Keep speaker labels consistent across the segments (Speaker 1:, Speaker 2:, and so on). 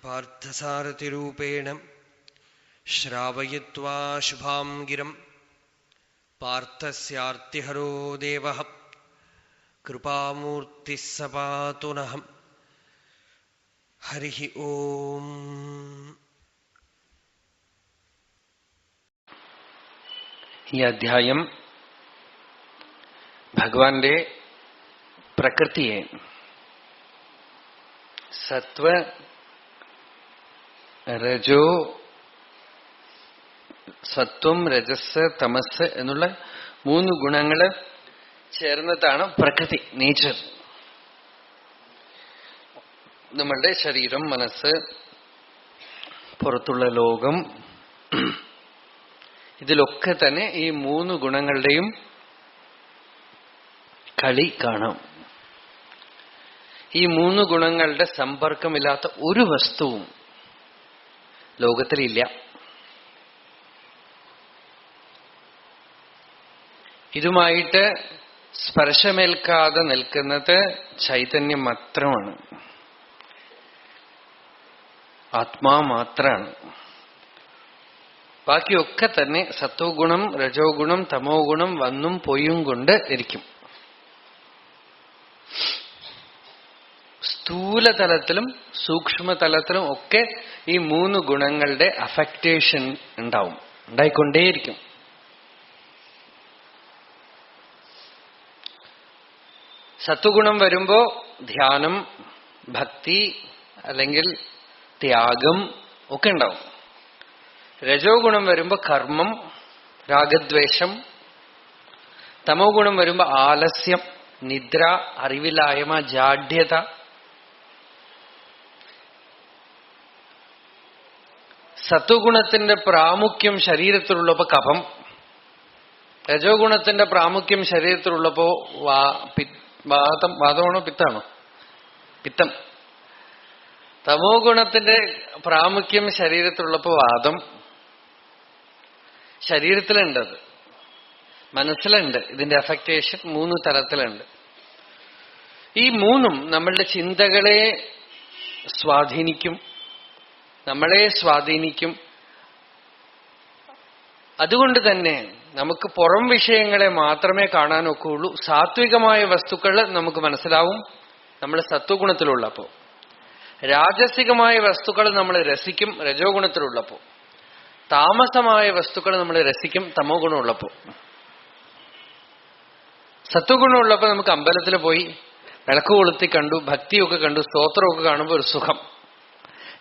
Speaker 1: പാർത്ഥസാരഥിരൂപേണ ശ്രാവയിത്വാ ശുഭാം ഗിരം പാർത്ഥസ്യാർത്തിഹരോ ദേവഃ കൃപാമൂർത്തിഃ സ പാതു നഃ. ഹരി ഓം.
Speaker 2: ഈ അധ്യായം ഭഗവാന്റെ പ്രകൃതിയെ, സത്വ രജോ, സത്വം രജസ് തമസ് എന്നുള്ള 3 ഗുണങ്ങള് ചേർന്നതാണ് പ്രകൃതി, നേച്ചർ. നമ്മളുടെ ശരീരം, മനസ്സ്, പുറത്തുള്ള ലോകം, ഇതിലൊക്കെ തന്നെ ഈ 3 ഗുണങ്ങളുടെയും കളി കാണാം. ഈ 3 ഗുണങ്ങളുടെ സമ്പർക്കമില്ലാത്ത ഒരു വസ്തുവും ലോകത്തിലില്ല. ഇതുമായിട്ട് സ്പർശമേൽക്കാതെ നിൽക്കുന്നത് ചൈതന്യം മാത്രമാണ്, ആത്മാ മാത്രമാണ്. ബാക്കിയൊക്കെ തന്നെ സത്വ ഗുണം, രജോ ഗുണം, തമോ ഗുണം വന്നും പോയും കൊണ്ട് ഇരിക്കും. സ്ഥൂലതലത്തിലും സൂക്ഷ്മതലത്തിലും ഒക്കെ ഈ 3 ഗുണങ്ങളുടെ അഫക്റ്റേഷൻ ഉണ്ടാവും, ഉണ്ടായിക്കൊണ്ടേയിരിക്കും. സത്വഗുണം വരുമ്പോ ധ്യാനം, ഭക്തി അല്ലെങ്കിൽ ത്യാഗം ഒക്കെ ഉണ്ടാവും. രജോ ഗുണം വരുമ്പോ കർമ്മം, രാഗദ്വേഷം. തമോ ഗുണം വരുമ്പോ ആലസ്യം, നിദ്ര, അറിവില്ലായ്മ, ജാഡ്യത. സത്വഗുണത്തിന്റെ പ്രാമുഖ്യം ശരീരത്തിലുള്ളപ്പോ കഫം, രജോ ഗുണത്തിന്റെ പ്രാമുഖ്യം ശരീരത്തിലുള്ളപ്പോ വാദമാണോ പിത്താണോ? പിത്തം. തമോ ഗുണത്തിന്റെ പ്രാമുഖ്യം ശരീരത്തിലുള്ളപ്പോ വാദം. ശരീരത്തിലുണ്ട്, അത് മനസ്സിലുണ്ട്. ഇതിന്റെ അഫക്റ്റേഷൻ 3 തലത്തിലുണ്ട്. ഈ 3ഉം നമ്മളുടെ ചിന്തകളെ സ്വാധീനിക്കും, നമ്മളെ സ്വാധീനിക്കും. അതുകൊണ്ട് തന്നെ നമുക്ക് പുറം വിഷയങ്ങളെ മാത്രമേ കാണാനൊക്കെയുള്ളൂ. സാത്വികമായ വസ്തുക്കൾ നമുക്ക് മനസ്സിലാവും നമ്മൾ സത്വഗുണത്തിലുള്ളപ്പോ. രാജസികമായ വസ്തുക്കൾ നമ്മൾ രസിക്കും രജോ ഗുണത്തിലുള്ളപ്പോ. താമസമായ വസ്തുക്കൾ നമ്മൾ രസിക്കും തമോ ഗുണമുള്ളപ്പോ. സത്വഗുണമുള്ളപ്പോ നമുക്ക് അമ്പലത്തിൽ പോയി വിളക്ക് കൊളുത്തി കണ്ടു, ഭക്തിയൊക്കെ കണ്ടു, സ്തോത്രമൊക്കെ കാണുമ്പോൾ ഒരു സുഖം.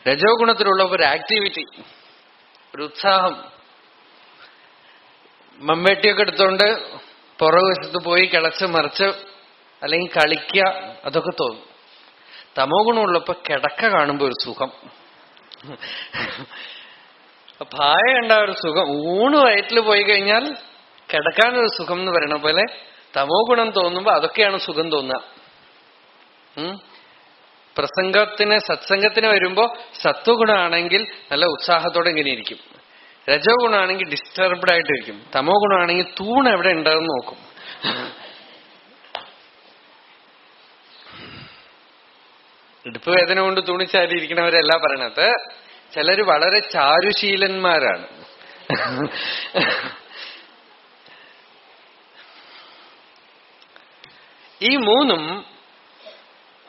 Speaker 2: രജോ ഗുണത്തിലുള്ളപ്പോ ഒരു ആക്ടിവിറ്റി, ഒരു ഉത്സാഹം. മമ്മേട്ടിയൊക്കെ എടുത്തോണ്ട് പുറകുവശത്ത് പോയി കിളച്ച് മറിച്ച് അല്ലെങ്കിൽ കളിക്കുക, അതൊക്കെ തോന്നും. തമോ ഗുണമുള്ളപ്പോ കിടക്ക കാണുമ്പോ ഒരു സുഖം, പായ കണ്ട ഒരു സുഖം. ഊണ് വയറ്റിൽ പോയി കഴിഞ്ഞാൽ കിടക്കാനൊരു സുഖം എന്ന് പറയണ പോലെ തമോ ഗുണം തോന്നുമ്പോ അതൊക്കെയാണ് സുഖം തോന്നുക. പ്രസംഗത്തിന്, സത്സംഗത്തിന് വരുമ്പോ സത്വഗുണമാണെങ്കിൽ നല്ല ഉത്സാഹത്തോടെ ഇങ്ങനെ ഇരിക്കും. രജോ ഗുണമാണെങ്കിൽ ഡിസ്റ്റർബ്ഡ് ആയിട്ടിരിക്കും. തമോ ഗുണമാണെങ്കിൽ തൂണ് എവിടെ ഉണ്ടാകുന്ന നോക്കും. ഇടുപ്പ് വേദന കൊണ്ട് തൂണിച്ചാരിയിരിക്കണവരല്ല പറയണത്. ചിലര് വളരെ ചാരുശീലന്മാരാണ്. ഈ 3ഉം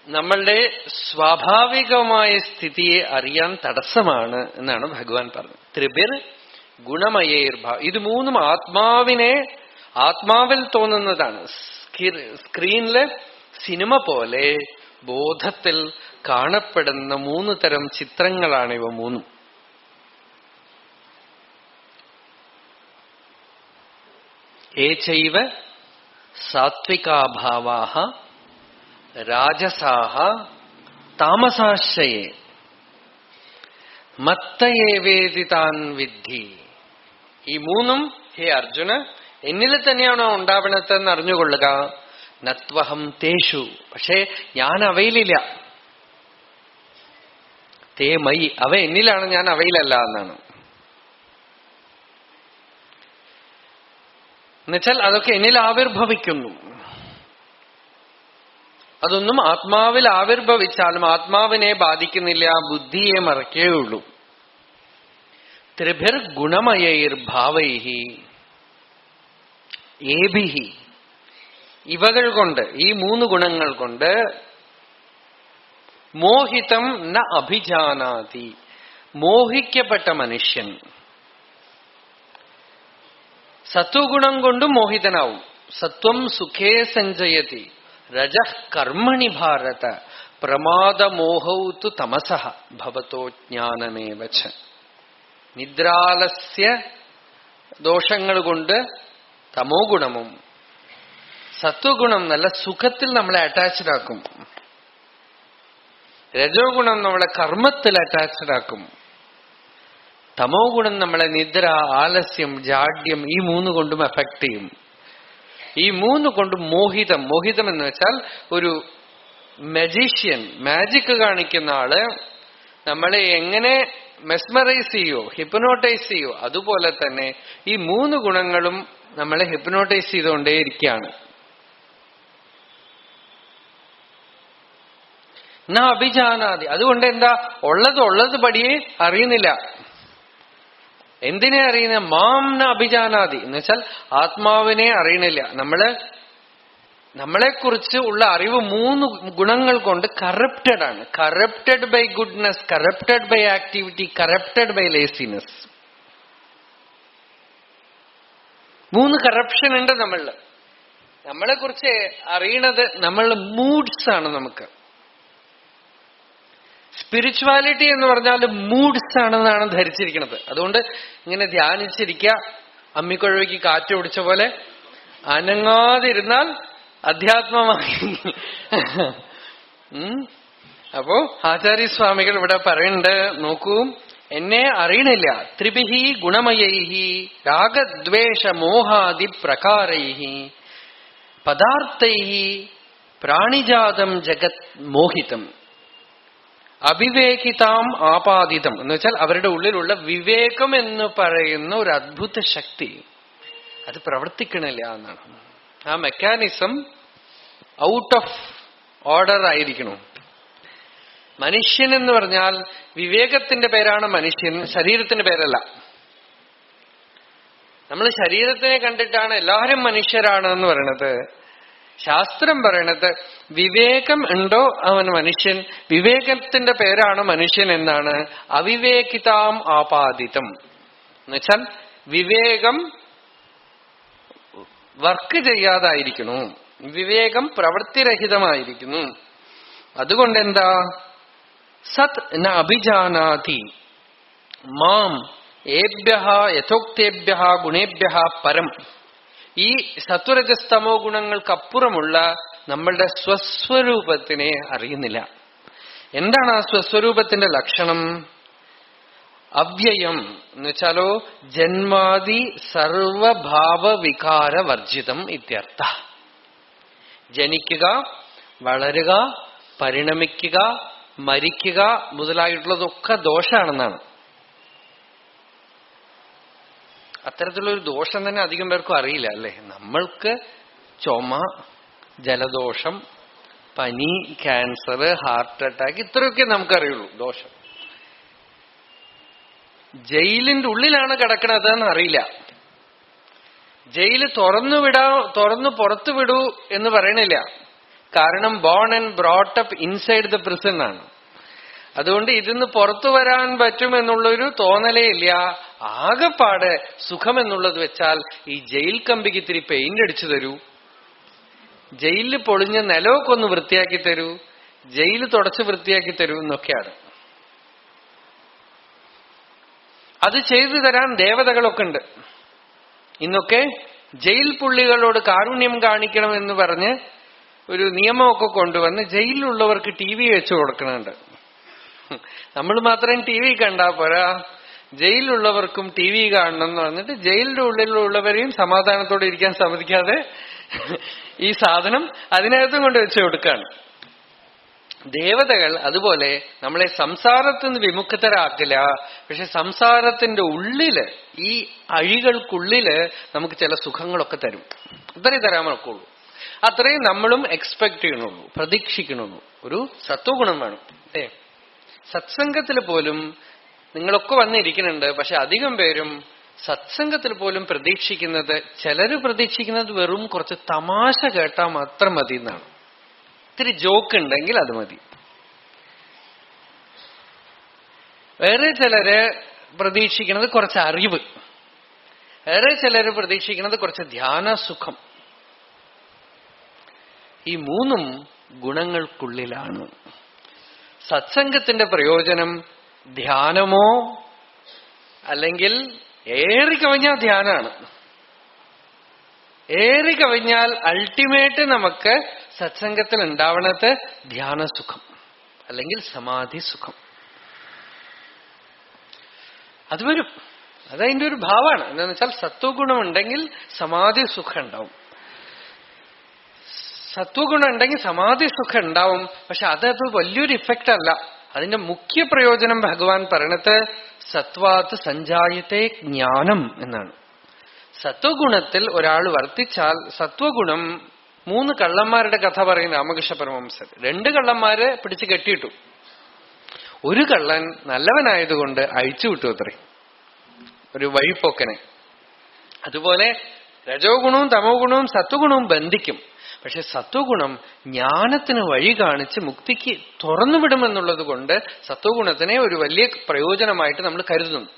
Speaker 2: നമ്മളുടെ സ്വാഭാവികമായ സ്ഥിതിയെ അറിയാൻ തടസ്സമാണ് എന്നാണ് ഭഗവാൻ പറഞ്ഞത്. ത്രിബിർ ഗുണമയേർഭ. ഇത് 3ഉം ആത്മാവിൽ തോന്നുന്നതാണ്. സ്ക്രീനില് സിനിമ പോലെ ബോധത്തിൽ കാണപ്പെടുന്ന 3 തരം ചിത്രങ്ങളാണ് ഇവ 3ഉം. ഏചൈവ സാത്വികാഭാവാഹ രാജസാഹ താമസാശ്രയേ മത്തയേവേതി താൻ വിദ്ധി. ഈ 3ഉം ഹേ അർജുന എന്നിൽ തന്നെയാണോ ഉണ്ടാവണത്തെന്ന് അറിഞ്ഞുകൊള്ളുക. നത്വഹം തേഷു, പക്ഷേ ഞാൻ അവയിലില്ല. തേ മയി, അവ എന്നിലാണ്, ഞാൻ അവയിലല്ല എന്നാണ്. എന്നുവെച്ചാൽ അതൊക്കെ എന്നിൽ ആവിർഭവിക്കുന്നു. അതൊന്നും ആത്മാവിൽ ആവിർഭവിച്ചാലും ആത്മാവിനെ ബാധിക്കുന്നില്ല, ബുദ്ധിയെ മറക്കേയുള്ളൂ. ത്രിഭിർ ഗുണമയൈർ ഭാവൈഹി ഏഭിഹി, ഇവകൾ കൊണ്ട്, ഈ 3 ഗുണങ്ങൾ കൊണ്ട് മോഹിതം ന അഭിജാനാതി, മോഹിക്കപ്പെട്ട മനുഷ്യൻ. സത്വഗുണം കൊണ്ടും മോഹിതനാവും. സത്വം സുഖേ സഞ്ജയതി രജഃ കർമ്മണി ഭാരത പ്രമാദമോഹൗ തു തമസഃ ഭവതോ ജ്ഞാനമേവ ച. നിദ്രാലസ്യ ദോഷങ്ങൾ കൊണ്ട് തമോ ഗുണവും, സത്വഗുണം നല്ല സുഖത്തിൽ നമ്മളെ അറ്റാച്ച്ഡ് ആക്കും, രജോ ഗുണം നമ്മളെ കർമ്മത്തിൽ അറ്റാച്ച്ഡ് ആക്കും, തമോ ഗുണം നമ്മളെ നിദ്ര, ആലസ്യം, ജാഡ്യം, ഈ 3 കൊണ്ടും എഫക്ട് ചെയ്യും. ഈ 3 കൊണ്ടും മോഹിതം. മോഹിതം എന്ന് വെച്ചാൽ ഒരു മജീഷ്യൻ, മാജിക് കാണിക്കുന്ന ആള് നമ്മളെ എങ്ങനെ മെസ്മറൈസ് ചെയ്യോ, ഹിപ്നോട്ടൈസ് ചെയ്യോ, അതുപോലെ തന്നെ ഈ 3 ഗുണങ്ങളും നമ്മളെ ഹിപ്നോട്ടൈസ് ചെയ്തുകൊണ്ടേയിരിക്കുകയാണ്. എന്നാ അഭിജാനാതി, അതുകൊണ്ട് എന്താ, ഉള്ളത് പടിയെ അറിയുന്നില്ല. എന്തിനെ അറിയുന്ന? മാം ന അഭിജാനാതി എന്ന് വെച്ചാൽ ആത്മാവിനെ അറിയണില്ല. നമ്മളെക്കുറിച്ച് ഉള്ള അറിവ് 3 ഗുണങ്ങൾ കൊണ്ട് കറപ്റ്റഡ് ആണ്. Corrupted by goodness, corrupted by activity, corrupted by laziness. 3 corruption ഉണ്ട് നമ്മളില്. നമ്മളെ കുറിച്ച് അറിയണത് നമ്മളുടെ മൂഡ്സ് ആണ്. നമുക്ക് സ്പിരിച്വാലിറ്റി എന്ന് പറഞ്ഞാൽ മൂഡ്സ് ആണെന്നാണ് ധരിച്ചിരിക്കുന്നത്. അതുകൊണ്ട് ഇങ്ങനെ ധ്യാനിച്ചിരിക്കുക, അമ്മിക്കൊഴുകി കാറ്റ് പിടിച്ച പോലെ അനങ്ങാതിരുന്നാൽ അധ്യാത്മമായി. അപ്പോ ആചാര്യസ്വാമികൾ ഇവിടെ പറയുന്നുണ്ട്, നോക്കൂ, എന്നെ അറിയണില്ല. ത്രിഭിഹി ഗുണമയൈഹി രാഗദ്വേഷ മോഹാദി പ്രകാരൈഹി പദാർത്ഥൈഹി പ്രാണിജാതം ജഗത് മോഹിതം അവിവേകിതാം ആപാദിതം എന്ന് വെച്ചാൽ അവരുടെ ഉള്ളിലുള്ള വിവേകം എന്ന് പറയുന്ന ഒരു അദ്ഭുത ശക്തി അത് പ്രവർത്തിക്കണില്ല എന്നാണ്. ആ മെക്കാനിസം ഔട്ട് ഓഫ് ഓർഡർ ആയിരിക്കണം. മനുഷ്യൻ എന്ന് പറഞ്ഞാൽ വിവേകത്തിന്റെ പേരാണ് മനുഷ്യൻ, ശരീരത്തിന്റെ പേരല്ല. നമ്മൾ ശരീരത്തിനെ കണ്ടിട്ടാണ് എല്ലാവരും മനുഷ്യരാണ് എന്ന് പറയണത്. ശാസ്ത്രം പറയണത് വിവേകം ഉണ്ടോ അവൻ മനുഷ്യൻ, വിവേകത്തിന്റെ പേരാണ് മനുഷ്യൻ എന്നാണ്. അവിവേകിതാം ആപാദിതം എന്നുവെച്ചാൽ വിവേകം വർക്ക് ചെയ്യാതായിരിക്കുന്നു, വിവേകം പ്രവൃത്തിരഹിതമായിരിക്കുന്നു. അതുകൊണ്ട് എന്താ, സത് ന അഭിജാനാതി മാം ഏഭ്യഃ യഥോക്തേഭ്യഃ ഗുണേഭ്യഃ പരം. ഈ സത്വരജസ്തമോ ഗുണങ്ങൾക്കപ്പുറമുള്ള നമ്മളുടെ സ്വസ്വരൂപത്തിനെ അറിയുന്നില്ല. എന്താണ് ആ സ്വസ്വരൂപത്തിന്റെ ലക്ഷണം? അവ്യയം എന്ന് വെച്ചാലോ ജന്മാദി സർവഭാവ വികാര വർജിതം ഇത്യർത്ഥ. ജനിക്കുക, വളരുക, പരിണമിക്കുക, മരിക്കുക മുതലായിട്ടുള്ളതൊക്കെ ദോഷാണെന്നാണ്. അത്തരത്തിലുള്ളൊരു ദോഷം തന്നെ അധികം പേർക്കും അറിയില്ല അല്ലെ. നമ്മൾക്ക് ചുമ, ജലദോഷം, പനി, ക്യാൻസർ, ഹാർട്ട് അറ്റാക്ക്, ഇത്രയൊക്കെ നമുക്കറിയുള്ളൂ ദോഷം. ജയിലിന്റെ ഉള്ളിലാണ് കിടക്കണത് എന്ന് അറിയില്ല. ജയില് തുറന്നു പുറത്തു വിടൂ എന്ന് പറയണില്ല. കാരണം born and brought up inside the prison ആണ്. അതുകൊണ്ട് ഇതിന്ന് പുറത്തു വരാൻ പറ്റുമെന്നുള്ളൊരു തോന്നലേ ഇല്ല. ആകെപ്പാട് സുഖം എന്നുള്ളത് വെച്ചാൽ ഈ ജയിൽ കമ്പിക്ക് ഇത്തിരി പെയിന്റ് അടിച്ചു തരൂ, ജയിലിൽ പൊളിഞ്ഞ നിലമൊക്കെ ഒന്ന് വൃത്തിയാക്കി തരൂ, ജയില് തുടച്ച് വൃത്തിയാക്കി തരൂ എന്നൊക്കെയാണ്. അത് ചെയ്തു തരാൻ ദേവതകളൊക്കെ ഉണ്ട്. ഇന്നൊക്കെ ജയിൽ പുള്ളികളോട് കാരുണ്യം കാണിക്കണമെന്ന് പറഞ്ഞ് ഒരു നിയമമൊക്കെ കൊണ്ടുവന്ന് ജയിലിലുള്ളവർക്ക് TV വെച്ചു കൊടുക്കണുണ്ട്. നമ്മൾ മാത്രം TV കണ്ടാ പോരാ, ജയിലിലുള്ളവർക്കും TV കാണണം എന്ന് പറഞ്ഞിട്ട് ജയിലിന്റെ ഉള്ളിലുള്ളവരെയും സമാധാനത്തോടെ ഇരിക്കാൻ സമ്മതിക്കാതെ ഈ സാധനം അതിനകത്തും കൊണ്ട് വെച്ചു കൊടുക്കാണ്. ദേവതകൾ അതുപോലെ നമ്മളെ സംസാരത്തിൽ നിന്ന് വിമുക്തരാക്കില്ല. പക്ഷെ സംസാരത്തിന്റെ ഉള്ളില്, ഈ അഴികൾക്കുള്ളില് നമുക്ക് ചില സുഖങ്ങളൊക്കെ തരും. അത്രേ തരാമൊക്കെ ഉള്ളൂ. അത്രയും നമ്മളും എക്സ്പെക്ട് ചെയ്യണുള്ളൂ, പ്രതീക്ഷിക്കണുള്ളൂ. ഒരു സത്വഗുണം വേണം. അല്ലേ? സത്സംഗത്തിൽ പോലും നിങ്ങളൊക്കെ വന്നിരിക്കുന്നുണ്ട്, പക്ഷെ അധികം പേരും സത്സംഗത്തിൽ പോലും പ്രതീക്ഷിക്കുന്നത്, ചിലര് പ്രതീക്ഷിക്കുന്നത് വെറും കുറച്ച് തമാശ കേട്ടാൽ മാത്രം മതി എന്നാണ്. ഇത്തിരി ജോക്ക് ഉണ്ടെങ്കിൽ അത് മതി. വേറെ ചിലര് പ്രതീക്ഷിക്കുന്നത് കുറച്ച് അറിവ്, വേറെ ചിലര് പ്രതീക്ഷിക്കുന്നത് കുറച്ച് ധ്യാനസുഖം. ഈ മൂന്നും ഗുണങ്ങൾക്കുള്ളിലാണ്. സത്സംഗത്തിന്റെ പ്രയോജനം ധ്യാനമോ അല്ലെങ്കിൽ ഏറിക്കവിഞ്ഞാൽ ധ്യാനാണ്. ഏറിക്കവിഞ്ഞാൽ അൾട്ടിമേറ്റ് നമുക്ക് സത്സംഗത്തിൽ ഉണ്ടാവണത് ധ്യാനസുഖം അല്ലെങ്കിൽ സമാധി സുഖം. അത് വരും. അതതിന്റെ ഒരു ഭാവമാണ്. എന്താന്ന് വെച്ചാൽ സത്വഗുണം ഉണ്ടെങ്കിൽ സമാധി സുഖം ഉണ്ടാവും, സത്വഗുണം ഉണ്ടെങ്കിൽ സമാധി സുഖം ഉണ്ടാവും. പക്ഷെ അതത് വലിയൊരു ഇഫക്റ്റ് അല്ല. അതിന്റെ മുഖ്യ പ്രയോജനം ഭഗവാൻ പറയണത് സത്വാത് സഞ്ജായത്തെ ജ്ഞാനം എന്നാണ്. സത്വഗുണത്തിൽ ഒരാൾ വർത്തിച്ചാൽ, സത്വഗുണം 3 കള്ളന്മാരുടെ കഥ പറയുന്ന രാമകൃഷ്ണ പരമഹംസർ. 2 കള്ളന്മാരെ പിടിച്ച് കെട്ടിയിട്ടു. ഒരു കള്ളൻ നല്ലവനായതുകൊണ്ട് അഴിച്ചുവിട്ടു അത്രേ, ഒരു വഴിപ്പോക്കനെ. അതുപോലെ രജോ ഗുണവും തമോ ഗുണവും സത്വഗുണവും ബന്ധിക്കും. പക്ഷെ സത്വഗുണം ജ്ഞാനത്തിന് വഴി കാണിച്ച് മുക്തിക്ക് തുറന്നുവിടുമെന്നുള്ളത് കൊണ്ട് സത്വഗുണത്തിനെ ഒരു വലിയ പ്രയോജനമായിട്ട് നമ്മൾ കരുതുന്നു.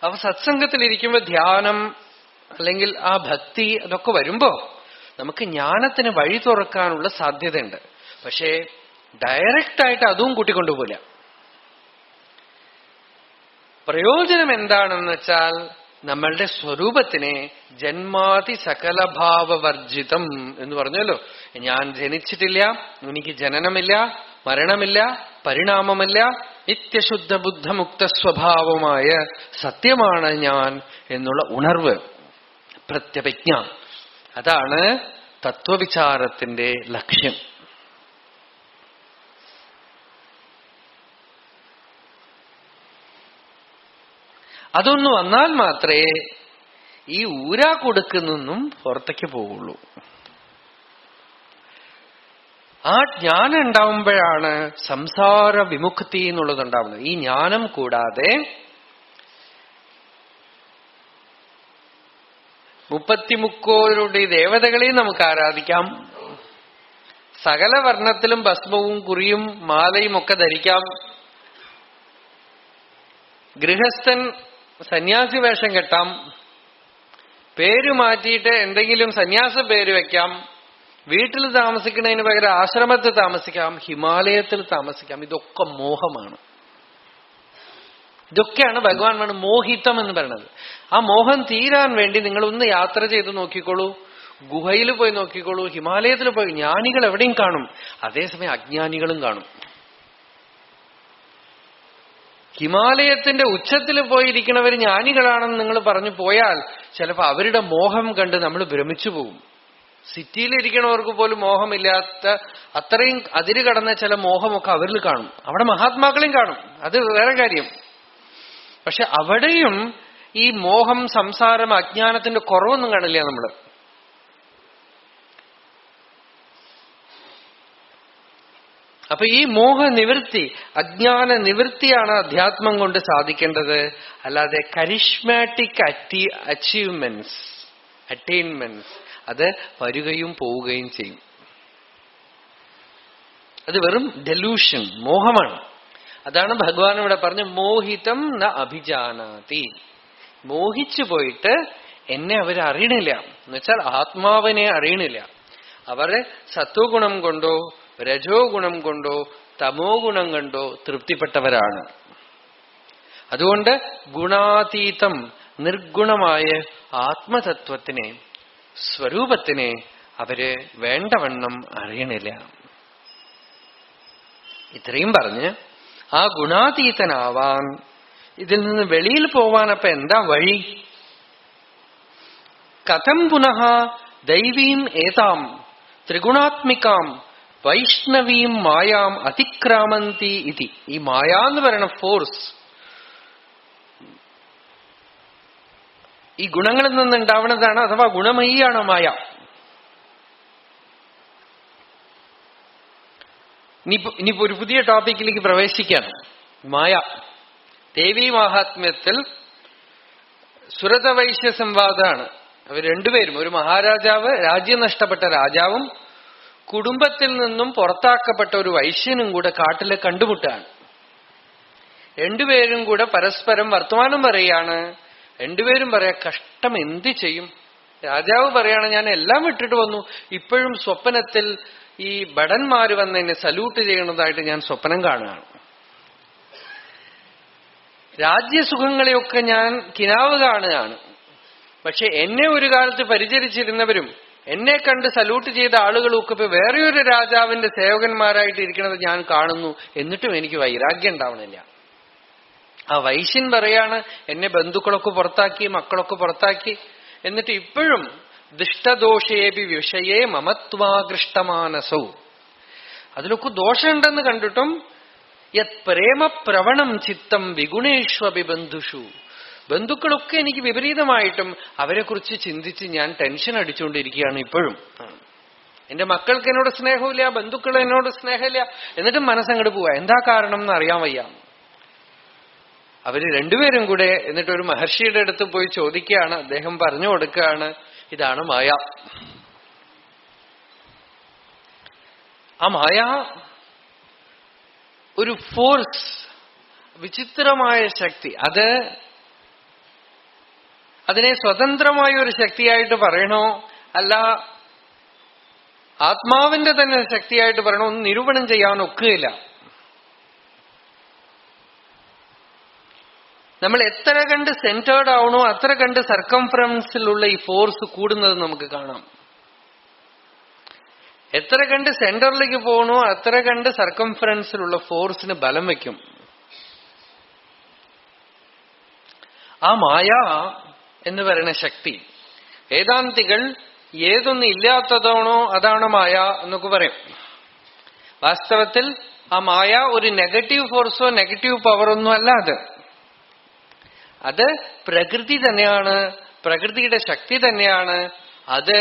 Speaker 2: അപ്പൊ സത്സംഗത്തിലിരിക്കുമ്പോൾ ധ്യാനം അല്ലെങ്കിൽ ആ ഭക്തി അതൊക്കെ വരുമ്പോ നമുക്ക് ജ്ഞാനത്തിന് വഴി തുറക്കാനുള്ള സാധ്യതയുണ്ട്. പക്ഷേ ഡയറക്റ്റായിട്ട് അതും കൂട്ടിക്കൊണ്ടുപോല. പ്രയോജനം എന്താണെന്ന് വെച്ചാൽ നമ്മളുടെ സ്വരൂപത്തിനെ ജന്മാതി സകലഭാവവർജിതം എന്ന് പറഞ്ഞല്ലോ. ഞാൻ ജനിച്ചിട്ടില്ല, എനിക്ക് ജനനമില്ല, മരണമില്ല, പരിണാമമില്ല, നിത്യശുദ്ധ ബുദ്ധമുക്ത സ്വഭാവമായ സത്യമാണ് ഞാൻ എന്നുള്ള ഉണർവ്, പ്രത്യഭിജ്ഞ. അതാണ് തത്വവിചാരത്തിന്റെ ലക്ഷ്യം. അതൊന്നു വന്നാൽ മാത്രമേ ഈ ഊരാ കൊടുക്കുന്നും പുറത്തേക്ക് പോവുള്ളൂ. ആ ജ്ഞാനം ഉണ്ടാവുമ്പോഴാണ് സംസാര വിമുക്തി എന്നുള്ളത് ഉണ്ടാവുന്നത്. ഈ ജ്ഞാനം കൂടാതെ 33 ദേവതകളെയും നമുക്ക് ആരാധിക്കാം, സകല വർണ്ണത്തിലും ഭസ്മവും കുറിയും മാലയും ഒക്കെ ധരിക്കാം, ഗൃഹസ്ഥൻ സന്യാസി വേഷം കെട്ടാം, പേര് മാറ്റിയിട്ട് എന്തെങ്കിലും സന്യാസ പേര് വെക്കാം, വീട്ടിൽ താമസിക്കുന്നതിന് പകരം ആശ്രമത്തിൽ താമസിക്കാം, ഹിമാലയത്തിൽ താമസിക്കാം. ഇതൊക്കെ മോഹമാണ്. ഇതൊക്കെയാണ് ഭഗവാൻ വേണം മോഹിതം എന്ന് പറയുന്നത്. ആ മോഹം തീരാൻ വേണ്ടി നിങ്ങൾ ഒന്ന് യാത്ര ചെയ്ത് നോക്കിക്കോളൂ, ഗുഹയിൽ പോയി നോക്കിക്കോളൂ, ഹിമാലയത്തിൽ പോയി. ജ്ഞാനികൾ എവിടെയും കാണും, അതേസമയം അജ്ഞാനികളും കാണും. ഹിമാലയത്തിന്റെ ഉച്ചത്തിൽ പോയിരിക്കുന്നവർ ജ്ഞാനികളാണെന്ന് നിങ്ങൾ പറഞ്ഞു പോയാൽ ചിലപ്പോൾ അവരുടെ മോഹം കണ്ട് നമ്മൾ ഭ്രമിച്ചു പോകും. സിറ്റിയിലിരിക്കണവർക്ക് പോലും മോഹമില്ലാത്ത അത്രയും അതിര് കടന്ന ചില മോഹമൊക്കെ അവരിൽ കാണും. അവിടെ മഹാത്മാക്കളെയും കാണും, അത് വേറെ കാര്യം. പക്ഷെ അവിടെയും ഈ മോഹം, സംസാരം, അജ്ഞാനത്തിന്റെ കുറവൊന്നും കാണില്ല നമ്മള്. അപ്പൊ ഈ മോഹനിവൃത്തി, അജ്ഞാന നിവൃത്തിയാണ് അധ്യാത്മം കൊണ്ട് സാധിക്കേണ്ടത്. അല്ലാതെ കരിഷ്മാറ്റിക് അറ്റൈൻമെന്റ്സ് അത് വരികയും പോവുകയും ചെയ്യും. അത് വെറും ഡെലൂഷൻ, മോഹമാണ്. അതാണ് ഭഗവാൻ ഇവിടെ പറഞ്ഞ മോഹിതം ന അഭിജാനാതി. മോഹിച്ചു പോയിട്ട് എന്നെ അവരറിയണില്ല എന്നുവെച്ചാൽ ആത്മാവിനെ അറിയണില്ല. അവരെ സത്വഗുണം കൊണ്ടോ രജോ ഗുണം കൊണ്ടോ തമോ ഗുണം കൊണ്ടോ തൃപ്തിപ്പെട്ടവരാണ്. അതുകൊണ്ട് ഗുണാതീതം നിർഗുണമായ ആത്മതത്വത്തിനെ, സ്വരൂപത്തിനെ അവര് വേണ്ടവണ്ണം അറിയണില്ല. ഇത്രയും പറഞ്ഞ് ആ ഗുണാതീതനാവാൻ, ഇതിൽ നിന്ന് വെളിയിൽ പോവാനപ്പോ എന്താ വഴി? കഥം പുനഃ ദൈവീം ഏതാം ത്രിഗുണാത്മികാം വൈഷ്ണവീം മായാം അതിക്രാമന്തി ഇതി. ഈ മായ എന്ന് പറയുന്ന ഫോഴ്സ് ഈ ഗുണങ്ങളിൽ നിന്നുണ്ടാവുന്നതാണ്, അഥവാ ഗുണമയിയാണ് മായ. ഇനിയിപ്പോ ഒരു പുതിയ ടോപ്പിക്കിലേക്ക് പ്രവേശിക്കാണ്. മായ. ദേവീ മാഹാത്മ്യത്തിൽ സുരതവൈശ്യ സംവാദമാണ്. അവർ രണ്ടുപേരും, ഒരു മഹാരാജാവ്, രാജ്യം നഷ്ടപ്പെട്ട രാജാവും കുടുംബത്തിൽ നിന്നും പുറത്താക്കപ്പെട്ട ഒരു വൈശ്യനും കൂടെ കാട്ടിലെ കണ്ടുമുട്ടാണ്. രണ്ടുപേരും കൂടെ പരസ്പരം വർത്തമാനം പറയാണ്. രണ്ടുപേരും പറയാ, കഷ്ടം എന്ത് ചെയ്യും. രാജാവ് പറയാണ്, ഞാൻ എല്ലാം വിട്ടിട്ട് വന്നു, ഇപ്പോഴും സ്വപ്നത്തിൽ ഈ ഭടന്മാര് വന്ന് എന്നെ സല്യൂട്ട് ചെയ്യണതായിട്ട് ഞാൻ സ്വപ്നം കാണുകയാണ്. രാജ്യസുഖങ്ങളെയൊക്കെ ഞാൻ കിനാവ് കാണുകയാണ്. പക്ഷെ എന്നെ ഒരു കാലത്ത് പരിചരിച്ചിരുന്നവരും എന്നെ കണ്ട് സല്യൂട്ട് ചെയ്ത ആളുകളൊക്കെ ഇപ്പൊ വേറെയൊരു രാജാവിന്റെ സേവകന്മാരായിട്ട് ഇരിക്കുന്നത് ഞാൻ കാണുന്നു. എന്നിട്ടും എനിക്ക് വൈരാഗ്യം ഉണ്ടാവണില്ല. ആ വൈശ്യൻ പറയാണ്, എന്നെ ബന്ധുക്കളൊക്കെ പുറത്താക്കി, മക്കളൊക്കെ പുറത്താക്കി, എന്നിട്ട് ഇപ്പോഴും ദുഷ്ടദോഷേപി വിഷയേ മമത്വാകൃഷ്ടമാനസൗ, അതിലൊക്കെ ദോഷമുണ്ടെന്ന് കണ്ടിട്ടും യത് പ്രേമപ്രവണം ചിത്തം വിഗുണേഷ്വപി ബന്ധുഷു, ബന്ധുക്കളൊക്കെ എനിക്ക് വിപരീതമായിട്ടും അവരെക്കുറിച്ച് ചിന്തിച്ച് ഞാൻ ടെൻഷൻ അടിച്ചുകൊണ്ടിരിക്കുകയാണ് ഇപ്പോഴും. എന്റെ മക്കൾക്ക് എന്നോട് സ്നേഹമില്ല, ബന്ധുക്കൾ എന്നോട് സ്നേഹമില്ല, എന്നിട്ടും മനസ്സങ്ങോട്ട് പോവാ. എന്താ കാരണം എന്ന് അറിയാൻ വയ്യ. അവര് രണ്ടുപേരും കൂടെ എന്നിട്ട് ഒരു മഹർഷിയുടെ അടുത്ത് പോയി ചോദിക്കുകയാണ്. അദ്ദേഹം പറഞ്ഞു കൊടുക്കുകയാണ്, ഇതാണ് മായ. ആ മായ ഒരു ഫോഴ്സ്, വിചിത്രമായ ശക്തി. അതിനെ സ്വതന്ത്രമായ ഒരു ശക്തിയായിട്ട് പറയണോ അല്ല ആത്മാവിന്റെ തന്നെ ശക്തിയായിട്ട് പറയണോ ഒന്നും നിരൂപണം ചെയ്യാൻ ഒക്കുകയില്ല. നമ്മൾ എത്ര കണ്ട് സെന്റേർഡ് ആവണോ അത്ര കണ്ട് സർക്കംഫറൻസിലുള്ള ഈ ഫോഴ്സ് കൂടുന്നത് നമുക്ക് കാണാം. എത്ര കണ്ട് സെന്ററിലേക്ക് പോകണോ അത്ര കണ്ട് സർക്കംഫറൻസിലുള്ള ഫോഴ്സിന് ബലം വയ്ക്കും. ആ മായ എന്ന് പറയുന്ന ശക്തി വേദാന്തികൾ ഏതൊന്നും ഇല്ലാത്തതാണോ അതാണ് മായ എന്നൊക്കെ പറയും. വാസ്തവത്തിൽ ആ മായ ഒരു നെഗറ്റീവ് ഫോഴ്സോ നെഗറ്റീവ് പവറൊന്നും അല്ല. അത് പ്രകൃതി തന്നെയാണ്, പ്രകൃതിയുടെ ശക്തി തന്നെയാണ്. അത്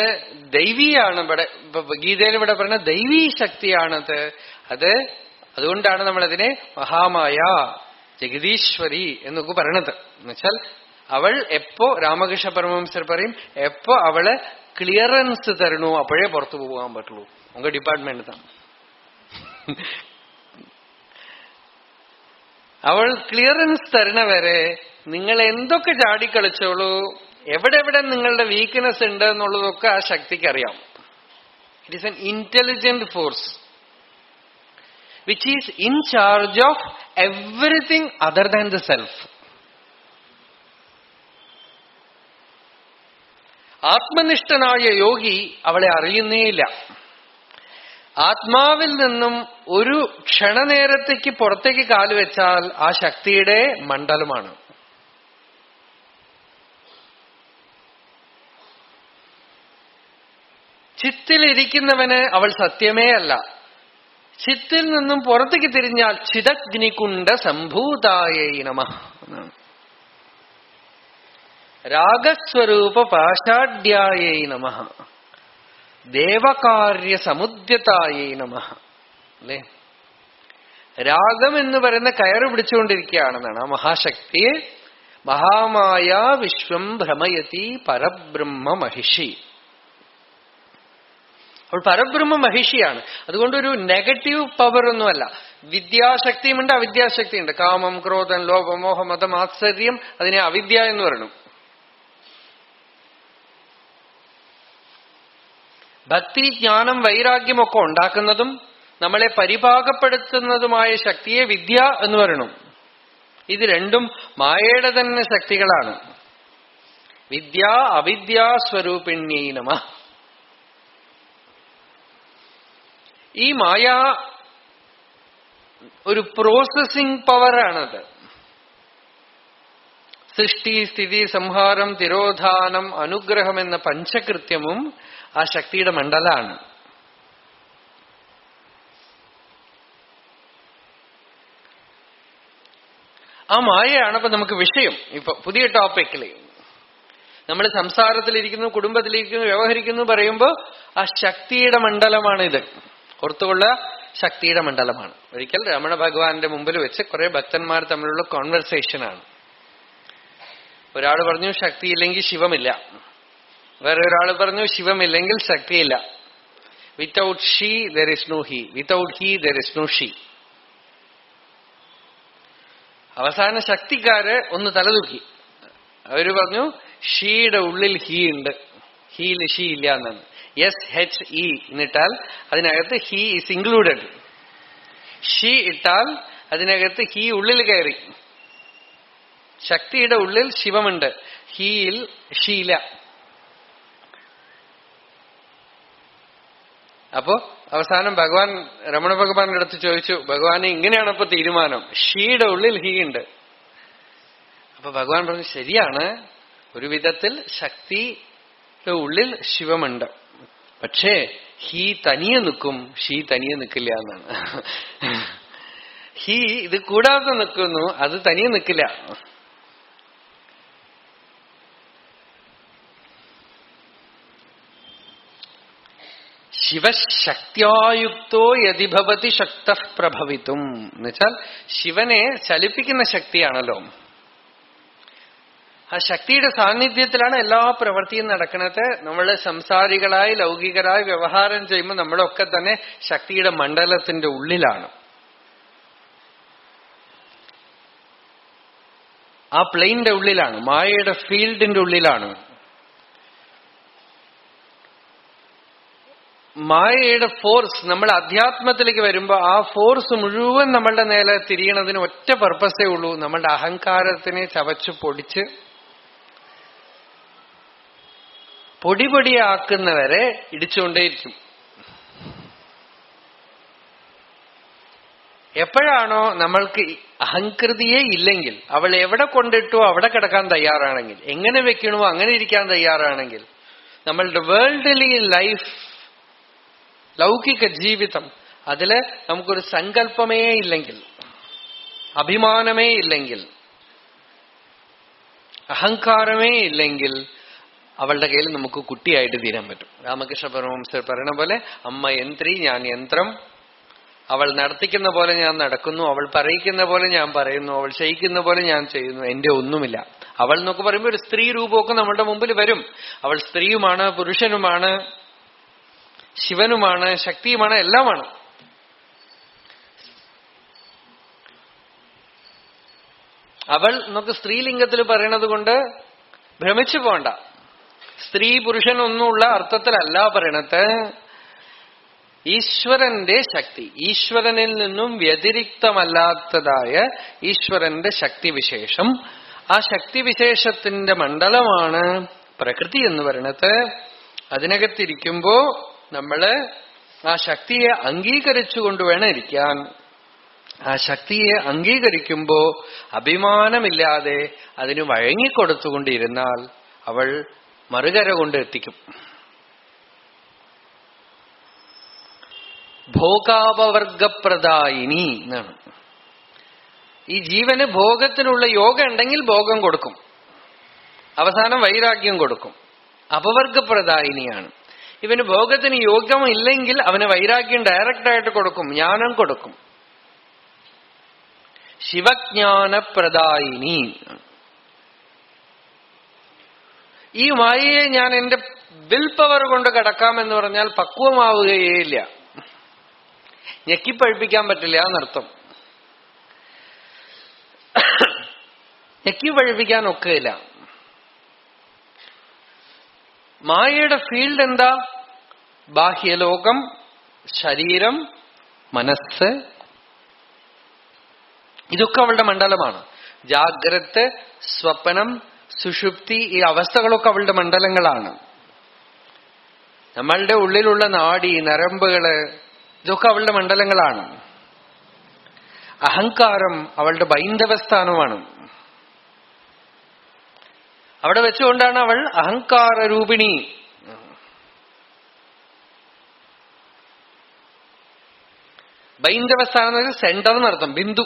Speaker 2: ദൈവീയാണ്. ഗീതയിൽ ഇവിടെ പറഞ്ഞ ദൈവീ ശക്തിയാണത്. അതുകൊണ്ടാണ് നമ്മളതിനെ മഹാമായ, ജഗദീശ്വരി എന്നൊക്കെ പറയണത്. എന്നുവെച്ചാൽ അവൾ എപ്പോ, രാമകൃഷ്ണ പരമഹംസർ പറയും, എപ്പോ അവള് ക്ലിയറൻസ് തരണോ അപ്പോഴേ പുറത്തു പോകാൻ പറ്റുള്ളൂ. ഉങ്ക ഡിപ്പാർട്ട്മെന്റ് താൻ അവൾ ക്ലിയറൻസ് തരണ വരെ നിങ്ങൾ എന്തൊക്കെ ചാടിക്കളിച്ചോളൂ, എവിടെ നിങ്ങളുടെ വീക്ക്നെസ് ഉണ്ട് എന്നുള്ളതൊക്കെ ആ ശക്തിക്ക് അറിയാം. It is an intelligent force which is in charge of everything other than the self. ആത്മനിഷ്ഠനായ യോഗി അവളെ അറിയുന്നേയില്ല. ആത്മാവിൽ നിന്നും ഒരു ക്ഷണനേരത്തേക്ക് പുറത്തേക്ക് കാലുവെച്ചാൽ ആ ശക്തിയുടെ മണ്ഡലമാണ്. ചിത്തിലിരിക്കുന്നവന് അവൾ സത്യമേ അല്ല. ചിത്തിൽ നിന്നും പുറത്തേക്ക് തിരിഞ്ഞാൽ ചിദഗ്നികുണ്ഡ സംഭൂതായൈ നമഃ, രാഗസ്വരൂപ പാഷാഢ്യായൈ നമഃ, ദേവകാര്യ സമുദ്യതായൈ നമഃ. അല്ലേ, രാഗം എന്ന് പറയുന്ന കയറ് പിടിച്ചുകൊണ്ടിരിക്കുകയാണെന്നാണ് ആ മഹാശക്തിയെ. മഹാമായ വിശ്വം ഭ്രമയതി പരബ്രഹ്മ മഹിഷി. അവൾ പരബ്രഹ്മ മഹിഷിയാണ്. അതുകൊണ്ടൊരു നെഗറ്റീവ് പവർ ഒന്നുമല്ല. വിദ്യാശക്തിയുമുണ്ട്, അവിദ്യാശക്തിയുണ്ട്. കാമം, ക്രോധം, ലോഭം, മോഹം, മതം, ആശ്ചര്യം, അതിനെ അവിദ്യ എന്ന് പറയണം. ഭക്തി, ജ്ഞാനം, വൈരാഗ്യമൊക്കെ ഉണ്ടാക്കുന്നതും നമ്മളെ പരിപാകപ്പെടുത്തുന്നതുമായ ശക്തിയെ വിദ്യ എന്ന് പറയണം. ഇത് രണ്ടും മായയുടെ തന്നെ ശക്തികളാണ്. വിദ്യ അവിദ്യാസ്വരൂപിണ്യൈ നമഃ. ഈ മായ ഒരു പ്രോസസിംഗ് പവറാണത്. സൃഷ്ടി, സ്ഥിതി, സംഹാരം, തിരോധാനം, അനുഗ്രഹം എന്ന പഞ്ചകൃത്യവും ആ ശക്തിയുടെ മണ്ഡലാണ്. ആ മായയാണ് ഇപ്പൊ നമുക്ക് വിഷയം. ഇപ്പൊ പുതിയ ടോപ്പിക്കില് നമ്മൾ സംസാരത്തിലിരിക്കുന്നു, കുടുംബത്തിലിരിക്കുന്നു, വ്യവഹരിക്കുന്നു പറയുമ്പോൾ ആ ശക്തിയുടെ മണ്ഡലമാണിത്. ഓർത്തുകൊള്ള, ശക്തിയുടെ മണ്ഡലമാണ്. ഒരിക്കൽ രമണ ഭഗവാന്റെ മുമ്പിൽ വെച്ച് കുറെ ഭക്തന്മാർ തമ്മിലുള്ള കോൺവെർസേഷനാണ്. ഒരാൾ പറഞ്ഞു ശക്തിയില്ലെങ്കിൽ ശിവമില്ല, വേറെ ഒരാൾ പറഞ്ഞു ശിവമില്ലെങ്കിൽ ശക്തിയില്ല. Without she there is no he, without he there is no she. അവസാന ശക്തിക്കാര് ഒന്ന് തലതൂക്കി. അവര് പറഞ്ഞു ഷീയുടെ ഉള്ളിൽ ഹീ ഉണ്ട്, ഹീയിൽ ഷീ ഇല്ല എന്നാണ്. SHE എന്നിട്ടാൽ അതിനകത്ത് ഹീ ഇസ് ഇൻക്ലൂഡഡ്. ഷീ ഇട്ടാൽ അതിനകത്ത് ഹീ ഉള്ളിൽ കയറി. ശക്തിയുടെ ഉള്ളിൽ ശിവമുണ്ട്, ഹീയിൽ ഷീ ഇല്ല. അപ്പോ അവസാനം ഭഗവാൻ രമണ ഭഗവാന്റെ അടുത്ത് ചോദിച്ചു, ഭഗവാനെ ഇങ്ങനെയാണ് ഇപ്പൊ തീരുമാനം, ഷീയുടെ ഉള്ളിൽ ഹീ ഉണ്ട്. അപ്പൊ ഭഗവാൻ പറഞ്ഞു ശരിയാണ്, ഒരു വിധത്തിൽ ശക്തിയുടെ ഉള്ളിൽ ശിവമുണ്ട്, പക്ഷേ ഹീ തനിയെ നിൽക്കും, ഷീ തനിയെ നിൽക്കില്ല എന്നാണ്. ഹീ ഇത് കൂടാതെ നിൽക്കുന്നു, അത് തനിയെ നിൽക്കില്ല. ശിവശക്തിയായുക്തോ യതി ഭവതി ശക്ത പ്രഭവിത്തും എന്നുവെച്ചാൽ ശിവനെ ചലിപ്പിക്കുന്ന ശക്തിയാണല്ലോ. ആ ശക്തിയുടെ സാന്നിധ്യത്തിലാണ് എല്ലാ പ്രവൃത്തിയും നടക്കുന്നത്. നമ്മൾ സംസാരികളായി ലൗകികരായി വ്യവഹാരം ചെയ്യുമ്പോൾ നമ്മളൊക്കെ തന്നെ ശക്തിയുടെ മണ്ഡലത്തിന്റെ ഉള്ളിലാണ്, ആ പ്ലെയിന്റെ ഉള്ളിലാണ്, മായയുടെ ഫീൽഡിന്റെ ഉള്ളിലാണ്. മായയുടെ ഫോഴ്സ് നമ്മൾ അധ്യാത്മത്തിലേക്ക് വരുമ്പോൾ ആ ഫോഴ്സ് മുഴുവൻ നമ്മളുടെ നേരെ തിരിയണതിന് ഒറ്റ പർപ്പസേ ഉള്ളൂ, നമ്മളുടെ അഹങ്കാരത്തിനെ ചവച്ചു പൊടിച്ച് പൊടിപൊടിയാക്കുന്നവരെ ഇടിച്ചുകൊണ്ടേയിരിക്കും. എപ്പോഴാണോ നമ്മൾക്ക് അഹങ്കൃതിയെ ഇല്ലെങ്കിൽ, അവൾ എവിടെ കൊണ്ടിട്ടോ അവിടെ കിടക്കാൻ തയ്യാറാണെങ്കിൽ, എങ്ങനെ വെക്കണമോ അങ്ങനെ ഇരിക്കാൻ തയ്യാറാണെങ്കിൽ, നമ്മളുടെ വേൾഡ്ലി ലൈഫ്, ലൗകിക ജീവിതം, അതില് നമുക്കൊരു സങ്കല്പമേ ഇല്ലെങ്കിൽ, അഭിമാനമേ ഇല്ലെങ്കിൽ, അഹങ്കാരമേ ഇല്ലെങ്കിൽ, അവളുടെ കയ്യിൽ നമുക്ക് കുട്ടിയായിട്ട് തീരാൻ പറ്റും. രാമകൃഷ്ണ പരമഹംസർ പറയുന്ന പോലെ അമ്മ യന്ത്രി ഞാൻ യന്ത്രം, അവൾ നടത്തിക്കുന്ന പോലെ ഞാൻ നടക്കുന്നു, അവൾ പറയിക്കുന്ന പോലെ ഞാൻ പറയുന്നു, അവൾ ചെയ്യിക്കുന്ന പോലെ ഞാൻ ചെയ്യുന്നു, എന്റെ ഒന്നുമില്ല. അവൾ എന്നൊക്കെ പറയുമ്പോൾ ഒരു സ്ത്രീ രൂപമൊക്കെ നമ്മളുടെ മുമ്പിൽ വരും. അവൾ സ്ത്രീയുമാണ്, പുരുഷനുമാണ്, ശിവനുമാണ്, ശക്തിയുമാണ്, എല്ലാമാണ്. അവൾ എന്നൊക്കെ സ്ത്രീലിംഗത്തിൽ പറയണത് കൊണ്ട് ഭ്രമിച്ചു പോണ്ട. സ്ത്രീ പുരുഷനൊന്നുമുള്ള അർത്ഥത്തിലല്ല പറയണത്. ഈശ്വരന്റെ ശക്തി, ഈശ്വരനിൽ നിന്നും വ്യതിരിക്തമല്ലാത്തതായ ഈശ്വരന്റെ ശക്തിവിശേഷം, ആ ശക്തിവിശേഷത്തിന്റെ മണ്ഡലമാണ് പ്രകൃതി എന്ന് പറയണത്. അതിനകത്തിരിക്കുമ്പോ നമ്മള് ആ ശക്തിയെ അംഗീകരിച്ചുകൊണ്ട് വേണം ഇരിക്കാൻ. ആ ശക്തിയെ അംഗീകരിക്കുമ്പോ അഭിമാനമില്ലാതെ അതിന് വഴങ്ങിക്കൊടുത്തുകൊണ്ടിരുന്നാൽ അവൾ മറുകര കൊണ്ട് എത്തിക്കും. ഭോഗാപവർഗപ്രദായിനി എന്നാണ്. ഈ ജീവന് ഭോഗത്തിനുള്ള യോഗം ഉണ്ടെങ്കിൽ ഭോഗം കൊടുക്കും, അവസാനം വൈരാഗ്യം കൊടുക്കും. അപവർഗപ്രദായിനിയാണ്. ഇവന് ഭോഗത്തിന് യോഗം ഇല്ലെങ്കിൽ അവന് വൈരാഗ്യം ഡയറക്റ്റായിട്ട് കൊടുക്കും, ജ്ഞാനം കൊടുക്കും. ശിവജ്ഞാനപ്രദായിനി. ഈ മായയെ ഞാൻ എന്റെ വിൽ പവർ കൊണ്ട് കടക്കാമെന്ന് പറഞ്ഞാൽ പക്വമാവുകയില്ല, ഞെക്കിപ്പഴിപ്പിക്കാൻ പറ്റില്ല എന്നർത്ഥം. ഞെക്കിപ്പഴിപ്പിക്കാൻ ഒക്കെയില്ല. മായയുടെ ഫീൽഡ് എന്താ? ബാഹ്യലോകം, ശരീരം, മനസ്സ്, ഇതൊക്കെ അവളുടെ മണ്ഡലമാണ്. ജാഗ്രത്, സ്വപ്നം, സുഷുപ്തി, ഈ അവസ്ഥകളൊക്കെ അവളുടെ മണ്ഡലങ്ങളാണ്. നമ്മളുടെ ഉള്ളിലുള്ള നാഡി, നരമ്പുകള്, ഇതൊക്കെ അവളുടെ മണ്ഡലങ്ങളാണ്. അഹങ്കാരം അവളുടെ ബൈന്ധവസ്ഥാനമാണ്. അവിടെ വെച്ചുകൊണ്ടാണ് അവൾ അഹങ്കാര രൂപിണി. ബൈന്ധവസ്ഥാനം സെന്റർ എന്നർത്ഥം, ബിന്ദു.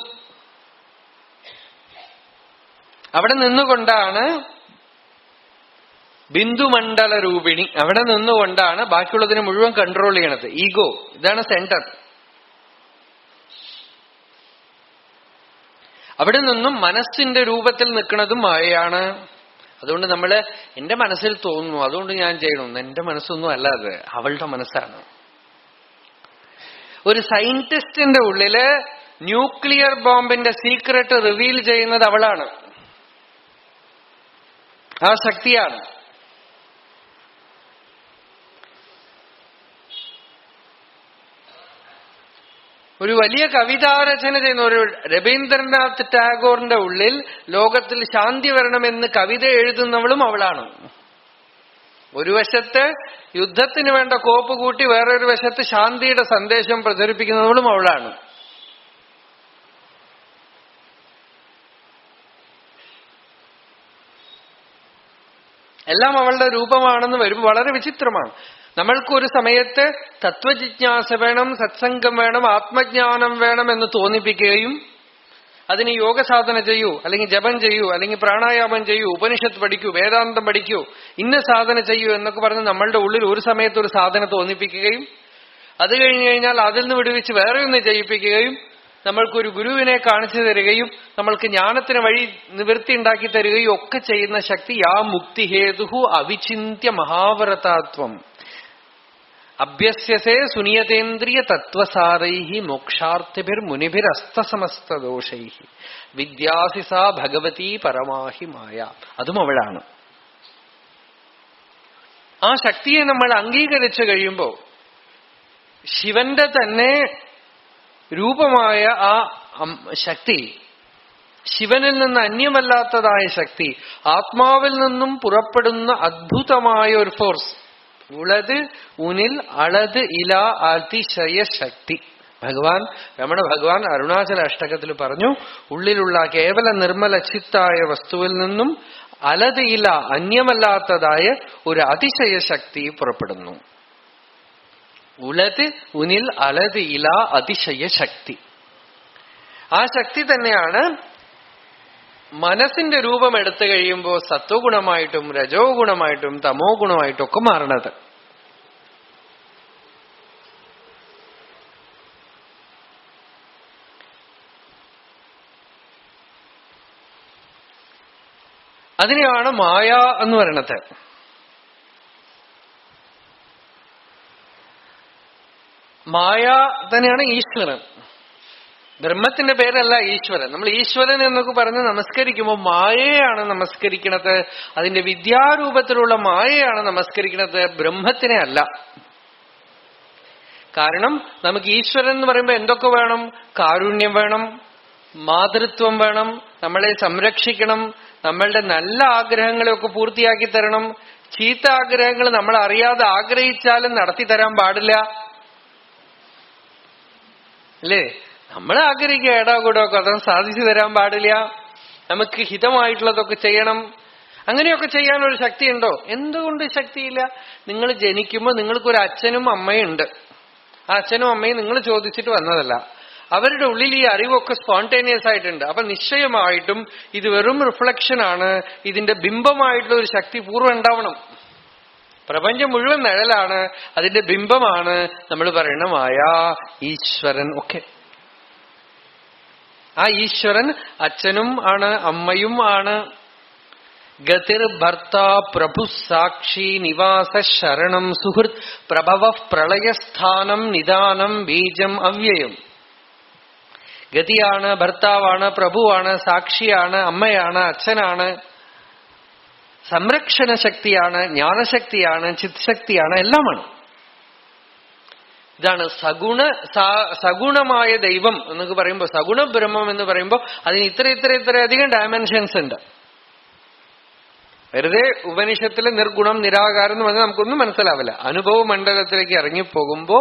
Speaker 2: അവിടെ നിന്നുകൊണ്ടാണ് ബിന്ദുമണ്ഡല രൂപിണി. അവിടെ നിന്നുകൊണ്ടാണ് ബാക്കിയുള്ളതിനെ മുഴുവൻ കൺട്രോൾ ചെയ്യണത്. ഈഗോ, ഇതാണ് സെന്റർ. അവിടെ നിന്നും മനസ്സിന്റെ രൂപത്തിൽ നിൽക്കുന്നതും മായയാണ്. അതുകൊണ്ട് നമ്മള് എന്റെ മനസ്സിൽ തോന്നുന്നു അതുകൊണ്ട് ഞാൻ ചെയ്യണം, എന്റെ മനസ്സൊന്നും അല്ല അത്, അവളുടെ മനസ്സാണ്. ഒരു സയന്റിസ്റ്റിന്റെ ഉള്ളില് ന്യൂക്ലിയർ ബോംബിന്റെ സീക്രട്ട് റിവീൽ ചെയ്യുന്നത് അവളാണ്, ആ ശക്തിയാണ്. ഒരു വലിയ കവിതാരചന ചെയ്യുന്ന ഒരു രവീന്ദ്രനാഥ് ടാഗോറിന്റെ ഉള്ളിൽ ലോകത്തിൽ ശാന്തി വരണമെന്ന് കവിത എഴുതുന്നവളും അവളാണ്. ഒരു വശത്ത് യുദ്ധത്തിന് വേണ്ട കോപ്പ് കൂട്ടി വേറൊരു വശത്ത് ശാന്തിയുടെ സന്ദേശം പ്രചരിപ്പിക്കുന്നവളും അവളാണ്. എല്ലാം അവളുടെ രൂപമാണെന്ന് വരുമ്പോൾ വളരെ വിചിത്രമാണ്. നമ്മൾക്കൊരു സമയത്ത് തത്വജിജ്ഞാസ വേണം, സത്സംഗം വേണം, ആത്മജ്ഞാനം വേണം എന്ന് തോന്നിപ്പിക്കുകയും അതിന് യോഗ സാധന ചെയ്യൂ, അല്ലെങ്കിൽ ജപം ചെയ്യൂ, അല്ലെങ്കിൽ പ്രാണായാമം ചെയ്യൂ, ഉപനിഷത്ത് പഠിക്കൂ, വേദാന്തം പഠിക്കൂ, ഇന്ന സാധന ചെയ്യൂ എന്നൊക്കെ പറഞ്ഞ് നമ്മളുടെ ഉള്ളിൽ ഒരു സമയത്ത് ഒരു സാധന തോന്നിപ്പിക്കുകയും അത് കഴിഞ്ഞു കഴിഞ്ഞാൽ അതിൽ നിന്ന് വിടുവിച്ച് വേറെ ഒന്ന് ചെയ്യിപ്പിക്കുകയും നമ്മൾക്കൊരു ഗുരുവിനെ കാണിച്ചു തരികയും നമ്മൾക്ക് ജ്ഞാനത്തിന് വഴി നിവൃത്തി ഉണ്ടാക്കി തരികയും ഒക്കെ ചെയ്യുന്ന ശക്തി യാ മുക്തിഹേതു അവിചിന്യ മഹാവ്രതാത്വം അഭ്യസ്യസേ സുനിയതേന്ദ്രിയ തത്വസാരൈഹി മോക്ഷാർത്ഥിഭിർ മുനിഭിരസ്തസമസ്തദോഷൈഹി വിദ്യാസി സാ ഭഗവതി പരമാഹി മായ. അതും അവളാണ്. ആ ശക്തിയെ നമ്മൾ അംഗീകരിച്ചു കഴിയുമ്പോൾ ശിവന്റെ തന്നെ രൂപമായ ആ ശക്തി, ശിവനിൽ നിന്ന് അന്യമല്ലാത്തതായ ശക്തി, ആത്മാവിൽ നിന്നും പുറപ്പെടുന്ന അദ്ഭുതമായ ഒരു ഫോഴ്സ്, ഉളത് ഉനിൽ അളത് ഇല അതിശയ ശക്തി. രമണ ഭഗവാൻ അരുണാചല അഷ്ടകത്തിൽ പറഞ്ഞു, ഉള്ളിലുള്ള കേവല നിർമ്മല ചിത്തായ വസ്തുവിൽ നിന്നും അലത് ഇല അന്യമല്ലാത്തതായ ഒരു അതിശയ ശക്തി പുറപ്പെടുന്നു. ഉളത് ഉനിൽ അലത് ഇല അതിശയ ശക്തി. ആ ശക്തി തന്നെയാണ് മനസ്സിന്റെ രൂപം എടുത്തു കഴിയുമ്പോൾ സത്വഗുണമായിട്ടും രജോ ഗുണമായിട്ടും തമോ ഗുണമായിട്ടും ഒക്കെ മാറണത്. അതിനെയാണ് മായ എന്ന് പറയണത്. മായ തന്നെയാണ് ഈശ്വരൻ. ബ്രഹ്മത്തിന്റെ പേരല്ല ഈശ്വരൻ. നമ്മൾ ഈശ്വരൻ എന്നൊക്കെ പറഞ്ഞ് നമസ്കരിക്കുമ്പോൾ മായയാണ് നമസ്കരിക്കണത്, അതിന്റെ വിദ്യാരൂപത്തിലുള്ള മായയാണ് നമസ്കരിക്കണത്, ബ്രഹ്മത്തിനെ അല്ല. കാരണം നമുക്ക് ഈശ്വരൻ എന്ന് പറയുമ്പോൾ എന്തൊക്കെ വേണം? കാരുണ്യം വേണം, മാതൃത്വം വേണം, നമ്മളെ സംരക്ഷിക്കണം, നമ്മളുടെ നല്ല ആഗ്രഹങ്ങളെയൊക്കെ പൂർത്തിയാക്കി തരണം. ചീത്ത ആഗ്രഹങ്ങൾ നമ്മൾ അറിയാതെ ആഗ്രഹിച്ചാലും നടത്തി തരാൻ പാടില്ല, അല്ലേ? നമ്മൾ ആഗ്രഹിക്കുക ഏടാകൂടൊക്കെ അതൊന്നും സാധിച്ചു തരാൻ പാടില്ല. നമുക്ക് ഹിതമായിട്ടുള്ളതൊക്കെ ചെയ്യണം. അങ്ങനെയൊക്കെ ചെയ്യാൻ ഒരു ശക്തിയുണ്ടോ? എന്തുകൊണ്ട് ശക്തിയില്ല? നിങ്ങൾ ജനിക്കുമ്പോൾ നിങ്ങൾക്കൊരു അച്ഛനും അമ്മയും ഉണ്ട്. ആ അച്ഛനും അമ്മയും നിങ്ങൾ ചോദിച്ചിട്ട് വന്നതല്ല. അവരുടെ ഉള്ളിൽ ഈ അറിവൊക്കെ സ്പോണ്ടേനിയസ് ആയിട്ടുണ്ട്. അപ്പൊ നിശ്ചയമായിട്ടും ഇത് വെറും റിഫ്ലക്ഷൻ ആണ്. ഇതിന്റെ ബിംബമായിട്ടുള്ള ഒരു ശക്തി പൂർവ്വം ഉണ്ടാവണം. പ്രപഞ്ചം മുഴുവൻ നിഴലാണ്, അതിന്റെ ബിംബമാണ് നമ്മൾ പറയുന്ന മായാ ഈശ്വരൻ ഒക്കെ. ആ ഈശ്വരൻ അച്ഛനും ആണ്, അമ്മയും ആണ്. ഗതിർ ഭർത്ത പ്രഭു സാക്ഷി നിവാസ ശരണം സുഹൃത് പ്രഭവ പ്രളയസ്ഥാനം നിദാനം ബീജം അവ്യയം. ഗതിയാണ്, ഭർത്താവാണ്, പ്രഭുവാണ്, സാക്ഷിയാണ്, അമ്മയാണ്, അച്ഛനാണ്, സംരക്ഷണ ശക്തിയാണ്, ജ്ഞാനശക്തിയാണ്, ചിത്ശക്തിയാണ്, എല്ലാമാണ്. ഇതാണ് സഗുണമായ ദൈവം എന്നൊക്കെ പറയുമ്പോൾ, സഗുണ ബ്രഹ്മം എന്ന് പറയുമ്പോൾ അതിന് ഇത്ര അധികം ഡയമെൻഷൻസ് ഉണ്ട്. വെറുതെ ഉപനിഷത്തിലെ നിർഗുണം നിരാകാരം എന്ന് പറഞ്ഞാൽ നമുക്കൊന്നും മനസ്സിലാവില്ല. അനുഭവ മണ്ഡലത്തിലേക്ക് ഇറങ്ങിപ്പോകുമ്പോ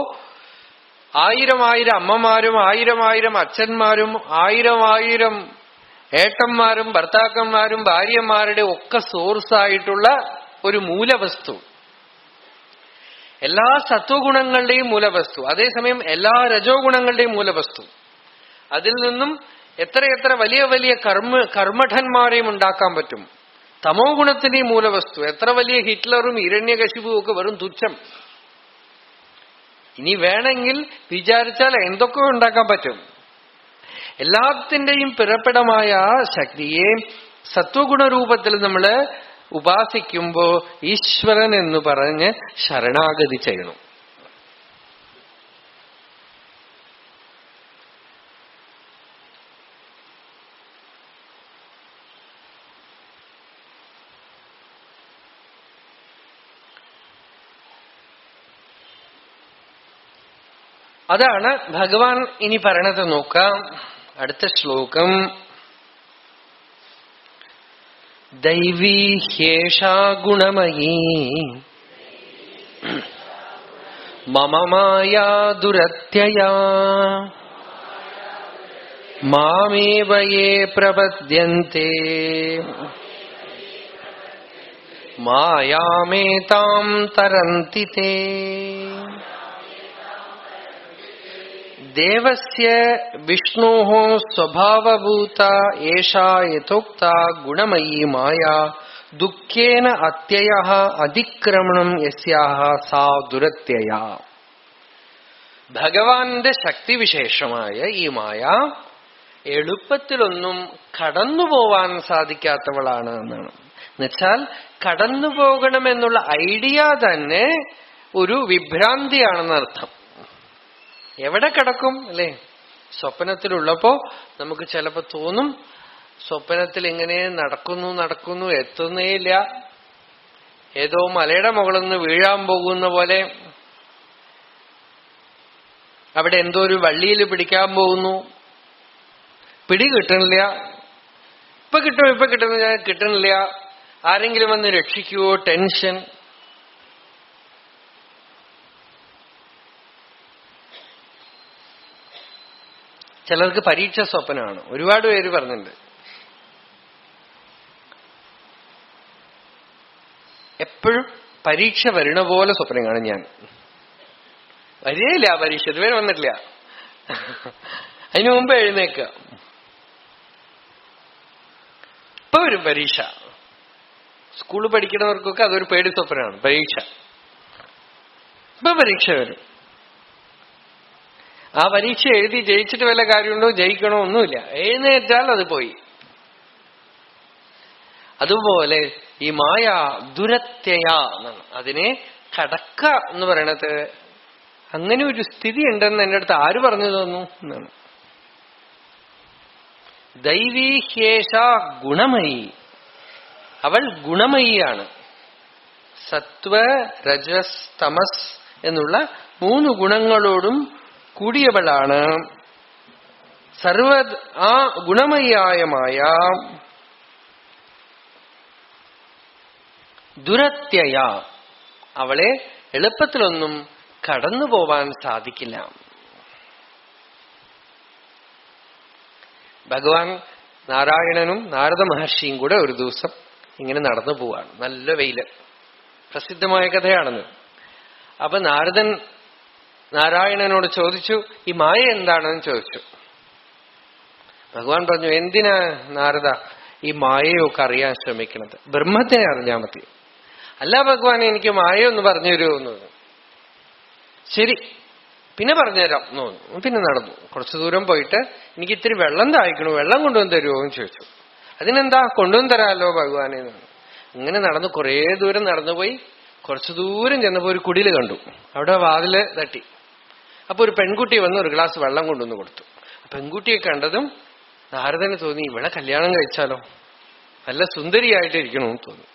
Speaker 2: 1000 അമ്മമാരും 1000 അച്ഛന്മാരും 1000 ഏട്ടന്മാരും ഭർത്താക്കന്മാരും ഭാര്യമാരുടെ ഒക്കെ സോഴ്സായിട്ടുള്ള ഒരു മൂലവസ്തു, എല്ലാ സത്വഗുണങ്ങളുടെയും മൂലവസ്തു, അതേസമയം എല്ലാ രജോ ഗുണങ്ങളുടെയും മൂലവസ്തു. അതിൽ നിന്നും എത്ര വലിയ വലിയ കർമ്മഠന്മാരെയും ഉണ്ടാക്കാൻ പറ്റും. തമോ ഗുണത്തിന്റെയും മൂലവസ്തു, എത്ര വലിയ ഹിറ്റ്ലറും ഹിരണ്യകശിപുവും ഒക്കെ വെറും തുച്ഛം. ഇനി വേണമെങ്കിൽ വിചാരിച്ചാൽ എന്തൊക്കെ ഉണ്ടാക്കാൻ പറ്റും. എല്ലാത്തിന്റെയും പിറപ്പിടമായ ആ ശക്തിയെ സത്വഗുണരൂപത്തിൽ നമ്മള് ഉപാസിക്കുമ്പോ ഈശ്വരൻ എന്ന് പറഞ്ഞ് ശരണാഗതി ചെയ്യണം. അതാണ് ഭഗവാൻ ഇനി പറയണത്. നോക്കാം അടുത്ത ശ്ലോകം. ദൈവീ ഹ്യേഷാ ഗുണമയീ മമ മായാ ദുരത്യയാ മാമേവ യേ പ്രപദ്യന്തെ മായാമേതാം തരന്തി തേ. ദേവസ്യ വിഷ്ണോഃ സ്വഭാവഭൂത ഏഷാ യഥോക്താ ഗുണമയീ മായാ ദുഃഖേന അത്യയഃ അതിക്രമണം യസ്യാഃ സാ ദുരത്യയാ. ഭഗവാന്റെ ശക്തിവിശേഷമായ ഈ മായ എളുപ്പത്തിലൊന്നും കടന്നുപോവാൻ സാധിക്കാത്തവളാണ് എന്നാണ്. എന്നുവെച്ചാൽ കടന്നുപോകണമെന്നുള്ള ഐഡിയ തന്നെ ഒരു വിഭ്രാന്തിയാണെന്നർത്ഥം. എവിടെ കിടക്കും അല്ലേ? സ്വപ്നത്തിലുള്ളപ്പോ നമുക്ക് ചിലപ്പോ തോന്നും സ്വപ്നത്തിൽ ഇങ്ങനെ നടക്കുന്നു എത്തുന്നേയില്ല, ഏതോ മലയുടെ മുകളിൽ നിന്ന് വീഴാൻ പോകുന്ന പോലെ, അവിടെ എന്തോ ഒരു വള്ളിയിൽ പിടിക്കാൻ പോകുന്നു, പിടി കിട്ടണില്ല, ഇപ്പൊ കിട്ടണില്ല, ആരെങ്കിലും വന്ന് രക്ഷിക്കുവോ, ടെൻഷൻ. ചിലർക്ക് പരീക്ഷ സ്വപ്നമാണ്. ഒരുപാട് പേര് പറഞ്ഞിട്ടുണ്ട്. എപ്പോഴും പരീക്ഷ വരണ പോലെ സ്വപ്നം കാണും ഞാൻ. വരികയില്ല പരീക്ഷ, ഇതുവരെ വന്നിട്ടില്ല. അതിനു മുമ്പ് എഴുന്നേക്കുക. ഇപ്പൊ വരും പരീക്ഷ. സ്കൂളിൽ പഠിക്കുന്നവർക്കൊക്കെ അതൊരു പേടി സ്വപ്നമാണ് പരീക്ഷ. ഇപ്പൊ പരീക്ഷ വരും. ആ പരീക്ഷ എഴുതി ജയിച്ചിട്ട് വല്ല കാര്യമുണ്ടോ? ജയിക്കണോ? ഒന്നുമില്ല. എഴുന്നേറ്റാൽ അത് പോയി. അതുപോലെ ഈ മായ ദുരത്യയ എന്നാണ്. അതിനെ കടക്ക എന്ന് പറയണത് അങ്ങനെ ഒരു സ്ഥിതി ഉണ്ടെന്ന് എന്റെ അടുത്ത് ആര് പറഞ്ഞു തന്നു എന്നാണ്. ദൈവീ ഹ്യേഷ ഗുണമയി. അവൾ ഗുണമയിയാണ്. സത്വ രജസ് തമസ് എന്നുള്ള 3 ഗുണങ്ങളോടും കൂടിയവളാണ്. സർവ ആ ഗുണമയായ മായ ദുരത്യയ, അവളെ എളുപ്പത്തിലൊന്നും കടന്നു പോവാൻ സാധിക്കില്ല. ഭഗവാൻ നാരായണനും നാരദ മഹർഷിയും കൂടെ ഒരു ദിവസം ഇങ്ങനെ നടന്നു പോവാണ്. നല്ല വെയില്, പ്രസിദ്ധമായ കഥയാണെന്ന്. അപ്പൊ നാരദൻ നാരായണനോട് ചോദിച്ചു, ഈ മായ എന്താണെന്ന് ചോദിച്ചു. ഭഗവാൻ പറഞ്ഞു, എന്തിനാ നാരദ ഈ മായയൊക്കെ അറിയാൻ ശ്രമിക്കണത്? ബ്രഹ്മത്തിനെ അറിഞ്ഞാൽ മതി. അല്ല ഭഗവാൻ, എനിക്ക് മായ ഒന്ന് പറഞ്ഞു തരുമോ എന്ന് പറഞ്ഞു. ശരി, പിന്നെ പറഞ്ഞുതരാം എന്ന് പറഞ്ഞു. പിന്നെ നടന്നു. കുറച്ചു ദൂരം പോയിട്ട് എനിക്ക് ഇത്തിരി വെള്ളം ദാഹിക്കണു, വെള്ളം കൊണ്ടുവന്ന് തരുമോ എന്ന് ചോദിച്ചു. അതിനെന്താ, കൊണ്ടുവന്ന് തരാമല്ലോ ഭഗവാനെ എന്ന് പറഞ്ഞു. ഇങ്ങനെ നടന്നു കുറേ ദൂരം നടന്നുപോയി. കുറച്ചു ദൂരം ചെന്നപ്പോ ഒരു കുടില് കണ്ടു. അവിടെ വാതില് തട്ടി. അപ്പൊ ഒരു പെൺകുട്ടി വന്ന് ഒരു ഗ്ലാസ് വെള്ളം കൊണ്ടുവന്ന് കൊടുത്തു. പെൺകുട്ടിയെ കണ്ടതും നാരദന് തോന്നി, ഇവിടെ കല്യാണം കഴിച്ചാലോ, നല്ല സുന്ദരിയായിട്ടിരിക്കണമെന്ന് തോന്നി.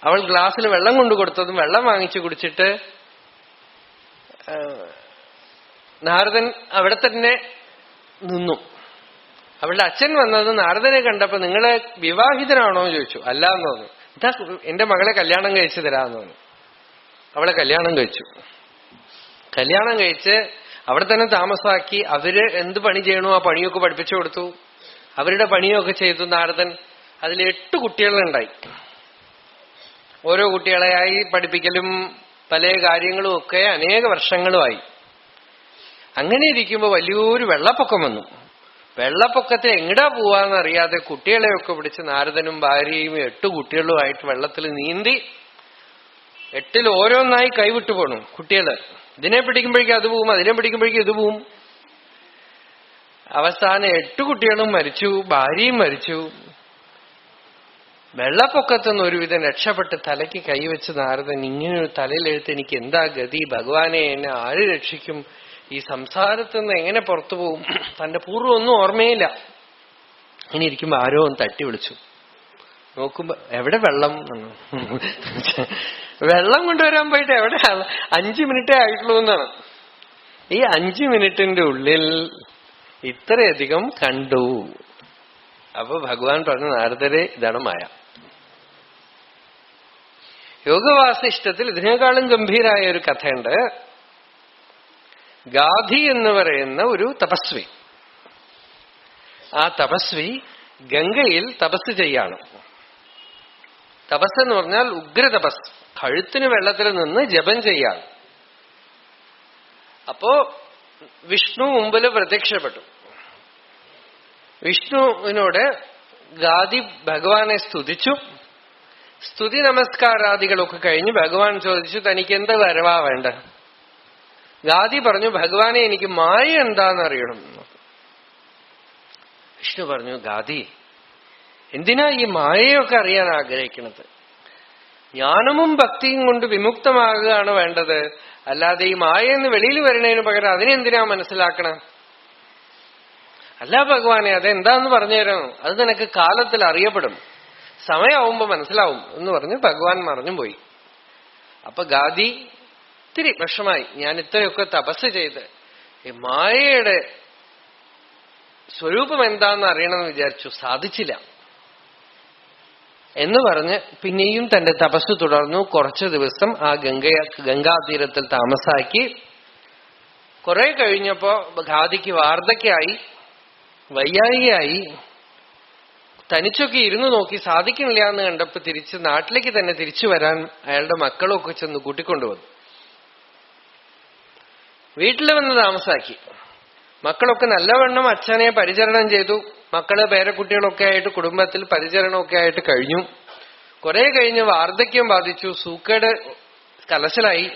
Speaker 2: അവൾ ഗ്ലാസ്സിൽ വെള്ളം കൊണ്ടു കൊടുത്തതും വെള്ളം വാങ്ങിച്ചു കുടിച്ചിട്ട് നാരദൻ അവിടെ തന്നെ നിന്നു. അവളുടെ അച്ഛൻ വന്നത് നാരദനെ കണ്ടപ്പോ, നിങ്ങളെ വിവാഹിതനാണോ എന്ന് ചോദിച്ചു. അല്ല എന്ന് തോന്നുന്നു. ഇതാ എന്റെ മകളെ കല്യാണം കഴിച്ചു തരാമെന്ന് തോന്നുന്നു. അവളെ കല്യാണം കഴിച്ചു. കല്യാണം കഴിച്ച് അവിടെ തന്നെ താമസാക്കി. അവര് എന്ത് പണി ചെയ്യണോ ആ പണിയൊക്കെ പഠിപ്പിച്ചു കൊടുത്തു. അവരുടെ പണിയൊക്കെ ചെയ്തു നാരദൻ. അതിൽ 8 കുട്ടികളുണ്ടായി. ഓരോ കുട്ടികളെയായി പഠിപ്പിക്കലും പല കാര്യങ്ങളും ഒക്കെ അനേക വർഷങ്ങളുമായി. അങ്ങനെ ഇരിക്കുമ്പോ വലിയൊരു വെള്ളപ്പൊക്കം വന്നു. വെള്ളപ്പൊക്കത്തിൽ എങ്ങടാ പോവാന്നറിയാതെ കുട്ടികളെയൊക്കെ പിടിച്ച് നാരദനും ഭാര്യയും 8 കുട്ടികളുമായിട്ട് വെള്ളത്തിൽ നീന്തി. 8 ഓരോന്നായി കൈവിട്ടു പോണു കുട്ടികള്. ഇതിനെ പിടിക്കുമ്പോഴേക്കും അത് പോവും, അതിനെ പിടിക്കുമ്പോഴേക്കും ഇത് പോവും. അവസാനം 8 കുട്ടികളും മരിച്ചു, ഭാര്യയും മരിച്ചു. വെള്ളപ്പൊക്കത്തുനിന്ന് ഒരുവിധം രക്ഷപ്പെട്ട് തലയ്ക്ക് കൈവച്ച് നാരദൻ ഇങ്ങനെയൊരു തലയിലെഴുത്ത് എനിക്ക് എന്താ ഗതി, ഭഗവാനെ എന്നെ ആര് രക്ഷിക്കും, ഈ സംസാരത്തിൽ നിന്ന് എങ്ങനെ പുറത്തു പോകും? തന്റെ പൂർവ്വം ഒന്നും ഓർമ്മയില്ല. ഇങ്ങനെ ഇരിക്കുമ്പോ ആരോ ഒന്ന് തട്ടി വിളിച്ചു. നോക്കുമ്പോ എവിടെ വെള്ളം? വെള്ളം കൊണ്ടുവരാൻ പോയിട്ട് എവിടെ? 5 മിനിറ്റേ ആയിട്ടുള്ളൂ എന്നാണ്. ഈ 5 മിനിറ്റിന്റെ ഉള്ളിൽ ഇത്രയധികം കണ്ടു. അപ്പൊ ഭഗവാൻ പറഞ്ഞു, നാരദരെ, ഇതാണ് മായ. യോഗവാസിഷ്ഠത്തിൽ ഇതിനേക്കാളും ഗംഭീരായ ഒരു കഥയുണ്ട്. ഗാധി എന്ന് പറയുന്ന ഒരു തപസ്വി. ആ തപസ്വി ഗംഗയിൽ തപസ് ചെയ്യാണ്. തപസ് എന്ന് പറഞ്ഞാൽ ഉഗ്ര തപസ്. കഴുത്തിന് വെള്ളത്തിൽ നിന്ന് ജപം ചെയ്യാണ്. അപ്പോ വിഷ്ണു മുമ്പിൽ പ്രത്യക്ഷപ്പെട്ടു. വിഷ്ണുവിനോട് ഗാദി ഭഗവാനെ സ്തുതിച്ചു. സ്തുതി നമസ്കാരാദികളൊക്കെ കഴിഞ്ഞ് ഭഗവാൻ ചോദിച്ചു, തനിക്ക് എന്താ വരവാ വേണ്ട? ഗാദി പറഞ്ഞു, ഭഗവാനെ എനിക്ക് മായ എന്താണെന്നറിയണം. വിഷ്ണു പറഞ്ഞു, ഗാദി, എന്തിനാ ഈ മായയൊക്കെ അറിയാൻ ആഗ്രഹിക്കുന്നത്? ജ്ഞാനവും ഭക്തിയും കൊണ്ട് വിമുക്തമാകുകയാണ് വേണ്ടത്. അല്ലാതെ ഈ മായെന്ന് വെളിയിൽ വരുന്നതിന് പകരം അതിനെന്തിനാ മനസ്സിലാക്കണം? അല്ല ഭഗവാനെ, അതെന്താന്ന് പറഞ്ഞുതരാം. അത് നിനക്ക് കാലത്തിൽ അറിയപ്പെടും, സമയമാവുമ്പോ മനസ്സിലാവും എന്ന് പറഞ്ഞ് ഭഗവാൻ മറഞ്ഞുപോയി. അപ്പൊ ഗാദി ഇത്തിരി വിഷമായി. ഞാൻ ഇത്രയൊക്കെ തപസ് ചെയ്ത് ഈ മായയുടെ സ്വരൂപം എന്താന്ന് അറിയണമെന്ന് വിചാരിച്ചു, സാധിച്ചില്ല എന്ന് പറഞ്ഞ് പിന്നെയും തന്റെ തപസ് തുടർന്നു. കുറച്ചു ദിവസം ആ ഗംഗാതീരത്തിൽ താമസാക്കി. കുറെ കഴിഞ്ഞപ്പോ ഗാദിക്ക് വാർദ്ധക്യമായി, വയ്യായികയായി. തനിച്ചൊക്കെ ഇരുന്ന് നോക്കി സാധിക്കണില്ല എന്ന് കണ്ടപ്പോ നാട്ടിലേക്ക് തന്നെ തിരിച്ചു വരാൻ അയാളുടെ മക്കളൊക്കെ ചെന്ന് കൂട്ടിക്കൊണ്ടുവന്നു. വീട്ടിൽ വന്ന് താമസാക്കി. മക്കളൊക്കെ നല്ലവണ്ണം അച്ഛനെ പരിചരണം ചെയ്തു. മക്കള് പേരക്കുട്ടികളൊക്കെ ആയിട്ട് കുടുംബത്തിൽ പരിചരണമൊക്കെ ആയിട്ട് കഴിഞ്ഞു. കുറെ കഴിഞ്ഞ് വാർദ്ധക്യം ബാധിച്ചു. സൂക്കേട് കലശലായി,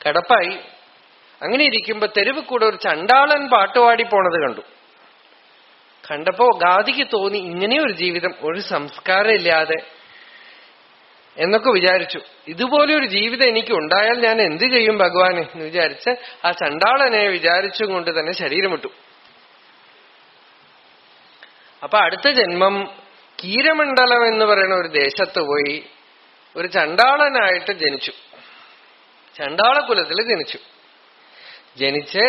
Speaker 2: കിടപ്പായി. അങ്ങനെ ഇരിക്കുമ്പോ തെരുവ് കൂടെ ഒരു ചണ്ടാളൻ പാട്ടുപാടി പോണത് കണ്ടപ്പോ ഗാദിക്ക് തോന്നി, ഇങ്ങനെയൊരു ജീവിതം, ഒരു സംസ്കാരം ഇല്ലാതെ എന്നൊക്കെ വിചാരിച്ചു. ഇതുപോലെ ഒരു ജീവിതം എനിക്ക് ഉണ്ടായാൽ ഞാൻ എന്ത് ചെയ്യും ഭഗവാനെ എന്ന് വിചാരിച്ച് ആ ചണ്ടാളനെ വിചാരിച്ചും കൊണ്ട് തന്നെ ശരീരം വിട്ടു. അപ്പൊ അടുത്ത ജന്മം കീരമണ്ഡലം എന്ന് പറയുന്ന ഒരു ദേശത്ത് പോയി ഒരു ചണ്ടാളനായിട്ട് ജനിച്ചു. ചണ്ടാളകുലത്തിൽ ജനിച്ച്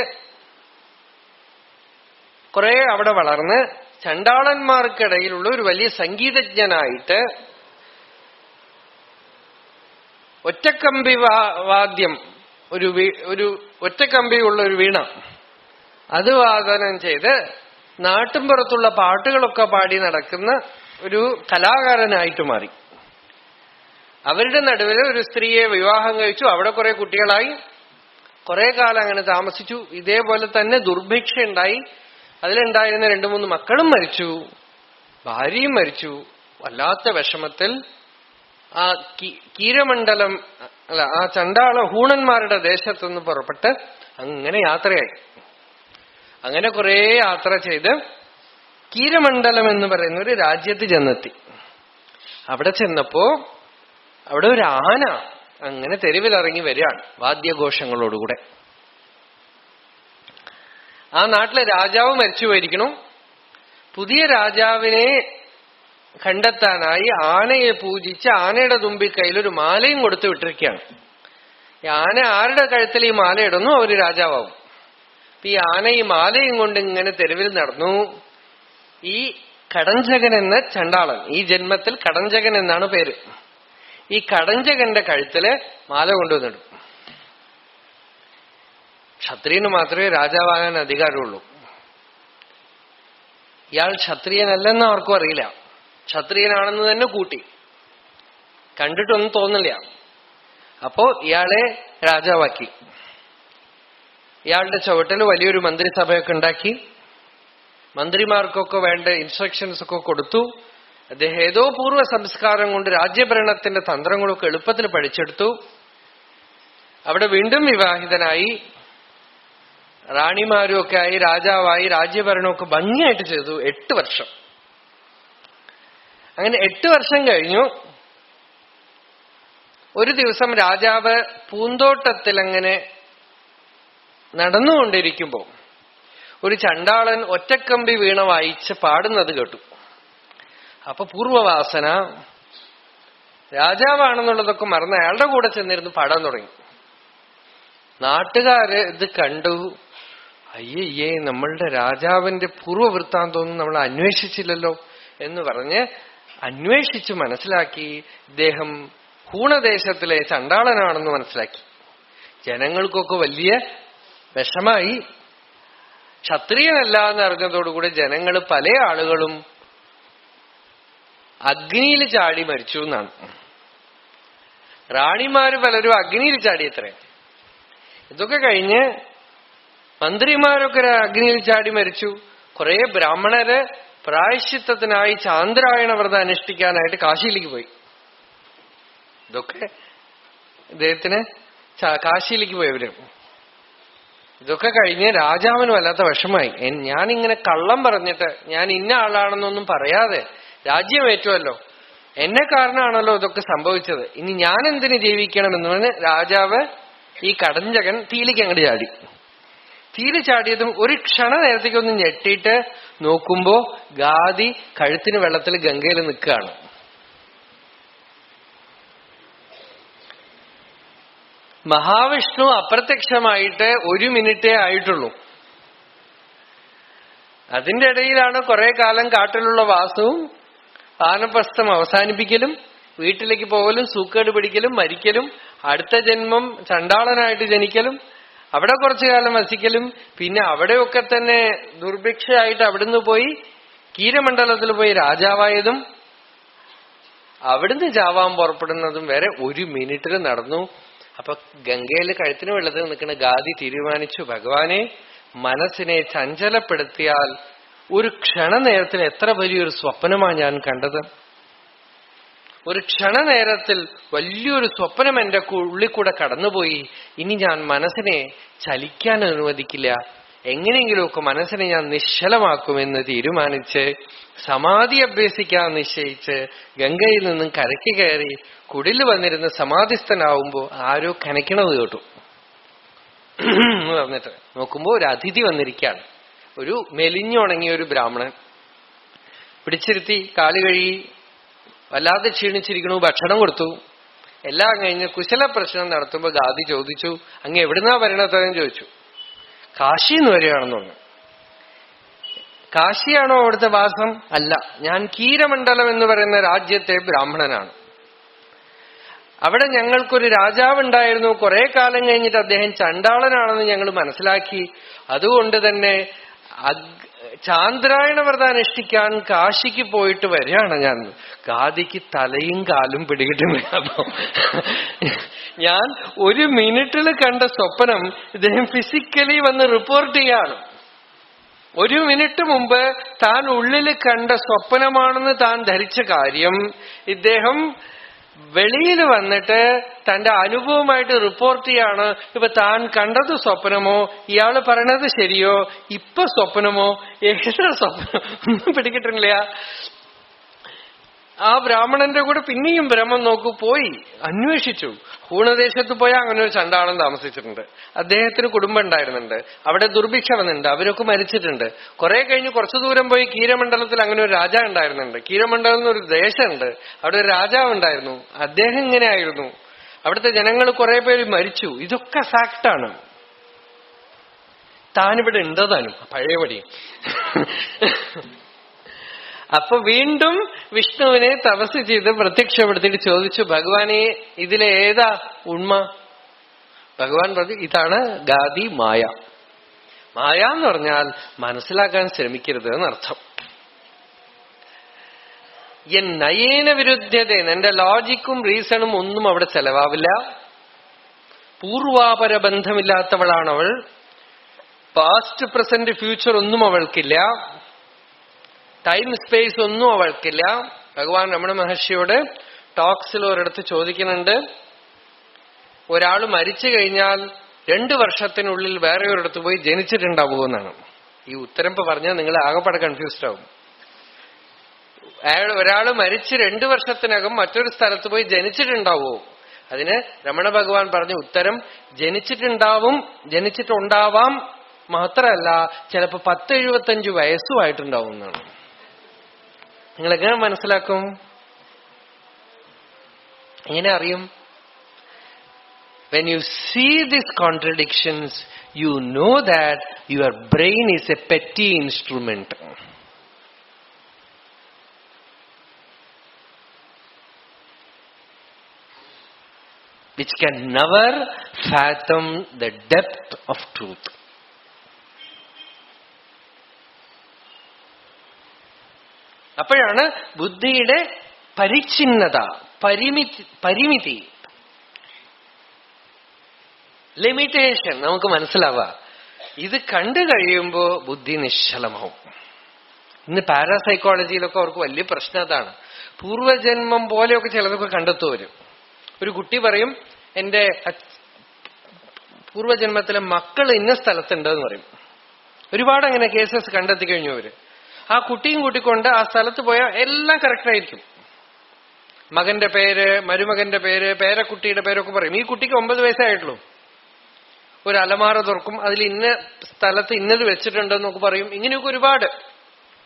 Speaker 2: കുറെ അവിടെ വളർന്ന് ചണ്ടാളന്മാർക്കിടയിലുള്ള ഒരു വലിയ സംഗീതജ്ഞനായിട്ട് ഒറ്റക്കമ്പി വാദ്യം, ഒരു ഒറ്റക്കമ്പിയുള്ള ഒരു വീണ, അത് വാദനം ചെയ്ത് നാട്ടിൻപുറത്തുള്ള പാട്ടുകളൊക്കെ പാടി നടക്കുന്ന ഒരു കലാകാരനായിട്ട് മാറി. അവരുടെ നടുവിൽ ഒരു സ്ത്രീയെ വിവാഹം കഴിച്ചു. അവിടെ കുറെ കുട്ടികളായി. കുറെ കാലം അങ്ങനെ താമസിച്ചു. ഇതേപോലെ തന്നെ ദുർഭിക്ഷ ഉണ്ടായി. അതിലുണ്ടായിരുന്ന 2-3 മക്കളും മരിച്ചു, ഭാര്യയും മരിച്ചു. വല്ലാത്ത വിഷമത്തിൽ ആ കീരമണ്ഡലം ആ ചണ്ടാള ഹൂണന്മാരുടെ ദേശത്തുനിന്ന് പുറപ്പെട്ട് അങ്ങനെ യാത്രയായി. അങ്ങനെ കുറെ യാത്ര ചെയ്ത് കീരമണ്ഡലം എന്ന് പറയുന്ന ഒരു രാജ്യത്ത് ചെന്നെത്തി. അവിടെ ചെന്നപ്പോ അവിടെ ഒരു ആന അങ്ങനെ തെരുവിലിറങ്ങി വരികയാണ് വാദ്യഘോഷങ്ങളോടുകൂടെ. ആ നാട്ടിലെ രാജാവ് മരിച്ചുപോയിരിക്കണം. പുതിയ രാജാവിനെ കണ്ടെത്താനായി ആനയെ പൂജിച്ച് ആനയുടെ തുമ്പിക്കൈയിലൊരു മാലയും കൊടുത്തു വിട്ടിരിക്കുകയാണ്. ഈ ആന ആരുടെ കഴുത്തിൽ ഈ മാല ഇടുന്നു അവര് രാജാവും. ഈ ആന ഈ മാലയും കൊണ്ട് ഇങ്ങനെ തെരുവിൽ നടന്നു. ഈ കടഞ്ചകൻ എന്ന ചണ്ടാളൻ, ഈ ജന്മത്തിൽ കടഞ്ചകൻ എന്നാണ് പേര്, ഈ കടഞ്ചകന്റെ കഴുത്തില് മാല കൊണ്ടുവന്നിടും. ക്ഷത്രിയന് മാത്രമേ രാജാവാകാൻ അധികാരമുള്ളൂ. ഇയാൾ ക്ഷത്രിയനല്ലെന്ന് ആർക്കും അറിയില്ല. ക്ഷത്രിയനാണെന്ന് തന്നെ കൂട്ടി, കണ്ടിട്ടൊന്നും തോന്നില്ല. അപ്പോ ഇയാളെ രാജാവാക്കി. ഇയാളുടെ ചുവട്ടിൽ വലിയൊരു മന്ത്രിസഭയൊക്കെ ഉണ്ടാക്കി. മന്ത്രിമാർക്കൊക്കെ വേണ്ട ഇൻസ്ട്രക്ഷൻസ് ഒക്കെ കൊടുത്തു. അദ്ദേഹം ഏതോ പൂർവ്വ സംസ്കാരം കൊണ്ട് രാജ്യഭരണത്തിന്റെ തന്ത്രങ്ങളൊക്കെ എളുപ്പത്തിൽ പഠിച്ചെടുത്തു. അവിടെ വീണ്ടും വിവാഹിതനായി. റാണിമാരും ഒക്കെ ആയി, രാജാവായി, രാജ്യഭരണമൊക്കെ ഭംഗിയായിട്ട് ചെയ്തു 8 വർഷം. അങ്ങനെ 8 വർഷം കഴിഞ്ഞു. ഒരു ദിവസം രാജാവ് പൂന്തോട്ടത്തിൽ അങ്ങനെ നടന്നുകൊണ്ടിരിക്കുമ്പോ ഒരു ചണ്ടാളൻ ഒറ്റക്കമ്പി വീണ വായിച്ച് പാടുന്നത് കേട്ടു. അപ്പൊ പൂർവവാസന രാജാവാണെന്നുള്ളതൊക്കെ മറന്ന് അയാളുടെ കൂടെ ചെന്നിരുന്ന് പാടാൻ തുടങ്ങി. നാട്ടുകാര് ഇത് കണ്ടു. അയ്യേ, നമ്മളുടെ രാജാവിന്റെ പൂർവവൃത്താന്തമൊന്നും നമ്മൾ അന്വേഷിച്ചില്ലല്ലോ എന്ന് പറഞ്ഞ് അന്വേഷിച്ചു മനസ്സിലാക്കി ഇദ്ദേഹം ഹൂണദേശത്തിലെ ചണ്ടാളനാണെന്ന് മനസ്സിലാക്കി. ജനങ്ങൾക്കൊക്കെ വലിയ വിഷമായി. ക്ഷത്രിയനല്ല എന്നറിഞ്ഞതോടുകൂടി ജനങ്ങൾ പല ആളുകളും അഗ്നിയിൽ ചാടി മരിച്ചു എന്നാണ്. റാണിമാര് പലരും അഗ്നിയിൽ ചാടിയത്രേ. ഇതൊക്കെ കഴിഞ്ഞ് മന്ത്രിമാരൊക്കെ അഗ്നിയിൽ ചാടി മരിച്ചു. കുറെ ബ്രാഹ്മണര് പ്രായശ്ചിത്തത്തിനായി ചാന്ദ്രായണ വ്രതം അനുഷ്ഠിക്കാനായിട്ട് കാശിയിലേക്ക് പോയി. ഇതൊക്കെ ഇദ്ദേഹത്തിന് കാശിയിലേക്ക് പോയവര്. ഇതൊക്കെ കഴിഞ്ഞ് രാജാവിന് വല്ലാത്ത വിഷമായി. ഞാനിങ്ങനെ കള്ളം പറഞ്ഞിട്ട് ഞാൻ ഇന്ന ആളാണെന്നൊന്നും പറയാതെ രാജ്യമേറ്റുമല്ലോ, എന്നെ കാരണമാണല്ലോ ഇതൊക്കെ സംഭവിച്ചത്, ഇനി ഞാൻ എന്തിന് ജീവിക്കണമെന്ന് പറഞ്ഞ് രാജാവ് ഈ കടഞ്ചകൻ തീയിലേക്ക് അങ്ങോട്ട് ചാടി. തീയിൽ ചാടിയതും ഒരു ക്ഷണ നേരത്തേക്കൊന്ന് ഞെട്ടിയിട്ട് നോക്കുമ്പോ ഗാദി കഴുത്തിന് വെള്ളത്തിൽ ഗംഗയിൽ നിൽക്കുകയാണ്. മഹാവിഷ്ണു അപ്രത്യക്ഷമായിട്ട് 1 മിനിറ്റേ ആയിട്ടുള്ളൂ. അതിന്റെ ഇടയിലാണ് കുറെ കാലം കാട്ടിലുള്ള വാസവും വാനപ്രസ്ഥം അവസാനിപ്പിക്കലും വീട്ടിലേക്ക് പോകലും സൂക്കേട് പിടിക്കലും മരിക്കലും അടുത്ത ജന്മം ചണ്ടാളനായിട്ട് ജനിക്കലും അവിടെ കുറച്ചു കാലം വസിക്കലും പിന്നെ അവിടെയൊക്കെ തന്നെ ദുർഭിക്ഷയായിട്ട് അവിടുന്ന് പോയി കീരമണ്ഡലത്തിൽ പോയി രാജാവായതും അവിടുന്ന് ചാവാൻ പുറപ്പെടുന്നതും വരെ 1 മിനിറ്റിൽ നടന്നു. അപ്പൊ ഗംഗയിൽ കഴുത്തിന് വെള്ളത്തിൽ നിൽക്കുന്ന ഗാദി തീരുമാനിച്ചു, ഭഗവാനെ, മനസ്സിനെ ചഞ്ചലപ്പെടുത്തിയാൽ ഒരു ക്ഷണനേരത്തിൽ എത്ര വലിയൊരു സ്വപ്നമാണ് ഞാൻ കണ്ടത്. ഒരു ക്ഷണനേരത്തിൽ വലിയൊരു സ്വപ്നം എന്റെ ഉള്ളിൽ കൂടെ കടന്നുപോയി. ഇനി ഞാൻ മനസ്സിനെ ചലിക്കാൻ അനുവദിക്കില്ല, എങ്ങനെയെങ്കിലുമൊക്കെ മനസ്സിനെ ഞാൻ നിശ്ചലമാക്കുമെന്ന് തീരുമാനിച്ച് സമാധി അഭ്യസിക്കാൻ നിശ്ചയിച്ച് ഗംഗയിൽ നിന്നും കരയ്ക്ക് കയറി കുടിൽ വന്നിരുന്ന് സമാധിസ്ഥനാവുമ്പോ ആരോ കനയ്ക്കണത് കേട്ടു എന്ന് പറഞ്ഞിട്ട് നോക്കുമ്പോ ഒരു അതിഥി വന്നിരിക്കുകയാണ്. ഒരു മെലിഞ്ഞുണങ്ങിയ ഒരു ബ്രാഹ്മണൻ പിടിച്ചിരുത്തി കാല് കഴുകി വല്ലാതെ ക്ഷീണിച്ചിരിക്കണു, ഭക്ഷണം കൊടുത്തു. എല്ലാം കഴിഞ്ഞ് കുശല പ്രശ്നം നടത്തുമ്പോ ഗാദി ചോദിച്ചു, അങ്ങ് എവിടുന്നാ വരണതെന്ന് ചോദിച്ചു. കാശിന്ന് വരികയാണെന്ന് പറഞ്ഞു. കാശിയാണോ അവിടുത്തെ വാസം? അല്ല, ഞാൻ കീരമണ്ഡലം എന്ന് പറയുന്ന രാജ്യത്തെ ബ്രാഹ്മണനാണ്. അവിടെ ഞങ്ങൾക്കൊരു രാജാവുണ്ടായിരുന്നു. കുറെ കാലം കഴിഞ്ഞിട്ട് അദ്ദേഹം ചണ്ടാളനാണെന്ന് ഞങ്ങൾ മനസ്സിലാക്കി. അതുകൊണ്ട് തന്നെ ചാന്ദ്രായണ വ്രതം അനുഷ്ഠിക്കാൻ കാശിക്ക് പോയിട്ട് വരികയാണ് ഞാൻ. ഗാദിക്ക് തലയും കാലും പിടികിട്ടുന്നില്ല. അപ്പൊ ഞാൻ 1 മിനിറ്റിൽ കണ്ട സ്വപ്നം ഇദ്ദേഹം ഫിസിക്കലി വന്ന് റിപ്പോർട്ട് ചെയ്യാണ്. 1 മിനിറ്റ് മുമ്പ് താൻ ഉള്ളിൽ കണ്ട സ്വപ്നമാണെന്ന് താൻ ധരിച്ച കാര്യം ഇദ്ദേഹം വെളിയിൽ വന്നിട്ട് തന്റെ അനുഭവമായിട്ട് റിപ്പോർട്ട് ചെയ്യാണ്. ഇപ്പൊ താൻ കണ്ടത് സ്വപ്നമോ ഇയാള് പറയണത് ശരിയോ, ഇപ്പൊ സ്വപ്നമോ ഏതാ സ്വപ്നം ഒന്നും പിടികിട്ടില്ല. ആ ബ്രാഹ്മണന്റെ കൂടെ പിന്നെയും ഭ്രമം നോക്കൂ പോയി അന്വേഷിച്ചു. ഹൂണദേശത്ത് പോയാൽ അങ്ങനെ ഒരു ചണ്ടാളൻ താമസിച്ചിട്ടുണ്ട്. അദ്ദേഹത്തിന് കുടുംബം ഉണ്ടായിരുന്നുണ്ട്. അവിടെ ദുർഭിക്ഷ വന്നിട്ടുണ്ട്. അവരൊക്കെ മരിച്ചിട്ടുണ്ട്. കുറെ കഴിഞ്ഞ് കുറച്ചു ദൂരം പോയി കീരമണ്ഡലത്തിൽ അങ്ങനെ ഒരു രാജ ഉണ്ടായിരുന്നുണ്ട്. കീരമണ്ഡലം എന്നൊരു ദേശമുണ്ട്. അവിടെ ഒരു രാജാവ് ഉണ്ടായിരുന്നു. അദ്ദേഹം ഇങ്ങനെയായിരുന്നു. അവിടുത്തെ ജനങ്ങൾ കുറെ പേര് മരിച്ചു. ഇതൊക്കെ ഫാക്റ്റാണ്. താനിവിടെ ഉണ്ടതാനും പഴയപടി. അപ്പൊ വീണ്ടും വിഷ്ണുവിനെ തപസ് ചെയ്ത് പ്രത്യക്ഷപ്പെടുത്തിയിട്ട് ചോദിച്ചു, ഭഗവാനെ, ഇതിലേതാ ഉണ്മ? ഭഗവാൻ പറഞ്ഞു, ഇതാണ് ഗാദി മായ. മായ എന്ന് പറഞ്ഞാൽ മനസ്സിലാക്കാൻ ശ്രമിക്കരുത് എന്നർത്ഥം. എൻ നയേന വിരുദ്ധ്യത, എന്റെ ലോജിക്കും റീസണും ഒന്നും അവിടെ ചെലവാവില്ല. പൂർവാപര ബന്ധമില്ലാത്തവളാണ് അവൾ. പാസ്റ്റ് പ്രസന്റ് ഫ്യൂച്ചർ ഒന്നും അവൾക്കില്ല. ടൈം സ്പേസ് ഒന്നും അവൾക്കില്ല. ഭഗവാൻ രമണ മഹർഷിയോട് ടോക്സിൽ ഒരിടത്ത് ചോദിക്കുന്നുണ്ട്, ഒരാൾ മരിച്ചു കഴിഞ്ഞാൽ 2 വർഷത്തിനുള്ളിൽ വേറെ ഒരിടത്ത് പോയി ജനിച്ചിട്ടുണ്ടാവുമെന്നാണ്. ഈ ഉത്തരം പറഞ്ഞാൽ നിങ്ങൾ ആകെപ്പാടെ കൺഫ്യൂസ്ഡ് ആവും. ഒരാൾ മരിച്ച് 2 വർഷത്തിനകം മറ്റൊരു സ്ഥലത്ത് പോയി ജനിച്ചിട്ടുണ്ടാവോ? അതിന് രമണ ഭഗവാൻ പറഞ്ഞ ഉത്തരം ജനിച്ചിട്ടുണ്ടാവാം, മാത്രമല്ല ചിലപ്പോ 10-75 വയസ്സുമായിട്ടുണ്ടാവും എന്നാണ്. നിങ്ങൾ എങ്ങനെ മനസ്സിലാക്കും? എങ്ങനെ അറിയും? When you see these contradictions, you know that your brain is a petty instrument. Which can never fathom the depth of truth. അപ്പോഴാണ് ബുദ്ധിയുടെ പരിച്ഛിന്നത, പരിമിതി, ലിമിറ്റേഷൻ നമുക്ക് മനസ്സിലാവുക. ഇത് കണ്ടു കഴിയുമ്പോ ബുദ്ധി നിശ്ചലമാവും. ഇന്ന് പാരാസൈക്കോളജിയിലൊക്കെ അവർക്ക് വലിയ പ്രശ്നം അതാണ്. പൂർവജന്മം പോലെയൊക്കെ ചിലതൊക്കെ കണ്ടെത്തുവരും. ഒരു കുട്ടി പറയും, എന്റെ പൂർവജന്മത്തിലെ മക്കൾ ഇന്ന സ്ഥലത്തുണ്ടെന്ന് പറയും. ഒരുപാട് അങ്ങനെ കേസസ് കണ്ടെത്തി കഴിഞ്ഞു അവര്. ആ കുട്ടിയും കൂട്ടിക്കൊണ്ട് ആ സ്ഥലത്ത് പോയാൽ എല്ലാം കറക്റ്റ് ആയിരിക്കും. മകന്റെ പേര്, മരുമകന്റെ പേര്, പേരക്കുട്ടിയുടെ പേരൊക്കെ പറയും. ഈ കുട്ടിക്ക് 9 വയസ്സായിട്ടുള്ളൂ. ഒരു അലമാര തുറക്കും, അതിൽ ഇന്ന സ്ഥലത്ത് ഇന്നത് വെച്ചിട്ടുണ്ടെന്നൊക്കെ പറയും. ഇങ്ങനെയൊക്കെ ഒരുപാട്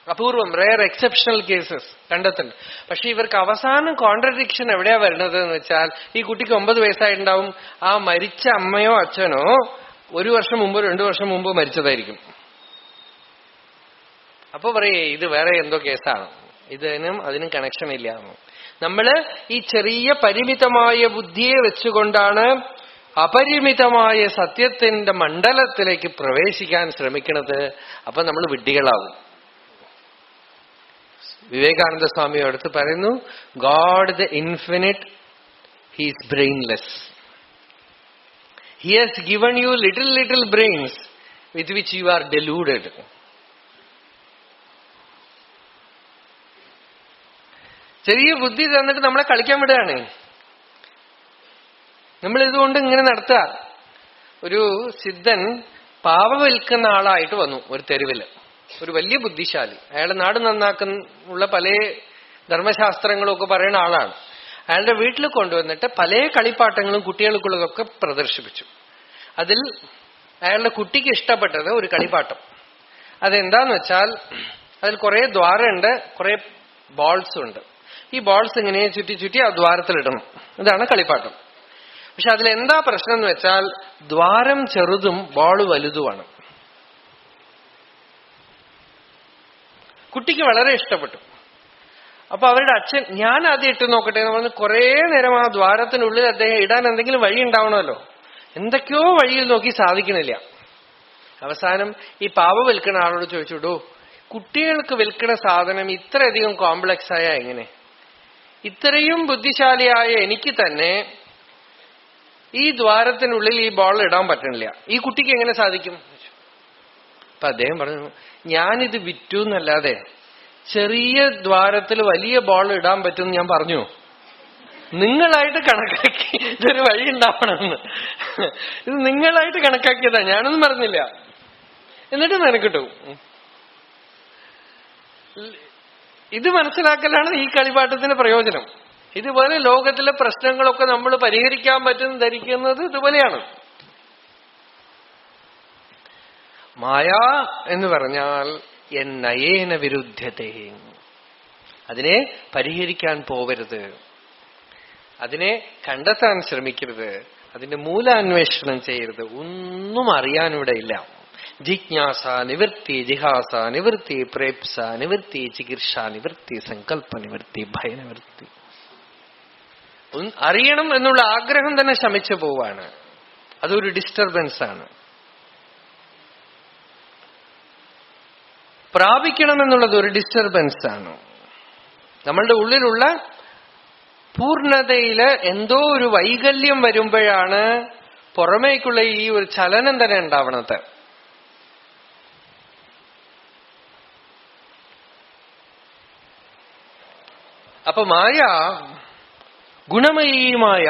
Speaker 2: അപൂർവം, റെയർ, എക്സെപ്ഷണൽ കേസസ് കണ്ടെത്തുന്നുണ്ട്. പക്ഷെ ഇവർക്ക് അവസാനം കോൺട്രഡിക്ഷൻ എവിടെയാ വരുന്നത് എന്ന് വെച്ചാൽ, ഈ കുട്ടിക്ക് 9 വയസ്സായിട്ടുണ്ടാവും, ആ മരിച്ച അമ്മയോ അച്ഛനോ 1 വർഷം മുമ്പോ 2 വർഷം മുമ്പോ മരിച്ചതായിരിക്കും. അപ്പൊ പറയേ ഇത് വേറെ എന്തോ കേസാണ്, അതിനും കണക്ഷൻ ഇല്ല. നമ്മള് ഈ ചെറിയ പരിമിതമായ ബുദ്ധിയെ വെച്ചുകൊണ്ടാണ് അപരിമിതമായ സത്യത്തിന്റെ മണ്ഡലത്തിലേക്ക് പ്രവേശിക്കാൻ ശ്രമിക്കുന്നത്. അപ്പൊ നമ്മൾ വിഡ്ഢികളാവും. വിവേകാനന്ദ സ്വാമി അടുത്ത് പറയുന്നു, God the infinite, he is brainless. He has given you little brains with which you are deluded. ചെറിയ ബുദ്ധി തന്നിട്ട് നമ്മളെ കളിക്കാൻ വിടുകയാണ്. നമ്മളിതുകൊണ്ട് ഇങ്ങനെ നടത്തുക. ഒരു സിദ്ധൻ പാവ വിൽക്കുന്ന ആളായിട്ട് വന്നു ഒരു തെരുവില്. ഒരു വലിയ ബുദ്ധിശാലി, അയാളുടെ നാട് നന്നാക്കുന്ന പല ധർമ്മശാസ്ത്രങ്ങളും ഒക്കെ പറയുന്ന ആളാണ്. അയാളുടെ വീട്ടിൽ കൊണ്ടുവന്നിട്ട് പല കളിപ്പാട്ടങ്ങളും കുട്ടികൾക്കുള്ളതൊക്കെ പ്രദർശിപ്പിച്ചു. അതിൽ അയാളുടെ കുട്ടിക്ക് ഇഷ്ടപ്പെട്ടത് ഒരു കളിപ്പാട്ടം. അതെന്താന്ന് വെച്ചാൽ, അതിൽ കുറെ ദ്വാരമുണ്ട്, കുറെ ബോൾസ് ഉണ്ട്. ഈ ബോൾസ് ഇങ്ങനെ ചുറ്റി ആ ദ്വാരത്തിലിടണം. ഇതാണ് കളിപ്പാട്ടം. പക്ഷെ അതിലെന്താ പ്രശ്നം എന്ന് വെച്ചാൽ, ദ്വാരം ചെറുതും ബോള് വലുതുമാണ്. കുട്ടിക്ക് വളരെ ഇഷ്ടപ്പെട്ടു. അപ്പൊ അവരുടെ അച്ഛൻ, ഞാൻ ആദ്യം ഇട്ട് നോക്കട്ടെ എന്ന് പറഞ്ഞ് കുറെ നേരം ആ ദ്വാരത്തിനുള്ളിൽ അദ്ദേഹം ഇടാൻ എന്തെങ്കിലും വഴി ഉണ്ടാവണമല്ലോ. എന്തൊക്കെയോ വഴിയിൽ നോക്കി സാധിക്കണില്ല. അവസാനം ഈ പാവ വിൽക്കുന്ന ആളോട് ചോദിച്ചുടോ, കുട്ടികൾക്ക് വിൽക്കുന്ന സാധനം ഇത്രയധികം കോംപ്ലക്സ് ആയ എങ്ങനെ? ഇത്രയും ബുദ്ധിശാലിയായ എനിക്ക് തന്നെ ഈ ദ്വാരത്തിനുള്ളിൽ ഈ ബോൾ ഇടാൻ പറ്റണില്ല, ഈ കുട്ടിക്ക് എങ്ങനെ സാധിക്കും? അപ്പൊ അദ്ദേഹം പറഞ്ഞു, ഞാനിത് വിറ്റു എന്നല്ലാതെ ചെറിയ ദ്വാരത്തിൽ വലിയ ബോൾ ഇടാൻ പറ്റുമെന്ന് ഞാൻ പറഞ്ഞു. നിങ്ങളായിട്ട് കണക്കാക്കി ഇതൊരു വഴി ഉണ്ടാവണമെന്ന്. ഇത് നിങ്ങളായിട്ട് കണക്കാക്കിയതാ, ഞാനൊന്നും പറഞ്ഞില്ല. എന്നിട്ട് നിനക്കിട്ടു. ഇത് മനസ്സിലാക്കലാണ് ഈ കളിപ്പാട്ടത്തിന്റെ പ്രയോജനം. ഇതുപോലെ ലോകത്തിലെ പ്രശ്നങ്ങളൊക്കെ നമ്മൾ പരിഹരിക്കാൻ പറ്റും ധരിക്കുന്നത് ഇതുപോലെയാണ്. മായ എന്ന് പറഞ്ഞാൽ എന്നയേന വിരുദ്ധ്യത്തെ. അതിനെ പരിഹരിക്കാൻ പോവരുത്, അതിനെ കണ്ടെത്താൻ ശ്രമിക്കരുത്, അതിന്റെ മൂലാന്വേഷണം ചെയ്യരുത്. ഒന്നും അറിയാനിവിടെ ഇല്ല. ജിജ്ഞാസ നിവൃത്തി, ജിഹാസ നിവൃത്തി, പ്രേപ്സ നിവൃത്തി, ചികിത്സ നിവൃത്തി, സങ്കല്പ നിവൃത്തി, ഭയനിവൃത്തി. അറിയണം എന്നുള്ള ആഗ്രഹം തന്നെ ശമിച്ചു പോവാണ്. അതൊരു ഡിസ്റ്റർബൻസ് ആണ്. പ്രാപിക്കണമെന്നുള്ളത് ഒരു ഡിസ്റ്റർബൻസ് ആണ്. നമ്മളുടെ ഉള്ളിലുള്ള പൂർണ്ണതയില് എന്തോ ഒരു വൈകല്യം വരുമ്പോഴാണ് പുറമേക്കുള്ള ഈ ഒരു ചലനം തന്നെ ഉണ്ടാവണത്. അപ്പൊ മായ ഗുണമയീമായ,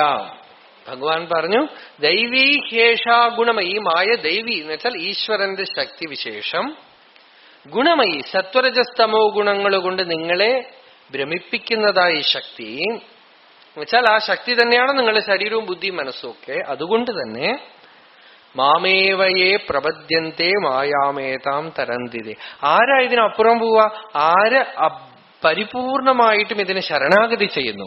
Speaker 2: ഭഗവാൻ പറഞ്ഞു ദൈവീ ഹേഷാ ഗുണമയി. മായ ദൈവി എന്ന് വെച്ചാൽ ഈശ്വരന്റെ ശക്തി വിശേഷം. ഗുണമയി സത്വരജസ്തമോ ഗുണങ്ങൾ കൊണ്ട് നിങ്ങളെ ഭ്രമിപ്പിക്കുന്നതായ ശക്തി എന്നുവെച്ചാൽ ആ ശക്തി തന്നെയാണ് നിങ്ങളുടെ ശരീരവും ബുദ്ധിയും മനസ്സും ഒക്കെ. അതുകൊണ്ട് തന്നെ മാമേവയെ പ്രപദ്യന്തേ മായാമേതാം തരന്തിതേ. ആരാ ഇതിനപ്പുറം പോവാ? ആര് പരിപൂർണമായിട്ടും ഇതിന് ശരണാഗതി ചെയ്യുന്നു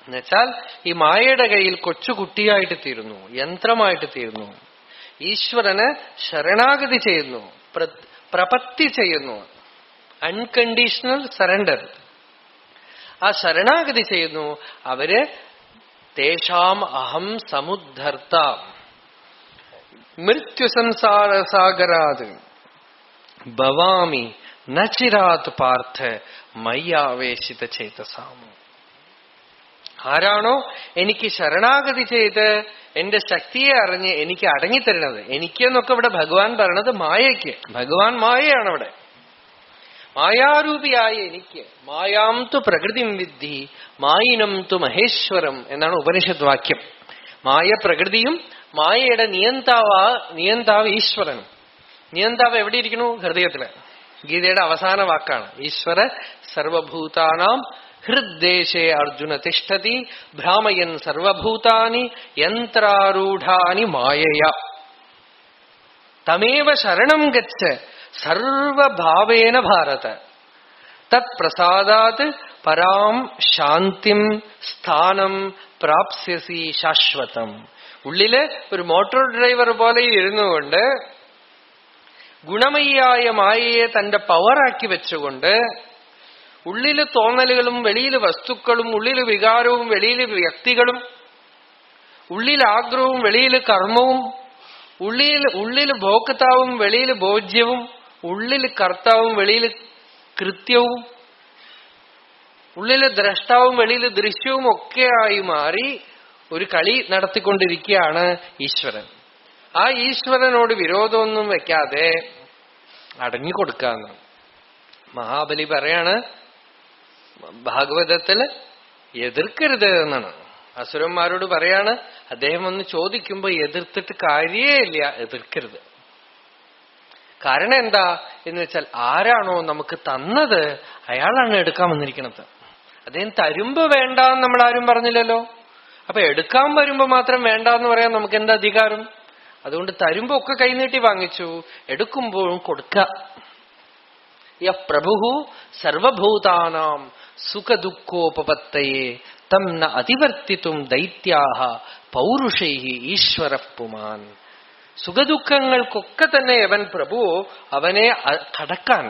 Speaker 2: എന്നുവെച്ചാൽ ഈ മായയുടെ കയ്യിൽ കൊച്ചുകുട്ടിയായിട്ട് തീരുന്നു, യന്ത്രമായിട്ട് തീരുന്നു. ഈശ്വരന് ശരണാഗതി ചെയ്യുന്നു, പ്രപത്തി ചെയ്യുന്നു, അൺകണ്ടീഷണൽ സറണ്ടർ. ആ ശരണാഗതി ചെയ്യുന്നു. അവര് തേഷാം അഹം സമുദ്ധർത്ത മൃത്യുസംസാരസാഗരാത് ഭവാമി നചിരാത് പാർത്ഥ മയ്യാവേശിത ചേതസാം. ആരാണോ എനിക്ക് ശരണാഗതി ചെയ്ത് എന്റെ ശക്തിയെ അറിഞ്ഞ് എനിക്ക് അടങ്ങിത്തരണത്, എനിക്കെന്നൊക്കെ ഇവിടെ ഭഗവാൻ പറയണത് മായയ്ക്ക്. ഭഗവാൻ മായയാണ് അവിടെ. മായാരൂപിയായ എനിക്ക് മായാം തു പ്രകൃതിം വിദ്ധി മായിനം തു മഹേശ്വരം എന്നാണ് ഉപനിഷത്ത് വാക്യം. മായ പ്രകൃതിയും മായയുടെ നിയന്താവ് ഈശ്വരനും. നിയന്താവ് എവിടെ ഇരിക്കണു? ഹൃദയത്തില്. ഗീതയുടെ അവസാന വാക്കാണ് ഈശ്വര സർവഭൂതാനാം ഹൃദ്ദേശേ അർജുന തിഷ്ഠതി ഭ്രാമയൻ സർവഭൂതാനി യന്ത്രാരൂഢാനി മായയ തമേവ ശരണം ഗച്ഛ സർവഭാവേന ഭാരത തത് പ്രസാദാത് പരാം ശാന്തിം സ്ഥാനം പ്രാപ്സ്യസി ശാശ്വതം. ഉള്ളില് ഒരു മോട്ടോർ ഡ്രൈവർ പോലെ ഇരുന്നുകൊണ്ട് ഗുണമയ്യായ മായയെ തന്റെ പവറാക്കി വെച്ചുകൊണ്ട് ഉള്ളില് തോന്നലുകളും വെളിയില് വസ്തുക്കളും ഉള്ളില് വികാരവും വെളിയില് വ്യക്തികളും ഉള്ളില് ആഗ്രഹവും വെളിയില് കർമ്മവും ഉള്ളില് ഭോക്താവും വെളിയില് ഭോജ്യവും ഉള്ളില് കർത്താവും വെളിയില് കൃത്യവും ഉള്ളില് ദ്രഷ്ടാവും വെളിയില് ദൃശ്യവും ഒക്കെയായി മാറി ഒരു കളി നടത്തിക്കൊണ്ടിരിക്കുകയാണ് ഈശ്വരൻ. ആ ഈശ്വരനോട് വിരോധമൊന്നും വെക്കാതെ അടങ്ങിക്കൊടുക്കാന്ന് മഹാബലി പറയാണ്. ഭാഗവതത്തില് എതിർക്കരുത് എന്നാണ് അസുരന്മാരോട് പറയാണ്. അദ്ദേഹം ഒന്ന് ചോദിക്കുമ്പോ എതിർത്തിട്ട് കാര്യേ ഇല്ല, എതിർക്കരുത്. കാരണം എന്താ എന്ന് വെച്ചാൽ ആരാണോ നമുക്ക് തന്നത് അയാളാണ് എടുക്കാൻ വന്നിരിക്കുന്നത്. അദ്ദേഹം തരുമ്പോ വേണ്ടാന്ന് നമ്മൾ ആരും പറഞ്ഞില്ലല്ലോ. അപ്പൊ എടുക്കാൻ വരുമ്പോ മാത്രം വേണ്ടാന്ന് പറയാൻ നമുക്ക് എന്താ അധികാരം? അതുകൊണ്ട് തരുമ്പോ ഒക്കെ കൈനീട്ടി വാങ്ങിച്ചു, എടുക്കുമ്പോഴും കൊടുക്ക. പ്രഭു സർവഭൂതാനാം സുഖദുഃഖോപപത്തയെ തം ന അതിവർത്തിത്തും ദൈത്യാഹ പൗരുഷൈഹി ഈശ്വര പുമാൻ. സുഖദുഃഖങ്ങൾക്കൊക്കെ തന്നെ അവൻ പ്രഭുവോ അവനെ കടക്കാൻ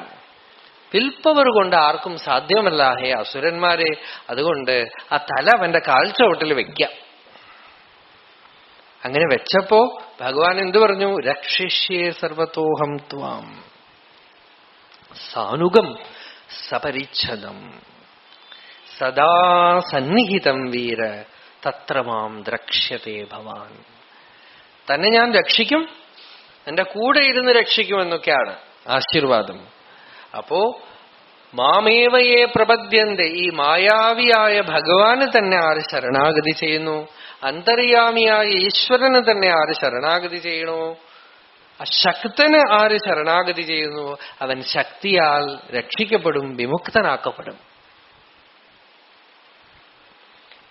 Speaker 2: വിൽപ്പവർ കൊണ്ട് ആർക്കും സാധ്യമല്ല ഹേ അസുരന്മാരെ. അതുകൊണ്ട് ആ തല അവന്റെ കാൽച്ചോട്ടിൽ വെക്കാം. അങ്ങനെ വെച്ചപ്പോ ഭഗവാൻ എന്തു പറഞ്ഞു? രക്ഷിഷ്യേ സർവതോഹം ത്വാം സാനുഗം സപരിച്ഛദം സദാ സന്നിഹിതം വീര തത്ര മാം ദ്രക്ഷ്യത്തെ ഭവാൻ. തന്നെ ഞാൻ രക്ഷിക്കും, എന്റെ കൂടെ ഇരുന്ന് രക്ഷിക്കുമെന്നൊക്കെയാണ് ആശീർവാദം. അപ്പോ മാമേവയെ പ്രപദ്യന്തെ, ഈ മായാവിയായ ഭഗവാന് തന്നെ ആര് ശരണാഗതി ചെയ്യുന്നു, അന്തര്യാമിയായ ഈശ്വരന് തന്നെ ആര് ശരണാഗതി ചെയ്യണോ, അശക്തന് ആര് ശരണാഗതി ചെയ്യുന്നു അവൻ ശക്തിയാൽ രക്ഷിക്കപ്പെടും, വിമുക്തനാക്കപ്പെടും.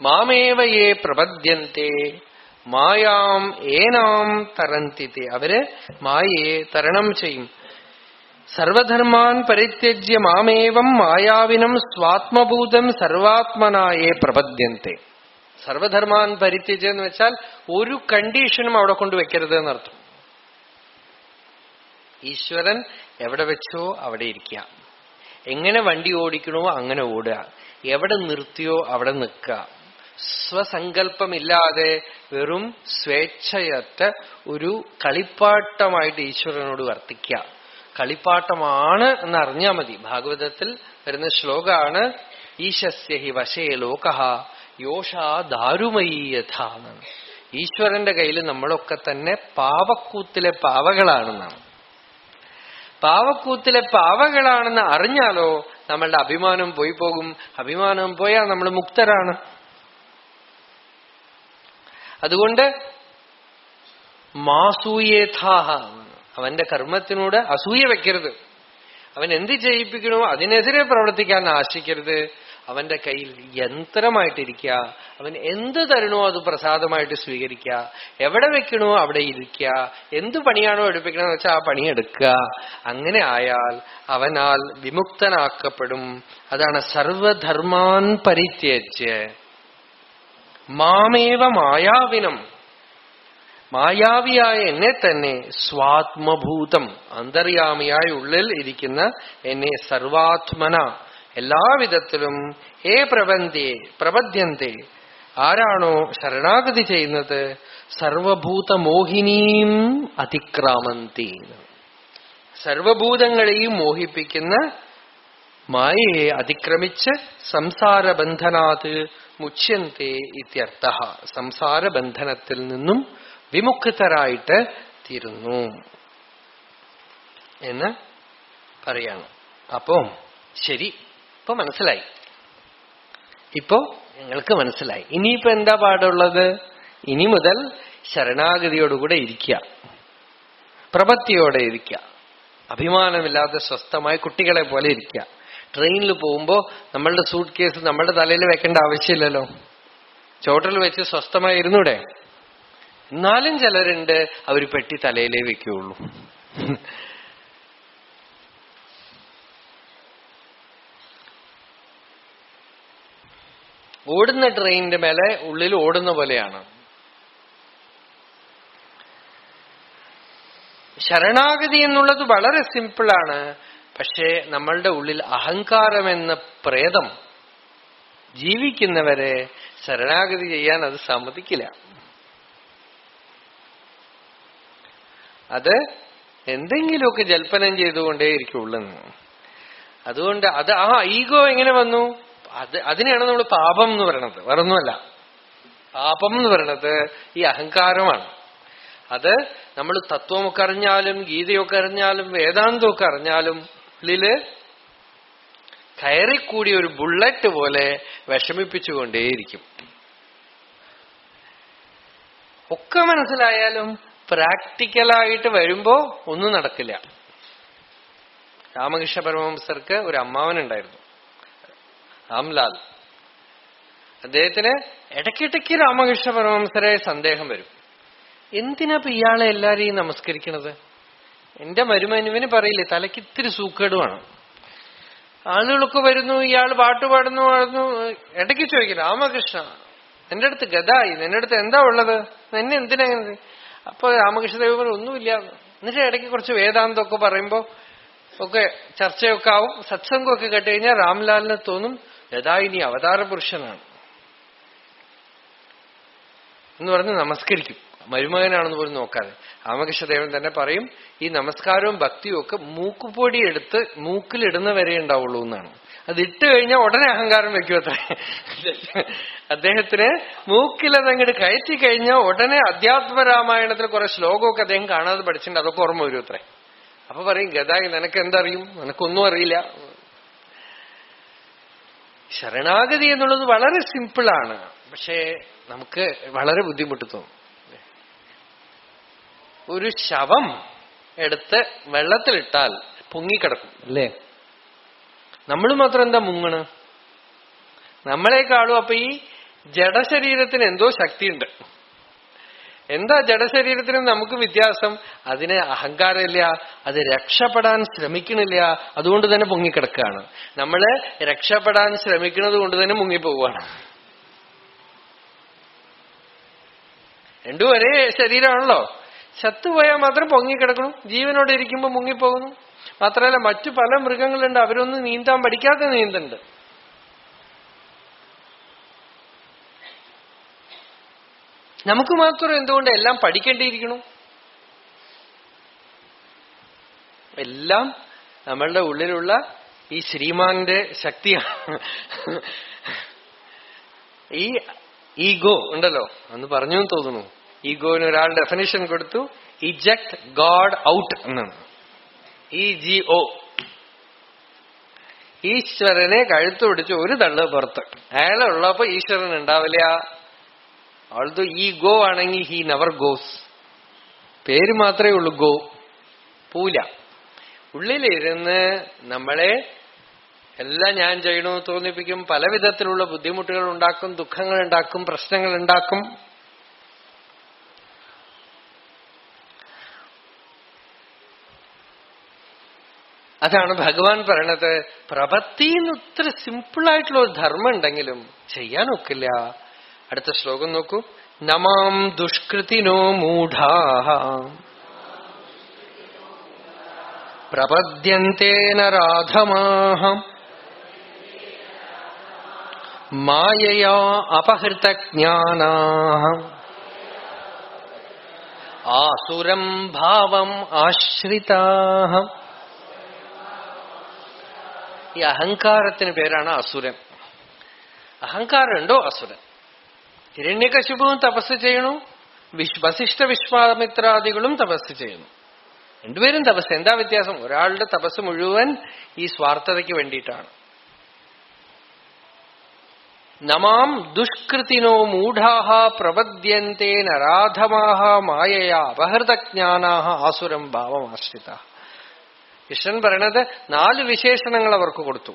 Speaker 2: മാമേവയെ പ്രപദ്യന്തെ മായാം ഏനാം തരന്തിത്തെ, അവര് മായയെ തരണം ചെയ്യും. സർവധർമാൻ പരിത്യജ്യ മാമേവം മായാവിനം സ്വാത്മഭൂതം സർവാത്മനായേ പ്രപദ്യന്തെ. സർവധർമാൻ പരിത്യജ്യ എന്ന് വെച്ചാൽ ഒരു കണ്ടീഷനും അവിടെ കൊണ്ടുവെക്കരുത് എന്നർത്ഥം. ഈശ്വരൻ എവിടെ വെച്ചോ അവിടെ ഇരിക്കുക, എങ്ങനെ വണ്ടി ഓടിക്കണോ അങ്ങനെ ഓടുക, എവിടെ നിർത്തിയോ അവിടെ നിൽക്കുക. സ്വസങ്കല്പമില്ലാതെ വെറും സ്വേച്ഛയറ്റ ഒരു കളിപ്പാട്ടമായിട്ട് ഈശ്വരനോട് വർത്തിക്കുക. കളിപ്പാട്ടമാണ് എന്ന് അറിഞ്ഞാൽ മതി. ഭാഗവതത്തിൽ വരുന്ന ശ്ലോകാണ് ഈശസ്യ ഹി വശേ ലോകഃ യോഷാ ദാരുമയീ യഥാ. ഈശ്വരന്റെ കയ്യിൽ നമ്മളൊക്കെ തന്നെ പാവക്കൂത്തിലെ പാവകളാണെന്നാണ്. പാവക്കൂത്തിലെ പാവകളാണെന്ന് അറിഞ്ഞാലോ നമ്മളുടെ അഭിമാനം പോയി പോകും. അഭിമാനം പോയാൽ നമ്മൾ മുക്തരാണ്. അതുകൊണ്ട് മാസൂയേഥാഹ, അവന്റെ കർമ്മത്തിനോട് അസൂയ വെക്കരുത്. അവൻ എന്ത് ചെയ്യിപ്പിക്കണോ അതിനെതിരെ പ്രവർത്തിക്കാൻ ആശിക്കരുത്. അവന്റെ കയ്യിൽ യന്ത്രമായിട്ടിരിക്കുക. അവൻ എന്ത് തരണോ അത് പ്രസാദമായിട്ട് സ്വീകരിക്കുക. എവിടെ വെക്കണോ അവിടെ ഇരിക്കുക. എന്ത് പണിയാണോ എടുപ്പിക്കണമെന്ന് വെച്ചാൽ ആ പണിയെടുക്കുക. അങ്ങനെ ആയാൽ അവനാൽ വിമുക്തനാക്കപ്പെടും. അതാണ് സർവധർമാൻ പരിത്യജ്യ മാമേവ മായാവിനം, മായാവിയായ എന്നെ തന്നെ സ്വാത്മഭൂതം, അന്തര്യാമിയായ ഉള്ളിൽ ഇരിക്കുന്ന എന്നെ സർവാത്മന എല്ലാവിധത്തിലും പ്രപദ്യന്തേ, ആരാണോ ശരണാഗതി ചെയ്യുന്നത് സർവഭൂതമോഹിനീം അതിക്രാമന്തി, സർവഭൂതങ്ങളെയും മോഹിപ്പിക്കുന്ന മായയെ അതിക്രമിച്ച് സംസാരബന്ധനാത് മുച്യന്തേ ഇത്യർത്ഥഃ, സംസാരബന്ധനത്തിൽ നിന്നും വിമുക്തരായിട്ട് തീരുന്നു എന്ന് പറയാണ്. അപ്പോ ശരി, ഇപ്പൊ മനസ്സിലായി. ഇപ്പോ ഞങ്ങൾക്ക് മനസ്സിലായി. ഇനിയിപ്പോ എന്താ പാടുള്ളത്? ഇനി മുതൽ ശരണാഗതിയോടുകൂടെ ഇരിക്കുക, പ്രപത്തിയോടെ ഇരിക്കുക, അഭിമാനമില്ലാതെ സ്വസ്ഥമായി കുട്ടികളെ പോലെ ഇരിക്കുക. ട്രെയിനിൽ പോകുമ്പോ നമ്മളുടെ സൂട്ട് കേസ് നമ്മളുടെ തലയിൽ വെക്കേണ്ട ആവശ്യമില്ലല്ലോ. ചോട്ടിൽ വെച്ച് സ്വസ്ഥമായി ഇരുന്നൂടെ? എന്നാലും ചിലരുണ്ട് അവർ പെട്ടി തലയിലേ വെക്കുകയുള്ളൂ. ഓടുന്ന ട്രെയിനിന്റെ മേലെ ഉള്ളിൽ ഓടുന്ന പോലെയാണ്. ശരണാഗതി എന്നുള്ളത് വളരെ സിമ്പിളാണ്. പക്ഷേ നമ്മളുടെ ഉള്ളിൽ അഹങ്കാരം എന്ന പ്രേതം ജീവിക്കുന്നവരെ ശരണാഗതി ചെയ്യാൻ അത് സമ്മതിക്കില്ല. അത് എന്തെങ്കിലുമൊക്കെ ജൽപ്പനം ചെയ്തുകൊണ്ടേയിരിക്കുള്ളൂ. അതുകൊണ്ട് അത് ആ ഈഗോ എങ്ങനെ വന്നു? അതിനെയാണ് നമ്മൾ പാപം എന്ന് പറയണത്, വേറൊന്നുമല്ല. പാപം എന്ന് പറയണത് ഈ അഹങ്കാരമാണ്. അത് നമ്മൾ തത്വമൊക്കെ അറിഞ്ഞാലും ഗീതയൊക്കെ അറിഞ്ഞാലും വേദാന്തമൊക്കെ അറിഞ്ഞാലും ഉള്ളില് കയറിക്കൂടി ഒരു ബുള്ളറ്റ് പോലെ വിഷമിപ്പിച്ചുകൊണ്ടേയിരിക്കും. ഒക്കെ മനസ്സിലായാലും പ്രാക്ടിക്കലായിട്ട് വരുമ്പോ ഒന്നും നടക്കില്ല. രാമകൃഷ്ണ പരമഹംസർക്ക് ഒരു അമ്മാവനുണ്ടായിരുന്നു, രാംലാൽ. അദ്ദേഹത്തിന് ഇടയ്ക്കിടയ്ക്ക് രാമകൃഷ്ണ പരമഹംസരെ സന്ദേഹം വരും. എന്തിനാ ഇയാളെ എല്ലാരെയും നമസ്കരിക്കണത്? എന്റെ മരുമനുവിന് പറയില്ലേ, തലയ്ക്ക് ഇത്തിരി സൂക്കേടുമാണ്. ആളുകളൊക്കെ വരുന്നു, ഇയാൾ പാട്ട് പാടുന്നു. ഇടയ്ക്ക് ചോദിക്കും, രാമകൃഷ്ണ നിന്റെ അടുത്ത് ഗതായി, നിന്റെ അടുത്ത് എന്താ ഉള്ളത്, എന്നെ എന്തിനാ? അപ്പൊ രാമകൃഷ്ണദേവ് പറഞ്ഞു ഒന്നുമില്ല. എന്നിട്ട് ഇടയ്ക്ക് കുറച്ച് വേദാന്തമൊക്കെ പറയുമ്പോ ഒക്കെ ചർച്ചയൊക്കെ ആവും. സത്സംഗമൊക്കെ കേട്ട് കഴിഞ്ഞാൽ രാംലാലിന് തോന്നും ഗതായിനി അവതാര പുരുഷനാണ് എന്ന് പറഞ്ഞ് നമസ്കരിക്കും. മരുമകനാണെന്ന് പോലും നോക്കാതെ. രാമകൃഷ്ണദേവൻ തന്നെ പറയും, ഈ നമസ്കാരവും ഭക്തിയും ഒക്കെ മൂക്കുപൊടി എടുത്ത് മൂക്കിലിടുന്ന വരെ ഉണ്ടാവുള്ളൂ എന്നാണ്. അത് ഇട്ട് കഴിഞ്ഞാൽ ഉടനെ അഹങ്കാരം വെക്കും അത്ര. അദ്ദേഹത്തിന് മൂക്കിലതങ്ങോട്ട് കയറ്റി കഴിഞ്ഞാൽ ഉടനെ അധ്യാത്മരാമായണത്തിൽ കുറെ ശ്ലോകമൊക്കെ അദ്ദേഹം കാണാതെ പഠിച്ചിട്ടുണ്ട്, അതൊക്കെ ഓർമ്മ വരും അത്രേ. അപ്പൊ പറയും, ഗതായി നിനക്ക് എന്തറിയും, നിനക്കൊന്നും അറിയില്ല. ശരണാഗതി എന്നുള്ളത് വളരെ സിമ്പിളാണ്, പക്ഷേ നമുക്ക് വളരെ ബുദ്ധിമുട്ട് തോന്നും. ഒരു ശവം എടുത്ത് വെള്ളത്തിലിട്ടാൽ പൊങ്ങിക്കിടക്കും അല്ലേ? നമ്മൾ മാത്രം എന്താ മുങ്ങണ്? നമ്മളെക്കാളും അപ്പൊ ഈ ജഡശരീരത്തിന് എന്തോ ശക്തിയുണ്ട്. എന്താ ജഡശരീരത്തിന് നമുക്ക് വ്യത്യാസം? അതിന് അഹങ്കാരമില്ല, അത് രക്ഷപ്പെടാൻ ശ്രമിക്കണില്ല, അതുകൊണ്ട് തന്നെ പൊങ്ങിക്കിടക്കുകയാണ്. നമ്മള് രക്ഷപ്പെടാൻ ശ്രമിക്കുന്നത് കൊണ്ട് തന്നെ മുങ്ങിപ്പോവുകയാണ്. രണ്ടും ഒരേ ശരീരമാണല്ലോ. ചത്തുപോയാൽ മാത്രം പൊങ്ങിക്കിടക്കണം, ജീവനോടെ ഇരിക്കുമ്പോൾ മുങ്ങിപ്പോകുന്നു. മാത്രമല്ല മറ്റു പല മൃഗങ്ങളുണ്ട്, അവരൊന്നും നീന്താൻ പഠിക്കാതെ നീന്തുണ്ട്. നമുക്ക് മാത്രം എന്തുകൊണ്ട് എല്ലാം പഠിക്കേണ്ടിയിരിക്കണം? എല്ലാം നമ്മളുടെ ഉള്ളിലുള്ള ഈ ശ്രീമാന്റെ ശക്തിയാണ്. ഈ ഈഗോ ഉണ്ടല്ലോ, അന്ന് പറഞ്ഞു തോന്നുന്നു. ഈഗോന് ഒരാൾ ഡെഫിനിഷൻ കൊടുത്തു, ഇജക്ട് ഗോഡ് ഔട്ട് എന്നാണ്. EGO, ഈശ്വരനെ കഴുത്തു പിടിച്ച് ഒരു തള്ളു പുറത്ത്. അയാളുള്ളപ്പോ ഈശ്വരൻ ഉണ്ടാവില്ല. ആൾദോ ഈ ഗോ ആണെങ്കിൽ ഹി നെവർ ഗോസ്. പേര് മാത്രമേ ഉള്ളൂ ഗോ, പൂല. ഉള്ളിലിരുന്ന് നമ്മളെ എല്ലാം ഞാൻ ചെയ്യണമെന്ന് തോന്നിപ്പിക്കും, പല വിധത്തിലുള്ള ബുദ്ധിമുട്ടുകൾ ഉണ്ടാക്കും, ദുഃഖങ്ങൾ ഉണ്ടാക്കും, പ്രശ്നങ്ങൾ ഉണ്ടാക്കും. അതാണ് ഭഗവാൻ പറയണത്. പ്രപത്തിന്ന് ഇത്ര സിമ്പിളായിട്ടുള്ള ഒരു ധർമ്മം ഉണ്ടെങ്കിലും ചെയ്യാനൊക്കില്ല. അടുത്ത ശ്ലോകം നോക്കൂ. നമാം ദുഷ്കൃതിനോ മൂഢാഃ പ്രപദ്യന്തെ നരാധമാഃ മായയാ അപഹൃതജ്ഞാനാഃ ആസുരം ഭാവം ആശ്രിതാഃ. ഈ അഹങ്കാരത്തിന് പേരാണ് അസുരൻ. അഹങ്കാരമുണ്ടോ അസുരൻ. ഹിരണ്യകശിപുവും തപസ് ചെയ്യണു, വസിഷ്ഠ വിശ്വാമിത്രാദികളും തപസ് ചെയ്യുന്നു. രണ്ടുപേരും തപസ്. എന്താ വ്യത്യാസം? ഒരാളുടെ തപസ് മുഴുവൻ ഈ സ്വാർത്ഥതയ്ക്ക് വേണ്ടിയിട്ടാണ്. നമാം ദുഷ്കൃതിനോ മൂഢാഃ പ്രപദ്യന്തെ നരാധമാഃ മായയാ അപഹൃതജ്ഞാനാഃ ആസുരം ഭാവമാശ്രിതാഃ. കൃഷ്ണൻ പറയണത് 4 വിശേഷണങ്ങൾ അവർക്ക് കൊടുത്തു.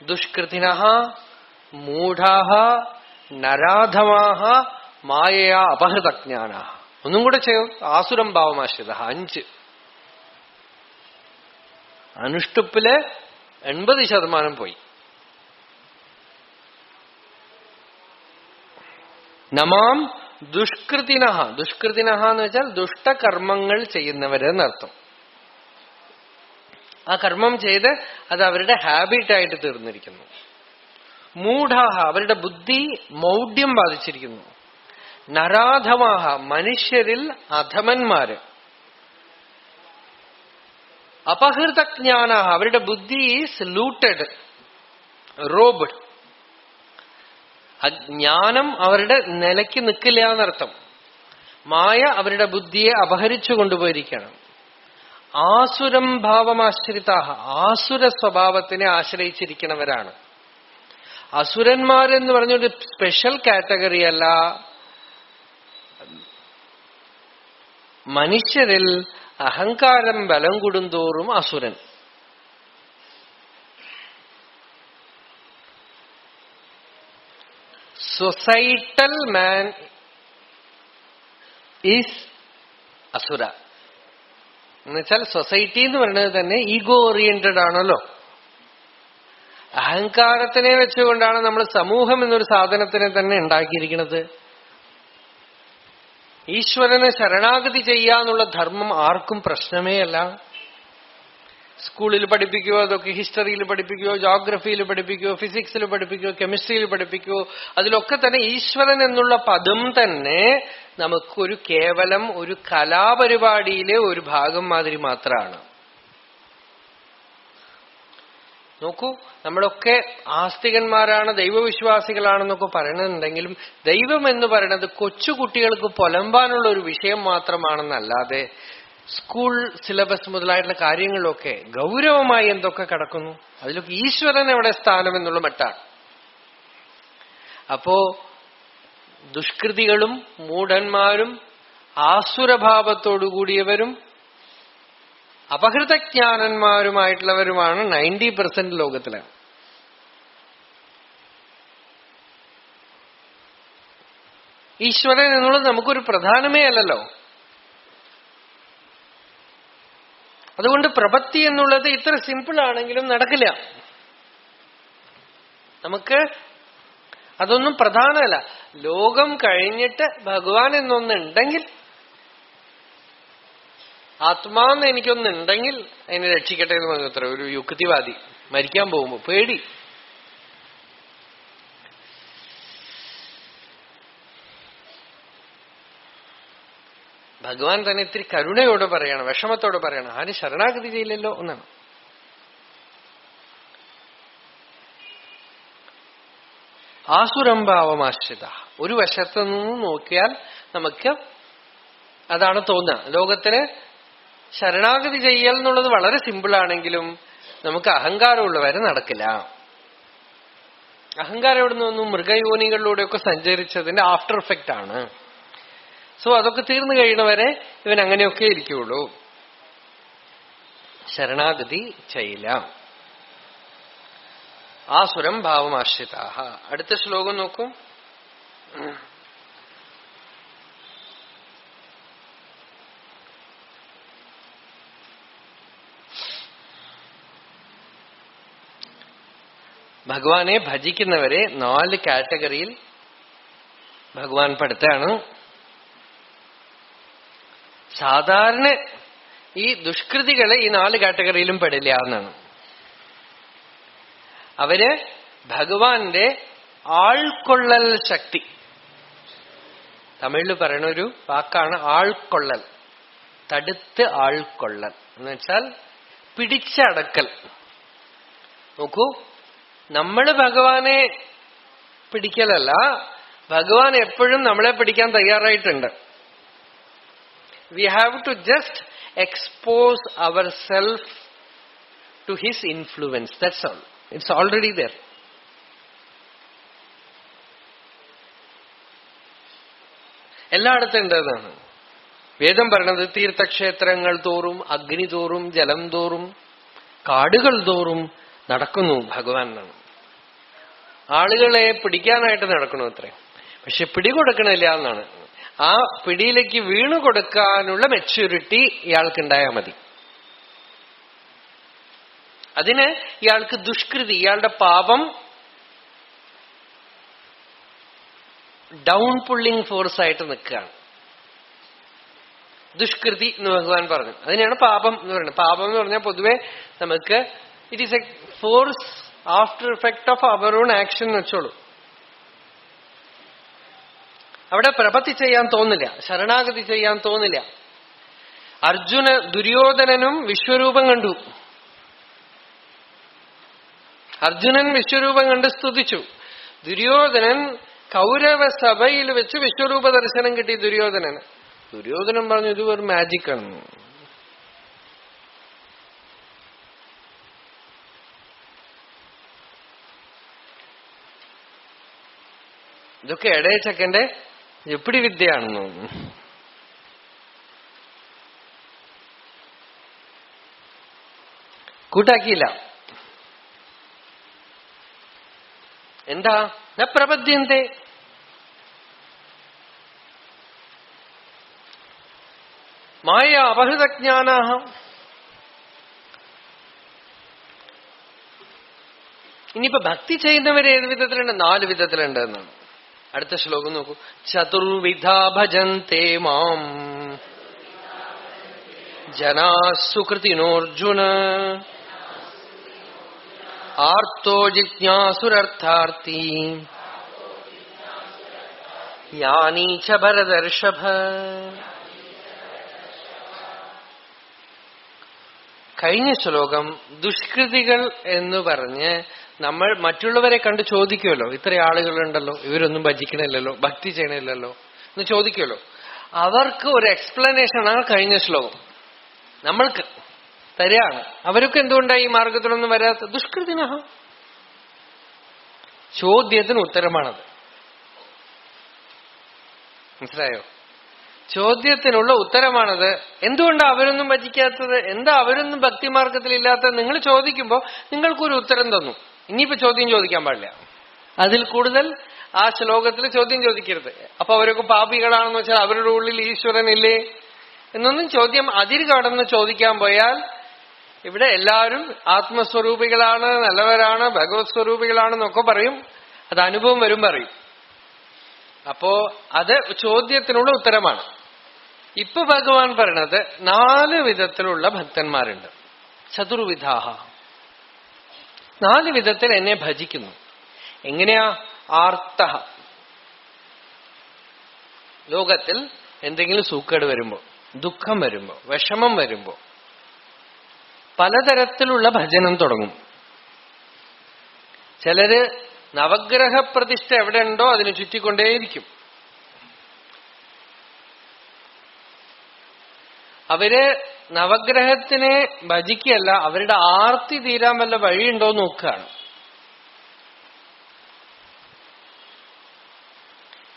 Speaker 2: ദുഷ്കൃതിനഃ, മൂഢാഃ, നരാധമാഃ, മായയാ അപഹൃതജ്ഞാനാഃ. ഒന്നും കൂടെ ചെയ്യൂ. ആസുരം ഭാവമാശ്രിതഃ. 5. അനുഷ്ടുപ്പില് 80% പോയി. നമാം ദുഷ്കൃതിനഃ. ദുഷ്കൃതിനഃ എന്ന് വെച്ചാൽ ദുഷ്ടകർമ്മങ്ങൾ ചെയ്യുന്നവരെന്നർത്ഥം. ആ കർമ്മം ചെയ്ത് അത് അവരുടെ ഹാബിറ്റായിട്ട് തീർന്നിരിക്കുന്നു. മൂഢാഹ, അവരുടെ ബുദ്ധി മൗഢ്യം ബാധിച്ചിരിക്കുന്നു. നരാധമാഹ, മനുഷ്യരിൽ അധമന്മാര്. അപഹൃതജ്ഞാനാഹ, അവരുടെ ബുദ്ധി ഈസ് ലൂട്ടഡ്, റോബ്ഡ്. അജ്ഞാനം അവരുടെ നിലയ്ക്ക് നിൽക്കില്ല എന്നർത്ഥം. മായ അവരുടെ ബുദ്ധിയെ അപഹരിച്ചു കൊണ്ടുപോയിരിക്കണം. ആസുരം ഭാവമാശ്രിതാഹ, ആസുര സ്വഭാവത്തിനെ ആശ്രയിച്ചിരിക്കുന്നവരാണ്. അസുരന്മാരെന്ന് പറഞ്ഞൊരു സ്പെഷ്യൽ കാറ്റഗറി അല്ല. മനുഷ്യരിൽ അഹങ്കാരം ബലം കൂടുന്തോറും അസുരൻ. സൊസൈറ്റൽ മാൻ ഈസ് അസുര. എന്നുവെച്ചാൽ സൊസൈറ്റി എന്ന് പറയുന്നത് തന്നെ ഈഗോ ഓറിയന്റഡ് ആണല്ലോ. അഹങ്കാരത്തിനെ വെച്ചുകൊണ്ടാണ് നമ്മൾ സമൂഹം എന്നൊരു സാധനത്തിനെ തന്നെ ഉണ്ടാക്കിയിരിക്കുന്നത്. ഈശ്വരനെ ശരണാഗതി ചെയ്യാന്നുള്ള ധർമ്മം ആർക്കും പ്രശ്നമേ അല്ല. സ്കൂളിൽ പഠിപ്പിക്കുകയോ, അതൊക്കെ ഹിസ്റ്ററിയിൽ പഠിപ്പിക്കുകയോ, ജോഗ്രഫിയിൽ പഠിപ്പിക്കുകയോ, ഫിസിക്സിൽ പഠിപ്പിക്കുകയോ, കെമിസ്ട്രിയിൽ പഠിപ്പിക്കുകയോ, അതിലൊക്കെ തന്നെ ഈശ്വരൻ എന്നുള്ള പദം തന്നെ നമുക്കൊരു കേവലം ഒരു കലാപരിപാടിയിലെ ഒരു ഭാഗം മാതിരി മാത്രമാണ്. നോക്കൂ, നമ്മളൊക്കെ ആസ്തികന്മാരാണ്, ദൈവവിശ്വാസികളാണെന്നൊക്കെ പറയണമെന്നുണ്ടെങ്കിലും ദൈവം എന്ന് പറയുന്നത് കൊച്ചുകുട്ടികൾക്ക് പുലമ്പാനുള്ള ഒരു വിഷയം മാത്രമാണെന്നല്ലാതെ സ്കൂൾ സിലബസ് മുതലായിട്ടുള്ള കാര്യങ്ങളിലൊക്കെ ഗൗരവമായി എന്തൊക്കെ കിടക്കുന്നു, അതിലൊക്കെ ഈശ്വരൻ എവിടെ സ്ഥാനം എന്നുള്ള മട്ടാണ്. അപ്പോ ദുഷ്കൃതികളും മൂഢന്മാരും ആസുരഭാവത്തോടുകൂടിയവരും അപഹൃതജ്ഞാനന്മാരുമായിട്ടുള്ളവരുമാണ് 90% ലോകത്തില്. ഈശ്വരൻ എന്നുള്ളത് നമുക്കൊരു പ്രധാനമേ അല്ലല്ലോ. അതുകൊണ്ട് പ്രപത്തി എന്നുള്ളത് ഇത്ര സിമ്പിൾ ആണെങ്കിലും നടക്കില്ല. നമുക്ക് അതൊന്നും പ്രധാനമല്ല. ലോകം കഴിഞ്ഞിട്ട് ഭഗവാൻ എന്നൊന്നുണ്ടെങ്കിൽ, ആത്മാന്ന് എനിക്കൊന്നുണ്ടെങ്കിൽ അതിനെ രക്ഷിക്കട്ടെ എന്ന് പറഞ്ഞത്ര ഒരു യുക്തിവാദി മരിക്കാൻ പോകുമ്പോ പേടി. ഭഗവാൻ തന്നെ ഇത്തിരി കരുണയോടെ പറയണം, വിഷമത്തോടെ പറയണം, ആരും ശരണാഗതി ചെയ്യില്ലല്ലോ എന്നാണ്. ആസുരംഭാവമാശ്രിത. ഒരു വശത്തു നിന്ന് നോക്കിയാൽ നമുക്ക് അതാണ് തോന്നുക. ലോകത്തിന് ശരണാഗതി ചെയ്യൽ എന്നുള്ളത് വളരെ സിമ്പിളാണെങ്കിലും നമുക്ക് അഹങ്കാരമുള്ളവരെ നടക്കില്ല. അഹങ്കാരം എവിടെ നിന്ന് വന്നു? മൃഗയോനികളിലൂടെയൊക്കെ സഞ്ചരിച്ചതിന്റെ ആഫ്റ്റർ എഫക്റ്റ് ആണ്. സോ അതൊക്കെ തീർന്നു കഴിയണവരെ ഇവൻ അങ്ങനെയൊക്കെ ഇരിക്കുള്ളൂ. ശരണാഗതി ചെയ്യില്ല. ആസുരം ഭാവമാശ്രിതാഹ. അടുത്ത ശ്ലോകം നോക്കൂ. ഭഗവാനെ ഭജിക്കുന്നവരെ 4 കാറ്റഗറിയിൽ ഭഗവാൻ പെടുത്താണ്. സാധാരണ ഈ ദുഷ്കൃതികളെ ഈ 4 കാറ്റഗറിയിലും പെടില്ല എന്നാണ്. അവര് ഭഗവാന്റെ ആൾക്കൊള്ളൽ ശക്തി, തമിഴിൽ പറയുന്ന ഒരു വാക്കാണ് ആൾക്കൊള്ളൽ. തടുത്ത് ആൾക്കൊള്ളൽ എന്ന് വെച്ചാൽ പിടിച്ചടക്കൽ. നോക്കൂ, നമ്മള് ഭഗവാനെ പിടിക്കലല്ല, ഭഗവാൻ എപ്പോഴും നമ്മളെ പിടിക്കാൻ തയ്യാറായിട്ടുണ്ട്. We have to just expose ourselves to his influence. That's all. It's already there. എല്ലായിടത്തും ഉണ്ടെന്നാണ് വേദം പറയണത്. തീർത്ഥക്ഷേത്രങ്ങൾ തോറും, അഗ്നി തോറും, ജലം തോറും, കാടുകൾ തോറും നടക്കുന്നു ഭഗവാൻ എന്നാണ്. ആളുകളെ പിടിക്കാനായിട്ട് നടക്കണു അത്രേ. പക്ഷെ പിടികൊടുക്കണില്ല എന്നാണ്. ആ പിടിയിലേക്ക് വീണു കൊടുക്കാനുള്ള മെച്യൂരിറ്റി ഇയാൾക്കുണ്ടായാൽ മതി. അതിന് ഇയാൾക്ക് ദുഷ്കൃതി, ഇയാളുടെ പാപം ഡൗൺ പുള്ളിങ് ഫോഴ്സ് ആയിട്ട് നിൽക്കുകയാണ്. ദുഷ്കൃതി എന്ന് ഭഗവാൻ പറഞ്ഞു. അതിനാണ് പാപം എന്ന് പറയുന്നത്. പാപം എന്ന് പറഞ്ഞാൽ പൊതുവെ നമുക്ക് it is a force after effect of our own action എന്ന് വെച്ചോളൂ. അവിടെ പ്രപത്തി ചെയ്യാൻ തോന്നില്ല, ശരണാഗതി ചെയ്യാൻ തോന്നില്ല. ദുര്യോധനനും വിശ്വരൂപം കണ്ടു. അർജുനൻ വിശ്വരൂപം കണ്ട് സ്തുതിച്ചു. ദുര്യോധനൻ കൗരവ സഭയിൽ വെച്ച് വിശ്വരൂപ ദർശനം കിട്ടി ദുര്യോധനന്. ദുര്യോധനൻ പറഞ്ഞു ഇത് ഒരു മാജിക്കാണ്. ഇതൊക്കെ ഇടയച്ചക്കന്റെ എപ്പിടി വിദ്യയാണെന്ന് തോന്നുന്നു. കൂട്ടാക്കിയില്ല. എന്താ ന പ്രപദ്യന്തേ, മായ അപഹൃതജ്ഞാനാഹ. ഇനിയിപ്പോ ഭക്തി ചെയ്യുന്നവർ ഏത് വിധത്തിലുണ്ട്? 4 വിധത്തിലുണ്ട് എന്നാണ്. അടുത്ത ശ്ലോകം നോക്കൂ. ചതുർവിധ ഭജന്തേ മാം ജനാ സുകൃതിനോർജുന ആർത്തോ ജിജ്ഞാസുരർത്ഥാർത്ഥി ജ്ഞാനീ ച ഭരതർഷഭ. കഴിഞ്ഞ ശ്ലോകം ദുഷ്കൃതികൾ എന്ന് പറഞ്ഞ് നമ്മൾ മറ്റുള്ളവരെ കണ്ട് ചോദിക്കുമല്ലോ, ഇത്ര ആളുകളുണ്ടല്ലോ, ഇവരൊന്നും ഭജിക്കണില്ലല്ലോ, ഭക്തി ചെയ്യണില്ലല്ലോ എന്ന് ചോദിക്കുമല്ലോ. അവർക്ക് ഒരു എക്സ്പ്ലനേഷനാണ് കഴിഞ്ഞ ശ്ലോകം നമ്മൾക്ക് തരികയാണ്. അവരൊക്കെ എന്തുകൊണ്ടാണ് ഈ മാർഗത്തിലൊന്നും വരാത്ത? ദുഷ്കൃതിന. ചോദ്യത്തിന് ഉത്തരമാണത്. മനസ്സിലായോ? ചോദ്യത്തിനുള്ള ഉത്തരമാണത്. എന്തുകൊണ്ടാണ് അവരൊന്നും ഭജിക്കാത്തത്? എന്താ അവരൊന്നും ഭക്തിമാർഗത്തിലില്ലാത്തത്? നിങ്ങൾ ചോദിക്കുമ്പോൾ നിങ്ങൾക്കൊരു ഉത്തരം തന്നു. ഇനിയിപ്പോ ചോദ്യം ചോദിക്കാൻ പാടില്ല. അതിൽ കൂടുതൽ ആ ശ്ലോകത്തിൽ ചോദ്യം ചോദിക്കരുത്. അപ്പൊ അവരൊക്കെ പാപികളാണെന്ന് വെച്ചാൽ അവരുടെ ഉള്ളിൽ ഈശ്വരനില്ലേ എന്നൊന്നും ചോദ്യം അതിൽ കടന്ന് ചോദിക്കാൻ പോയാൽ ഇവിടെ എല്ലാവരും ആത്മസ്വരൂപികളാണ്, നല്ലവരാണ്, ഭഗവത് സ്വരൂപികളാണെന്നൊക്കെ പറയും. അത് അനുഭവം വരും പറയും. അപ്പോ അത് ചോദ്യത്തിനുള്ള ഉത്തരമാണ്. ഇപ്പൊ ഭഗവാൻ പറയണത് 4 വിധത്തിലുള്ള ഭക്തന്മാരുണ്ട്. ചതുർവിധാഹ, 4 വിധത്തിൽ എന്നെ ഭജിക്കുന്നു. എങ്ങനെയാ? ആർത്തഹ, ലോകത്തിൽ എന്തെങ്കിലും സൂക്കേട് വരുമ്പോ, ദുഃഖം വരുമ്പോ, വിഷമം വരുമ്പോ പലതരത്തിലുള്ള ഭജനം തുടങ്ങും. ചിലര് നവഗ്രഹ പ്രതിഷ്ഠ എവിടെ ഉണ്ടോ അതിന് ചുറ്റിക്കൊണ്ടേയിരിക്കും. അവര് നവഗ്രഹത്തിനെ ഭജിക്കുകയല്ല, അവരുടെ ആർത്തി തീരാൻ വല്ല വഴിയുണ്ടോ നോക്കുകയാണ്.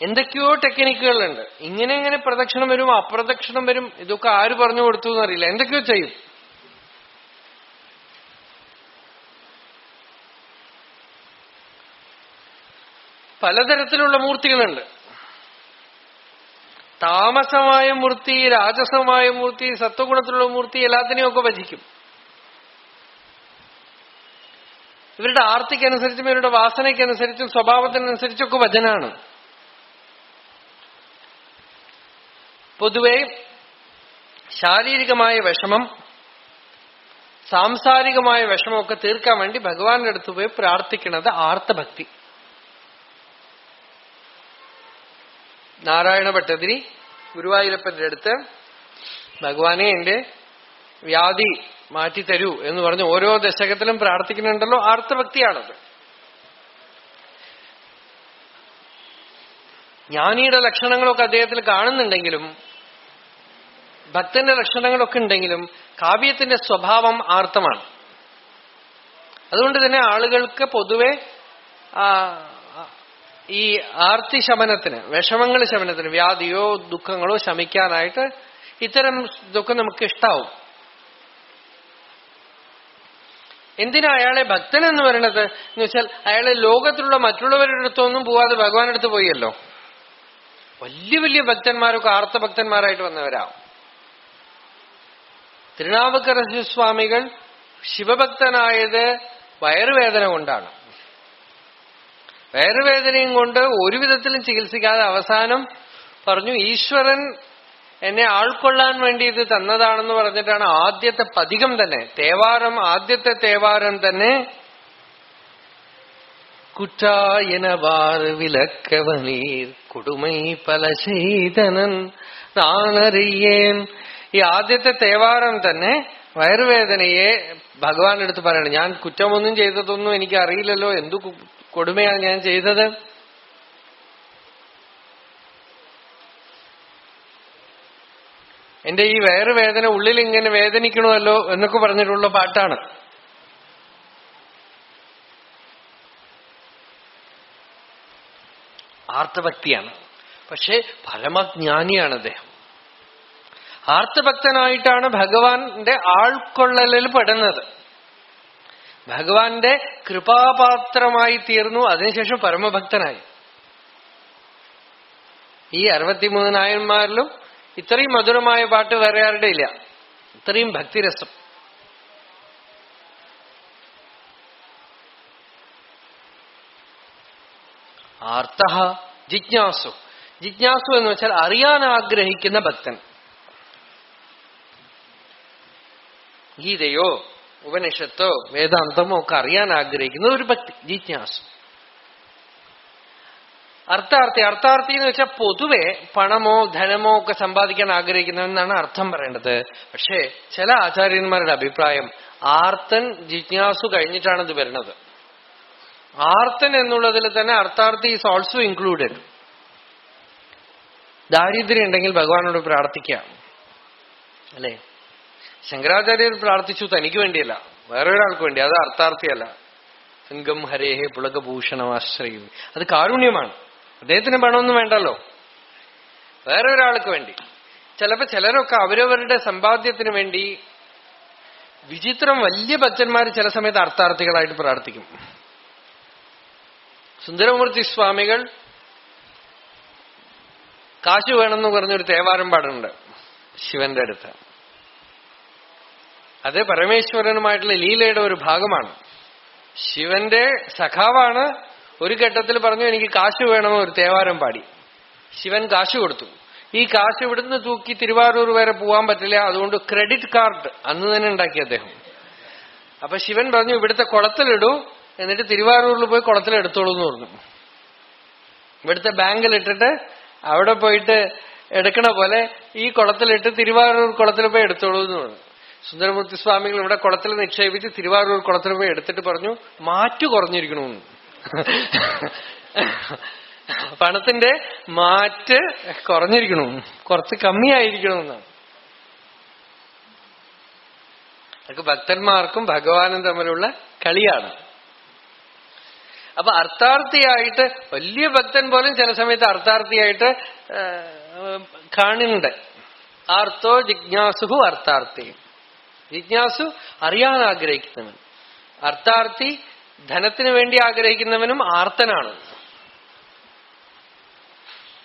Speaker 2: എന്തൊക്കെയോ ടെക്നിക്കുകളുണ്ട്. ഇങ്ങനെ പ്രദക്ഷിണം വരും, അപ്രദക്ഷിണം വരും. ഇതൊക്കെ ആര് പറഞ്ഞു കൊടുത്തു എന്നറിയില്ല. എന്തൊക്കെയോ ചെയ്യും. പലതരത്തിലുള്ള മൂർത്തികളുണ്ട്. താമസമായ മൂർത്തി, രാജസമായ മൂർത്തി, സത്വഗുണത്തിലുള്ള മൂർത്തി, എല്ലാത്തിനെയും ഒക്കെ ഭജിക്കും. ഇവരുടെ ആർത്തിക്കനുസരിച്ചും ഇവരുടെ വാസനയ്ക്കനുസരിച്ചും സ്വഭാവത്തിനനുസരിച്ചൊക്കെ ഭജനാണ്. പൊതുവെ ശാരീരികമായ വിഷമം, സാംസാരികമായ വിഷമമൊക്കെ തീർക്കാൻ വേണ്ടി ഭഗവാന്റെ അടുത്ത് പോയി പ്രാർത്ഥിക്കുന്നത് ആർത്തഭക്തി. നാരായണ ഭട്ടതിരി ഗുരുവായൂരപ്പന്റെ അടുത്ത് ഭഗവാനെ എന്റെ വ്യാധി മാറ്റിത്തരൂ എന്ന് പറഞ്ഞ് ഓരോ ദശകത്തിലും പ്രാർത്ഥിക്കുന്നുണ്ടല്ലോ, ആർത്തഭക്തിയാണത്. ജ്ഞാനിയുടെ ലക്ഷണങ്ങളൊക്കെ അദ്ദേഹത്തിൽ കാണുന്നുണ്ടെങ്കിലും, ഭക്തന്റെ ലക്ഷണങ്ങളൊക്കെ ഉണ്ടെങ്കിലും, കാവ്യത്തിന്റെ സ്വഭാവം ആർത്തമാണ്. അതുകൊണ്ട് തന്നെ ആളുകൾക്ക് പൊതുവെ ഈ ആർത്തി ശമനത്തിന്, വിഷമങ്ങൾ ശമനത്തിന്, വ്യാധിയോ ദുഃഖങ്ങളോ ശമിക്കാനായിട്ട് ഇത്തരം ഇതൊക്കെ നമുക്ക് ഇഷ്ടാവും. എന്തിനാ അയാളെ ഭക്തൻ എന്ന് പറയണത് എന്ന് വെച്ചാൽ അയാളെ ലോകത്തിലുള്ള മറ്റുള്ളവരുടെ അടുത്തൊന്നും പോവാതെ ഭഗവാന്റെ അടുത്ത് പോയല്ലോ. വലിയ വലിയ ഭക്തന്മാരൊക്കെ ആർത്തഭക്തന്മാരായിട്ട് വന്നവരാവും. തിരുനാവുക്കര സ്വാമികൾ ശിവഭക്തനായത് വയറുവേദന കൊണ്ടാണ്. വയറുവേദനയും കൊണ്ട് ഒരു വിധത്തിലും ചികിത്സിക്കാതെ അവസാനം പറഞ്ഞു, ഈശ്വരൻ എന്നെ ആൾക്കൊള്ളാൻ വേണ്ടി ഇത് തന്നതാണെന്ന് പറഞ്ഞിട്ടാണ് ആദ്യത്തെ പതികം തന്നെ, തേവാരം, ആദ്യത്തെ തേവാരം തന്നെ കുറ്റായനവാർ വിലക്കവനീർ കൊടുമൈ പല ചെയ്തനൻ നാനറിയേൻ. ഈ ആദ്യത്തെ തേവാരം തന്നെ വയറുവേദനയെ ഭഗവാന്റെ അടുത്ത് പറയണം, ഞാൻ കുറ്റമൊന്നും ചെയ്തതൊന്നും എനിക്ക് അറിയില്ലല്ലോ, എന്തു കൊടുമയാണ് ഞാൻ ചെയ്തത്. എന്റെ ഈ വയറുവേദന ഉള്ളിൽ ഇങ്ങനെ വേദനിക്കണമല്ലോ എന്നൊക്കെ പറഞ്ഞിട്ടുള്ള പാട്ടാണ്. ആർത്തഭക്തിയാണ്. പക്ഷെ പരമജ്ഞാനിയാണ് അദ്ദേഹം. ആർത്തഭക്തനായിട്ടാണ് ഭഗവാന്റെ ആൾക്കൊള്ളലിൽ പെടുന്നത്. ഭഗവാന്റെ കൃപാപാത്രമായി തീർന്നു. അതിനുശേഷം പരമഭക്തനായി. ഈ 63 നായന്മാരിലും ഇത്രയും മധുരമായ പാട്ട് വേറെ ആരുടെ ഇല്ല. ഇത്രയും ഭക്തിരസം. ആർത്തഹ ജിജ്ഞാസു. ജിജ്ഞാസു എന്ന് വെച്ചാൽ അറിയാൻ ആഗ്രഹിക്കുന്ന ഭക്തൻ. ഗീതയോ ഉപനിഷത്തോ വേദാന്തമോ ഒക്കെ അറിയാൻ ആഗ്രഹിക്കുന്ന ഒരു ഭക്തി, ജിജ്ഞാസു. അർത്ഥാർത്ഥി. അർത്ഥാർത്ഥി എന്ന് വെച്ചാൽ പൊതുവെ പണമോ ധനമോ ഒക്കെ സമ്പാദിക്കാൻ ആഗ്രഹിക്കുന്നവെന്നാണ് അർത്ഥം പറയേണ്ടത്. പക്ഷേ ചില ആചാര്യന്മാരുടെ അഭിപ്രായം ആർത്തൻ ജിജ്ഞാസു കഴിഞ്ഞിട്ടാണ് ഇത് വരുന്നത്. ആർത്തൻ എന്നുള്ളതിൽ തന്നെ അർത്ഥാർത്ഥി ഈസ് ഓൾസോ ഇൻക്ലൂഡഡ്. ദാരിദ്ര്യം ഉണ്ടെങ്കിൽ ഭഗവാനോട് പ്രാർത്ഥിക്കാം, അല്ലേ? ശങ്കരാചാര്യർ പ്രാർത്ഥിച്ചു തനിക്ക് വേണ്ടിയല്ല, വേറൊരാൾക്ക് വേണ്ടി. അത് അർത്ഥാർത്ഥിയല്ല. സംഗം ഹരേഹേ പുളകഭൂഷണമാശ്രയം. അത് കാരുണ്യമാണ്. അദ്ദേഹത്തിന് പണമൊന്നും വേണ്ടല്ലോ, വേറെ ഒരാൾക്ക് വേണ്ടി. ചിലരൊക്കെ അവരവരുടെ സമ്പാദ്യത്തിന് വേണ്ടി വിചിത്രം വലിയ ഭക്തന്മാർ ചില സമയത്ത് അർത്ഥാർത്ഥികളായിട്ട് പ്രാർത്ഥിക്കും. സുന്ദരമൂർത്തി സ്വാമികൾ കാശ് വേണമെന്ന് പറഞ്ഞൊരു തേവാരം പാടുന്നുണ്ട് ശിവന്റെ അടുത്ത്. അത് പരമേശ്വരനുമായിട്ടുള്ള ലീലയുടെ ഒരു ഭാഗമാണ്. ശിവന്റെ സഖാവാണ്. ഒരു ഘട്ടത്തിൽ പറഞ്ഞു, എനിക്ക് കാശ് വേണമെന്ന് ഒരു തേവാരം പാടി. ശിവൻ കാശ് കൊടുത്തു. ഈ കാശ് ഇവിടുന്ന് തൂക്കി തിരുവാരൂർ വരെ പോകാൻ പറ്റില്ല, അതുകൊണ്ട് ക്രെഡിറ്റ് കാർഡ് അന്ന് തന്നെ ഉണ്ടാക്കി അദ്ദേഹം. അപ്പൊ ശിവൻ പറഞ്ഞു, ഇവിടുത്തെ കുളത്തിലിടൂ, എന്നിട്ട് തിരുവാരൂരിൽ പോയി കുളത്തിലെടുത്തോളൂ എന്ന് പറഞ്ഞു. ഇവിടുത്തെ ബാങ്കിലിട്ടിട്ട് അവിടെ പോയിട്ട് എടുക്കണ പോലെ ഈ കുളത്തിലിട്ട് തിരുവാരൂർ കുളത്തിൽ പോയി എടുത്തോളൂ എന്ന് പറഞ്ഞു. സുന്ദരമൂർത്തി സ്വാമികൾ ഇവിടെ കുളത്തിൽ നിക്ഷേപിച്ച് തിരുവാരൂർ കുളത്തിൽ പോയി എടുത്തിട്ട് പറഞ്ഞു, മാറ്റു കുറഞ്ഞിരിക്കണമെന്ന്. പണത്തിന്റെ മാറ്റ് കുറഞ്ഞിരിക്കണം, കുറച്ച് കമ്മിയായിരിക്കണമെന്നാണ്. അതൊക്കെ ഭക്തന്മാർക്കും ഭഗവാനും തമ്മിലുള്ള കളിയാണ്. അപ്പൊ അർത്ഥാർത്ഥിയായിട്ട് വലിയ ഭക്തൻ പോലും ചില സമയത്ത് അർത്ഥാർത്ഥിയായിട്ട് കാണുന്നുണ്ട്. ആർത്തോ ജിജ്ഞാസുഹു അർത്ഥാർത്ഥി. ജിജ്ഞാസു അറിയാൻ ആഗ്രഹിക്കുന്നവൻ, അർത്ഥാർത്ഥി ധനത്തിന് വേണ്ടി ആഗ്രഹിക്കുന്നവനും ആർത്തനാണ്.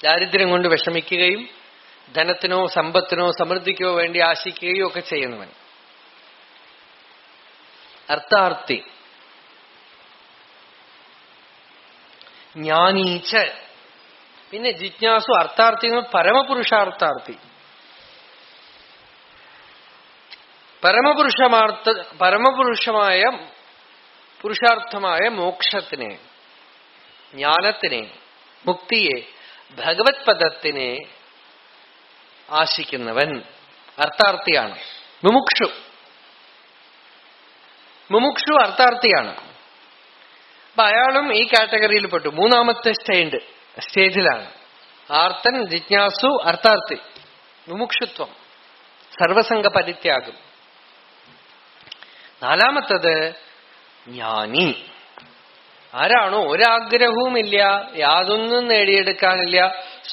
Speaker 2: ദാരിദ്ര്യം കൊണ്ട് വിഷമിക്കുകയും ധനത്തിനോ സമ്പത്തിനോ സമൃദ്ധിക്കോ വേണ്ടി ആശിക്കുകയും ഒക്കെ ചെയ്യുന്നവൻ അർത്ഥാർത്ഥി. ജ്ഞാനീച്ച. പിന്നെ ജിജ്ഞാസു അർത്ഥാർത്ഥി പരമപുരുഷാർത്ഥാർത്ഥി. പരമപുരുഷമായ പുരുഷാർത്ഥമായ മോക്ഷത്തിനെ, ജ്ഞാനത്തിനെ, മുക്തിയെ, ഭഗവത് പദത്തിനെ ആശിക്കുന്നവൻ അർത്ഥാർത്ഥിയാണ്. മുമുക്ഷു അർത്ഥാർത്ഥിയാണ്. അപ്പൊ അയാളും ഈ കാറ്റഗറിയിൽ പെട്ടു. മൂന്നാമത്തെ സ്റ്റേജിലാണ്. ആർത്തൻ, ജിജ്ഞാസു, അർത്ഥാർത്ഥി. മുമുക്ഷുത്വം, സർവസംഗ പരിത്യാഗം. നാലാമത്തത് ജ്ഞാനി. ആരാണോ ഒരാഗ്രഹവുമില്ല, യാതൊന്നും നേടിയെടുക്കാനില്ല,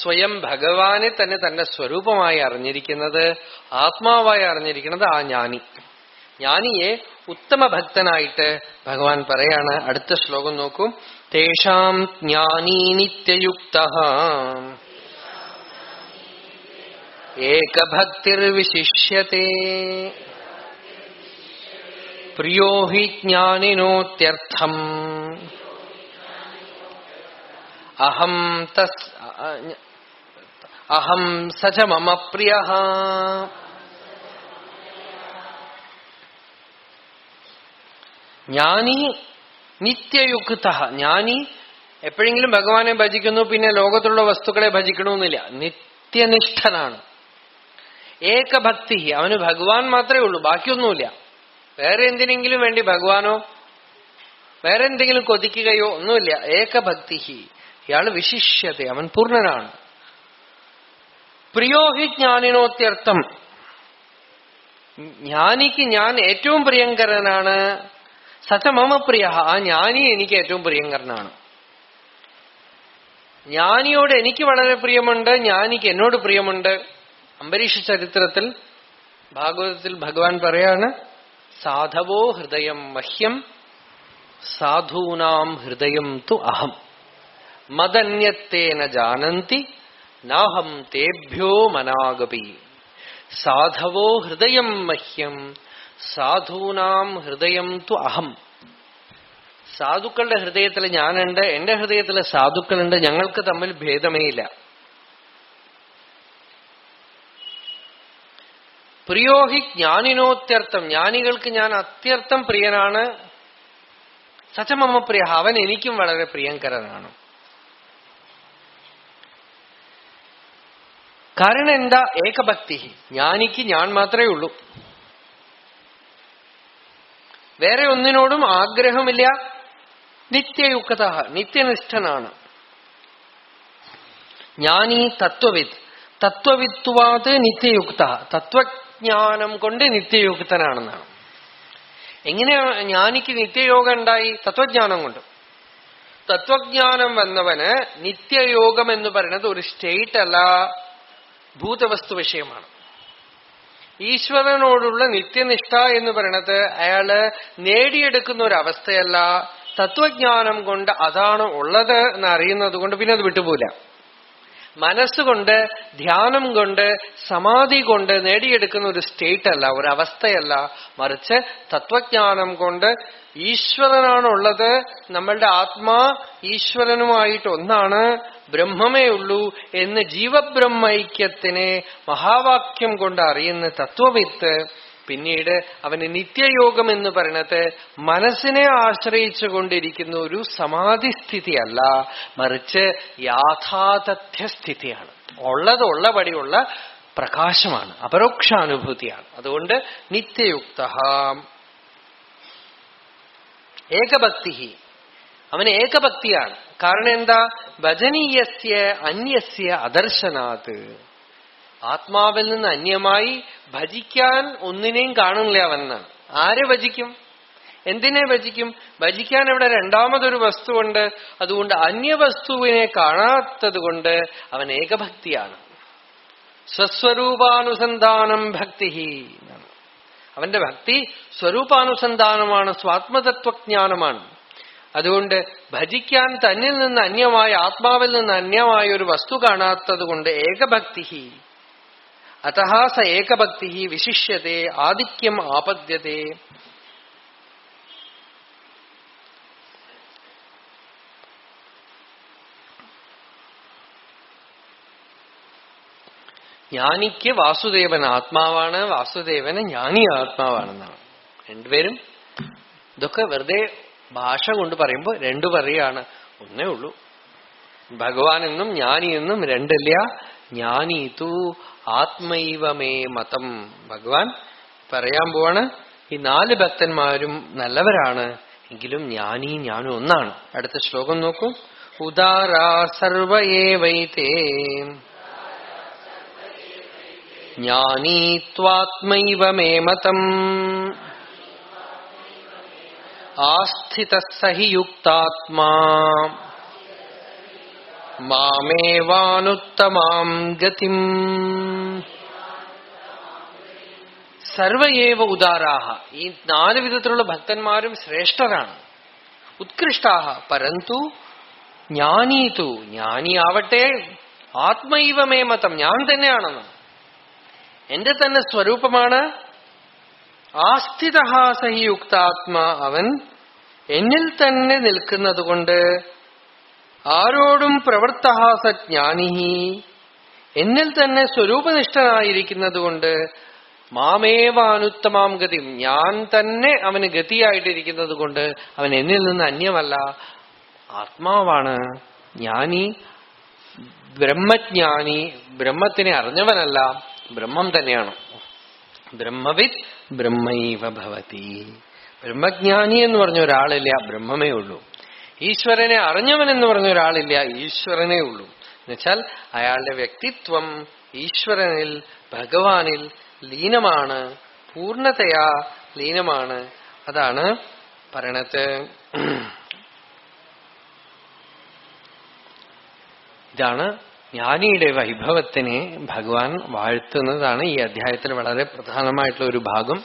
Speaker 2: സ്വയം ഭഗവാനെ തന്നെ തന്റെ സ്വരൂപമായി അറിഞ്ഞിരിക്കുന്നത്, ആത്മാവായി അറിഞ്ഞിരിക്കുന്നത് ആ ജ്ഞാനി. ജ്ഞാനിയെ ഉത്തമ ഭക്തനായിട്ട് ഭഗവാൻ പറയാണ്. അടുത്ത ശ്ലോകം നോക്കൂ. തേഷാം ജ്ഞാനീ നിത്യയുക്തഃ ഏകഭക്തിർവിശിഷ്യതേ പ്രിയോ ഹി ജ്ഞാനിനോത്യർത്ഥം അഹം സച മമ പ്രിയഃ. ജ്ഞാനി നിത്യയുക്തഃ. ജ്ഞാനി എപ്പോഴെങ്കിലും ഭഗവാനെ ഭജിക്കുന്നു, പിന്നെ ലോകത്തുള്ള വസ്തുക്കളെ ഭജിക്കണമെന്നില്ല. നിത്യനിഷ്ഠനാണ്. ഏകഭക്തി. അവന് ഭഗവാൻ മാത്രമേ ഉള്ളൂ, ബാക്കിയൊന്നുമില്ല. വേറെ എന്തിനെങ്കിലും വേണ്ടി ഭഗവാനോ വേറെ എന്തെങ്കിലും കൊതിക്കുകയോ ഒന്നുമില്ല. ഏകഭക്തി. ഇയാള് വിശിഷ്യത, അവൻ പൂർണ്ണനാണ്. പ്രിയോ ഹി ജ്ഞാനിനോത്യർത്ഥം. ജ്ഞാനിക്ക് ഞാൻ ഏറ്റവും പ്രിയങ്കരനാണ്. സച മമ പ്രിയ. ആ ജ്ഞാനി എനിക്ക് ഏറ്റവും പ്രിയങ്കരനാണ്. ജ്ഞാനിയോട് എനിക്ക് വളരെ പ്രിയമുണ്ട്, ജ്ഞാനിക്ക് എന്നോട് പ്രിയമുണ്ട്. അംബരീഷ ചരിത്രത്തിൽ ഭാഗവതത്തിൽ ഭഗവാൻ പറയാണ്, സാധവോ ഹൃദയം മഹ്യം സാധൂനാം ഹൃദയം തു അഹം മദന്യത്തേന ജാനന്തി നാഹം തേഭ്യോ മനാഗപി. സാധവോ ഹൃദയം മഹ്യം സാധൂനാം ഹൃദയം തു അഹം. സാധുക്കളുടെ ഹൃദയത്തിൽ ഞാനുണ്ട്, എന്റെ ഹൃദയത്തിൽ സാധുക്കളുണ്ട്, ഞങ്ങൾക്ക് തമ്മിൽ ഭേദമേ ഇല്ല. പ്രിയോഹി ജ്ഞാനിനോത്യർത്ഥം. ജ്ഞാനികൾക്ക് ഞാൻ അത്യർത്ഥം പ്രിയനാണ്. സചമമ പ്രിയ. അവൻ എനിക്കും വളരെ പ്രിയങ്കരനാണ്. കാരണം എന്താ? ഏകഭക്തി. ജ്ഞാനിക്ക് ഞാൻ മാത്രമേ ഉള്ളൂ, വേറെ ഒന്നിനോടും ആഗ്രഹമില്ല. നിത്യയുക്ത. നിത്യനിഷ്ഠനാണ്. ജ്ഞാനി തത്വവിത്ത്. തത്വവിത്വാത് നിത്യയുക്ത. തത്വജ്ഞാനം കൊണ്ട് നിത്യയുക്തനാണെന്നാണ്. എങ്ങനെയാണ് ജ്ഞാനിക്ക് നിത്യയോഗം ഉണ്ടായി? തത്വജ്ഞാനം കൊണ്ട്. തത്വജ്ഞാനം വന്നവന് നിത്യയോഗം എന്ന് പറയുന്നത് ഒരു സ്റ്റേറ്റ് അല്ല, ഭൂതവസ്തു വിഷയമാണ്. ഈശ്വരനോടുള്ള നിത്യനിഷ്ഠ എന്ന് പറയുന്നത് അയാള് നേടിയെടുക്കുന്ന ഒരു അവസ്ഥയല്ല. തത്വജ്ഞാനം കൊണ്ട് അതാണ് ഉള്ളത് എന്ന് അറിയുന്നത് കൊണ്ട് പിന്നെ അത് വിട്ടുപോല. മനസ്സുകൊണ്ട്, ധ്യാനം കൊണ്ട്, സമാധി കൊണ്ട് നേടിയെടുക്കുന്ന ഒരു സ്റ്റേറ്റ് അല്ല, ഒരു അവസ്ഥയല്ല. മറിച്ച് തത്വജ്ഞാനം കൊണ്ട് ഈശ്വരനാണുള്ളത്, നമ്മളുടെ ആത്മാ ഈശ്വരനുമായിട്ട് ഒന്നാണ്, ബ്രഹ്മമേ ഉള്ളൂ എന്ന് ജീവബ്രഹ്മൈക്യത്തിനെ മഹാവാക്യം കൊണ്ട് അറിയുന്ന തത്വവിത്ത് പിന്നീട് അവന് നിത്യയോഗം എന്ന് പറയുന്നത് മനസ്സിനെ ആശ്രയിച്ചു കൊണ്ടിരിക്കുന്ന ഒരു സമാധിസ്ഥിതിയല്ല, മറിച്ച് യാഥാതഥ്യസ്ഥിതിയാണ്. ഉള്ളതുള്ളപടിയുള്ള പ്രകാശമാണ്, അപരോക്ഷാനുഭൂതിയാണ്. അതുകൊണ്ട് നിത്യയുക്ത. ഏകഭക്തി. അവന് ഏകഭക്തിയാണ്. കാരണം എന്താ? ഭജനീയസ്യ അന്യസ്യ അദർശനാത്. ആത്മാവിൽ നിന്ന് അന്യമായി ഭജിക്കാൻ ഒന്നിനെയും കാണില്ല അവനെന്നാണ്. ആരെ ഭജിക്കും? എന്തിനെ ഭജിക്കും? ഭജിക്കാൻ ഇവിടെ രണ്ടാമതൊരു വസ്തുവുണ്ട്. അതുകൊണ്ട് അന്യവസ്തുവിനെ കാണാത്തത് കൊണ്ട് അവൻ ഏകഭക്തിയാണ്. സ്വസ്വരൂപാനുസന്ധാനം ഭക്തി. അവന്റെ ഭക്തി സ്വരൂപാനുസന്ധാനമാണ്, സ്വാത്മതത്വജ്ഞാനമാണ്. അതുകൊണ്ട് ഭജിക്കാൻ തന്നിൽ നിന്ന് അന്യമായ, ആത്മാവിൽ നിന്ന് അന്യമായ ഒരു വസ്തു കാണാത്തത് കൊണ്ട് ഏകഭക്തി. അതഃ സ ഏകഭക്തി വിശിഷ്യത്തെ ആധിക്യം ആപദ്യത്തെ. ജ്ഞാനിക്ക് വാസുദേവൻ ആത്മാവാണ്, വാസുദേവന് ജ്ഞാനി ആത്മാവാണെന്നാണ്. രണ്ടുപേരും ഇതൊക്കെ വെറുതെ ഭാഷ കൊണ്ട് പറയുമ്പോൾ രണ്ടു പറയാണ്, ഒന്നേ ഉള്ളൂ. ഭഗവാൻ എന്നും ജ്ഞാനി എന്നും രണ്ടില്ല. ജ്ഞാനി തു ആത്മൈവമേ മതം. ഭഗവാൻ പറയാൻ പോവാണ്, ഈ 4 ഭക്തന്മാരും നല്ലവരാണ്, എങ്കിലും ജ്ഞാനി ഞാനും ഒന്നാണ്. അടുത്ത ശ്ലോകം നോക്കൂ. ഉദാരാ സർവ ഏവൈതേ ജ്ഞാനീ ത്വാത്മൈവമേ മതം ആസ്ഥിതഃ സഹി യുക്താത്മാ മാമേവാനുത്തമാം ഗതിം. സർവയേവ ഉദാരാഹ. ഈ 4 വിധത്തിലുള്ള ഭക്തന്മാരും ശ്രേഷ്ഠരാണ്, ഉത്കൃഷ്ടാഹ. പരന്തു ജ്ഞാനീതു, ജ്ഞാനിയാവട്ടെ, ആത്മൈവമേ മതം, ഞാൻ തന്നെയാണെന്ന്, എന്റെ തന്നെ സ്വരൂപമാണ്. ആസ്ഥിതഃ സഹി യുക്താത്മാ, അവൻ എന്നിൽ തന്നെ നിൽക്കുന്നത് കൊണ്ട്. ആരോടും പ്രവൃത്തഃ സ ജ്ഞാനിഹി, എന്നിൽ തന്നെ സ്വരൂപനിഷ്ഠനായിരിക്കുന്നത് കൊണ്ട്. മാമേവ അനുത്തമാം ഗതിം, ഞാൻ തന്നെ അവന് ഗതിയായിട്ടിരിക്കുന്നത് കൊണ്ട് അവൻ എന്നിൽ നിന്ന് അന്യമല്ല, ആത്മാവാണ്. ജ്ഞാനി ബ്രഹ്മജ്ഞാനി, ബ്രഹ്മത്തിനെ അറിഞ്ഞവനല്ല, ബ്രഹ്മം തന്നെയാണ്. ബ്രഹ്മവിത് ബ്രഹ്മൈവ ഭവതി. ബ്രഹ്മജ്ഞാനി എന്ന് പറഞ്ഞ ഒരാളില്ല, ബ്രഹ്മമേ ഉള്ളൂ. ഈശ്വരനെ അറിഞ്ഞവൻ എന്ന് പറഞ്ഞ ഒരാളില്ല, ഈശ്വരനേ ഉള്ളൂ. എന്നുവെച്ചാൽ അയാളുടെ വ്യക്തിത്വം ഈശ്വരനിൽ, ഭഗവാനിൽ ലീനമാണ്, പൂർണ്ണതയാ ലീനമാണ്. അതാണ് പറയണത്. ഇതാണ് ജ്ഞാനിയുടെ വൈഭവത്തിനെ ഭഗവാൻ വാഴ്ത്തുന്നതാണ് ഈ അധ്യായത്തിൽ വളരെ പ്രധാനമായിട്ടുള്ള ഒരു ഭാഗം.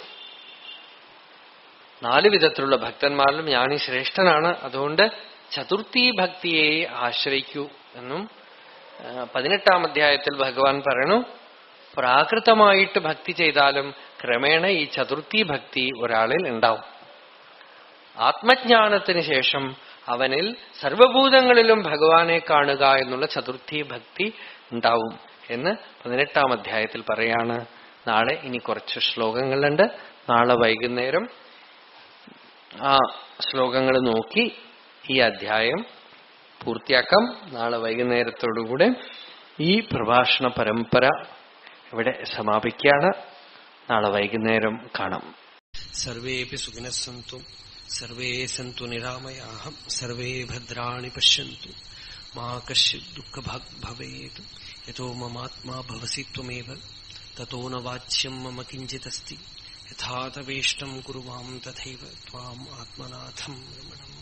Speaker 2: 4 വിധത്തിലുള്ള ഭക്തന്മാരിലും ജ്ഞാനി ശ്രേഷ്ഠനാണ്. അതുകൊണ്ട് ചതുർത്ഥി ഭക്തിയെ ആശ്രയിക്കൂ എന്നും 18-ാം അധ്യായത്തിൽ ഭഗവാൻ പറയണു. പ്രാകൃതമായിട്ട് ഭക്തി ചെയ്താലും ക്രമേണ ഈ ചതുർത്ഥി ഭക്തി ഒരാളിൽ ഉണ്ടാവും. ആത്മജ്ഞാനത്തിന് ശേഷം അവനിൽ സർവഭൂതങ്ങളിലും ഭഗവാനെ കാണുക എന്നുള്ള ചതുർത്ഥി ഭക്തി ഉണ്ടാവും എന്ന് 18-ാം അധ്യായത്തിൽ പറയാണ്. നാളെ ഇനി കുറച്ച് ശ്ലോകങ്ങളുണ്ട്. നാളെ വൈകുന്നേരം ആ ശ്ലോകങ്ങൾ നോക്കി ഈ അധ്യായം പൂർത്തിയാക്കാം. നാളെ വൈകുന്നേരത്തോടുകൂടെ ഈ പ്രഭാഷണ പരമ്പര ഇവിടെ സമാപിക്കുകയാണ്. നാളെ വൈകുന്നേരം കാണാം.
Speaker 1: സർവേപി സുഖിനഃ സന്തു, സർവേ സന്തു നിരാമയാഃ, സർവേ ഭദ്രാണി പശ്യന്തു, മാ കശ്ചിത് ദുഃഖഭാഗ് ഭവേത്. യതോ മമാത്മാ ഭവസി ത്വമേവ തതോ ന വാച്യം മമ കിഞ്ചിദസ്തി. യഥാ തവേഷ്ടം കുരു മാം തഥൈവ ത്വാം ആത്മനാഥം രമണം.